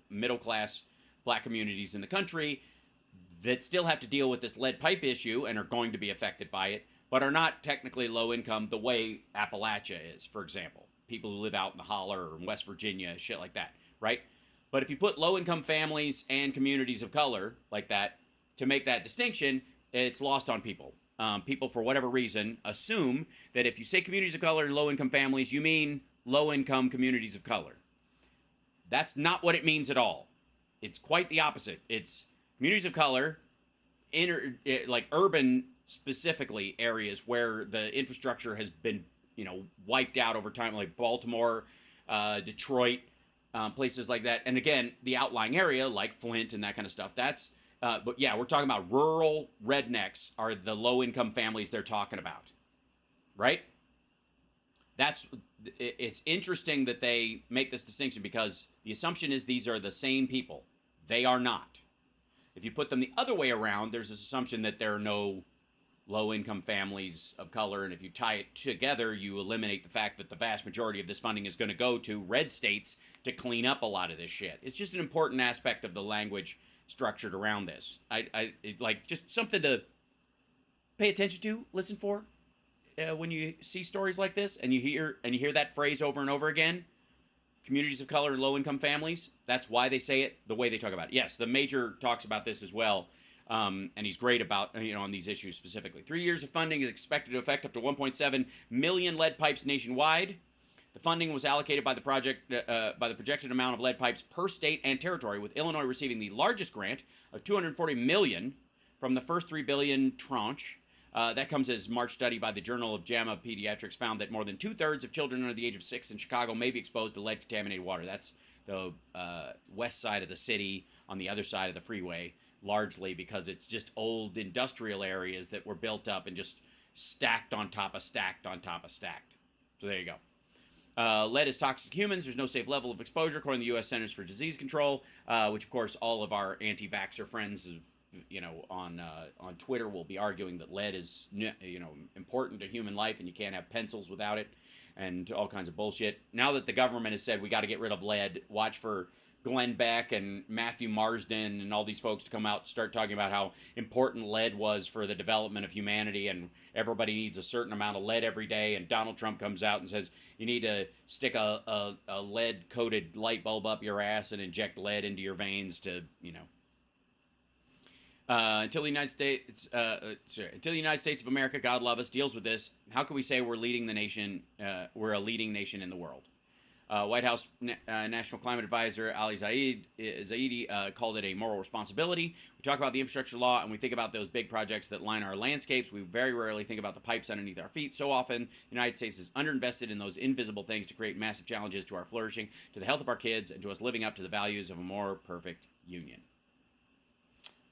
middle-class black communities in the country that still have to deal with this lead pipe issue and are going to be affected by it, but are not technically low-income the way Appalachia is, for example. People who live out in the holler or in West Virginia, shit like that, right? But if you put low-income families and communities of color like that, to make that distinction, it's lost on people. People, for whatever reason, assume that if you say communities of color and low-income families, you mean low-income communities of color. That's not what it means at all. It's quite the opposite. It's communities of color, like urban, specifically, areas where the infrastructure has been, wiped out over time, like Baltimore, Detroit, places like that. And again, the outlying area like Flint and that kind of stuff, but yeah, we're talking about rural rednecks are the low-income families they're talking about, right? It's interesting that they make this distinction because the assumption is these are the same people. They are not. If you put them the other way around, there's this assumption that there are no low-income families of color, and if you tie it together, you eliminate the fact that the vast majority of this funding is going to go to red states to clean up a lot of this shit. It's just an important aspect of the language structured around this. Just something to pay attention to, listen for, when you see stories like this, and you hear that phrase over and over again. Communities of color and low-income families. That's why they say it the way they talk about it. Yes, the Major talks about this as well. And he's great about, on these issues specifically. 3 years of funding is expected to affect up to 1.7 million lead pipes nationwide. The funding was allocated by the projected amount of lead pipes per state and territory, with Illinois receiving the largest grant of $240 million from the first $3 billion tranche. That comes as March study by the Journal of JAMA Pediatrics found that more than 2/3 of children under the age of 6 in Chicago may be exposed to lead-contaminated water. That's the west side of the city on the other side of the freeway, largely because it's just old industrial areas that were built up and just stacked on top of stacked on top of stacked. So there you go. Lead is toxic to humans. There's no safe level of exposure, according to the U.S. Centers for Disease Control, which, of course, all of our anti-vaxxer friends have on Twitter will be arguing that lead is important to human life and you can't have pencils without it, and all kinds of bullshit. Now that the government has said we got to get rid of lead, watch for Glenn Beck and Matthew Marsden and all these folks to come out and start talking about how important lead was for the development of humanity, and everybody needs a certain amount of lead every day. And Donald Trump comes out and says you need to stick a lead-coated light bulb up your ass and inject lead into your veins to, until the United States of America, God love us, deals with this. How can we say we're leading the nation? We're a leading nation in the world. White House National Climate Advisor Ali Zaidi called it a moral responsibility. We talk about the infrastructure law and we think about those big projects that line our landscapes. We very rarely think about the pipes underneath our feet. So often, the United States is underinvested in those invisible things to create massive challenges to our flourishing, to the health of our kids, and to us living up to the values of a more perfect union.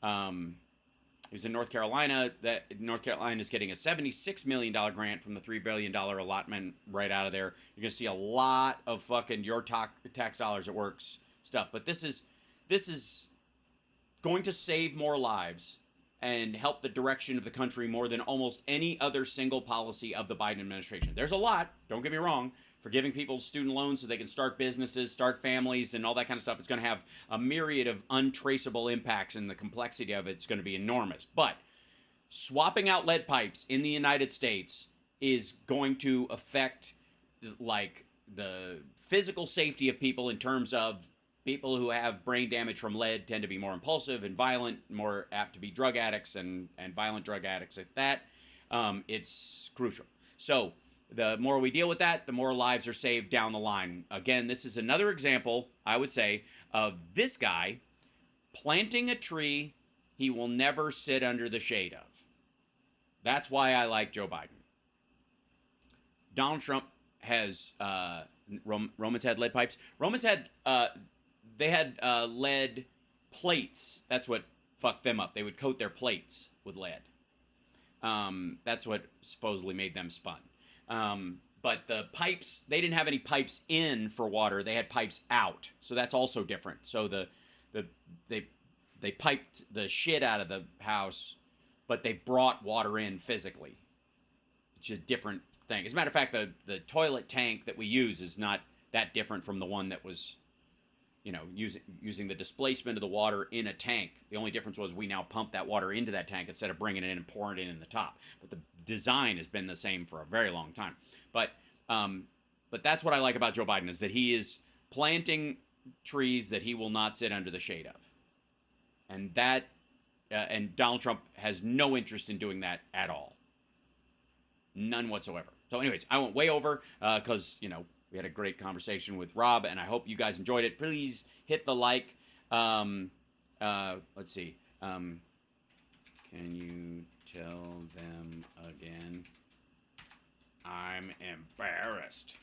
It was in North Carolina. That North Carolina is getting a $76 million grant from the $3 billion allotment right out of there. You're going to see a lot of fucking your tax dollars at works stuff. But this is going to save more lives and help the direction of the country more than almost any other single policy of the Biden administration. There's a lot, don't get me wrong, forgiving people's student loans so they can start businesses, start families, and all that kind of stuff. It's going to have a myriad of untraceable impacts, and the complexity of it's going to be enormous. But swapping out lead pipes in the United States is going to affect, like, the physical safety of people in terms of people who have brain damage from lead tend to be more impulsive and violent, more apt to be drug addicts and violent drug addicts. If that, it's crucial. So the more we deal with that, the more lives are saved down the line. Again, this is another example, I would say, of this guy planting a tree he will never sit under the shade of. That's why I like Joe Biden. Donald Trump has, Romans had lead pipes. Romans had, they had lead plates. That's what fucked them up. They would coat their plates with lead. That's what supposedly made them spun. But the pipes, they didn't have any pipes in for water. They had pipes out. So that's also different. So they piped the shit out of the house, but they brought water in physically. It's a different thing. As a matter of fact, the toilet tank that we use is not that different from the one that was, using the displacement of the water in a tank. The only difference was we now pump that water into that tank instead of bringing it in and pouring it in the top. But the design has been the same for a very long time. But that's what I like about Joe Biden, is that he is planting trees that he will not sit under the shade of. And that, and Donald Trump has no interest in doing that at all. None whatsoever. So anyways, I went way over because, we had a great conversation with Rob, and I hope you guys enjoyed it. Please hit the like. Let's see. Can you tell them again? I'm embarrassed.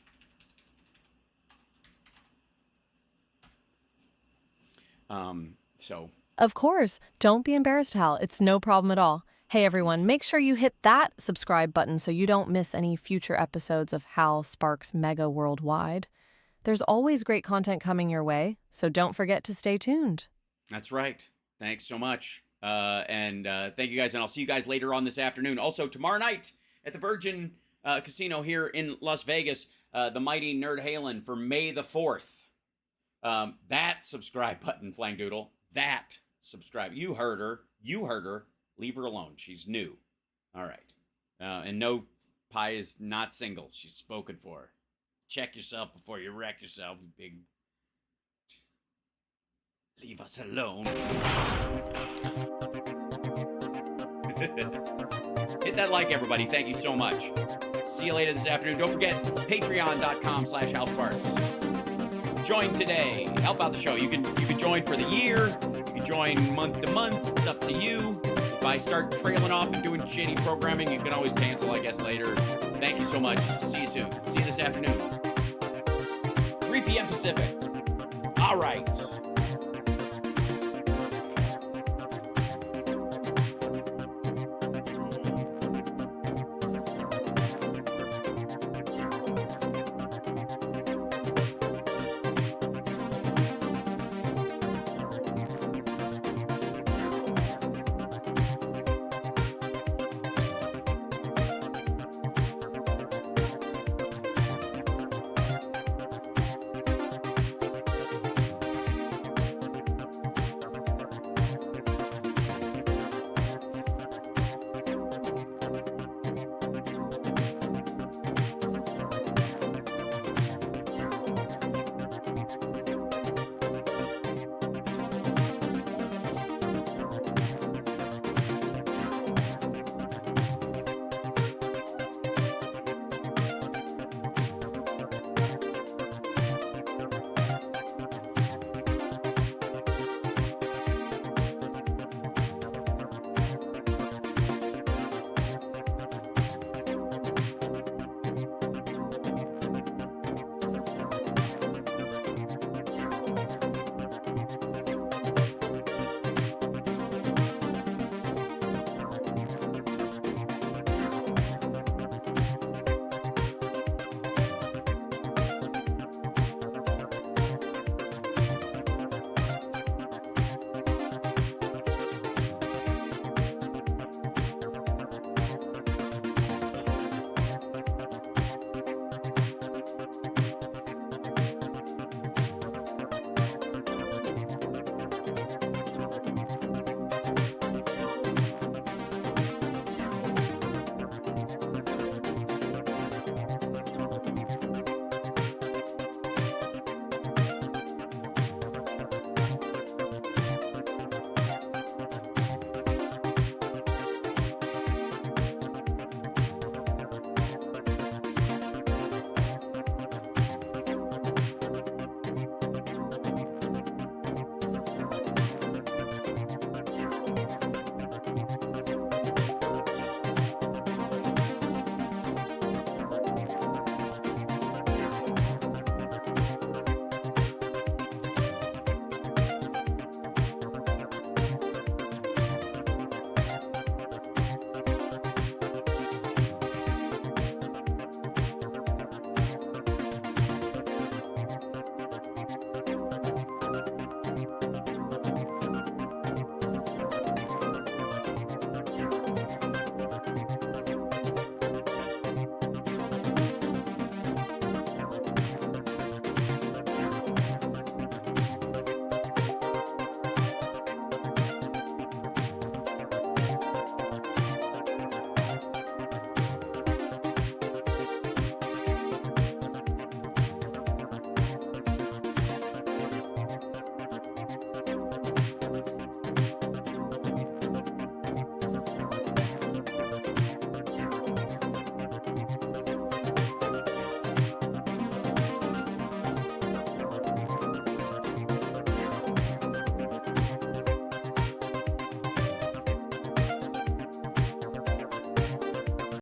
Of course. Don't be embarrassed, Hal. It's no problem at all. Hey, everyone, make sure you hit that subscribe button so you don't miss any future episodes of Hal Sparks Mega Worldwide. There's always great content coming your way, so don't forget to stay tuned. That's right. Thanks so much. And thank you guys, and I'll see you guys later on this afternoon. Also, tomorrow night at the Virgin Casino here in Las Vegas, the mighty Nerd Halen for May the 4th. That subscribe button, Flangdoodle. That subscribe. You heard her. You heard her. Leave her alone. She's new. All right. And no, Pi is not single. She's spoken for. Check yourself before you wreck yourself, you big... Leave us alone. Hit that like, everybody. Thank you so much. See you later this afternoon. Don't forget, patreon.com/HalSparks. Join today. Help out the show. You can join for the year. You can join month to month. It's up to you. If I start trailing off and doing shitty programming, you can always cancel, I guess, later. Thank you so much. See you soon. See you this afternoon. 3 p.m. Pacific. All right.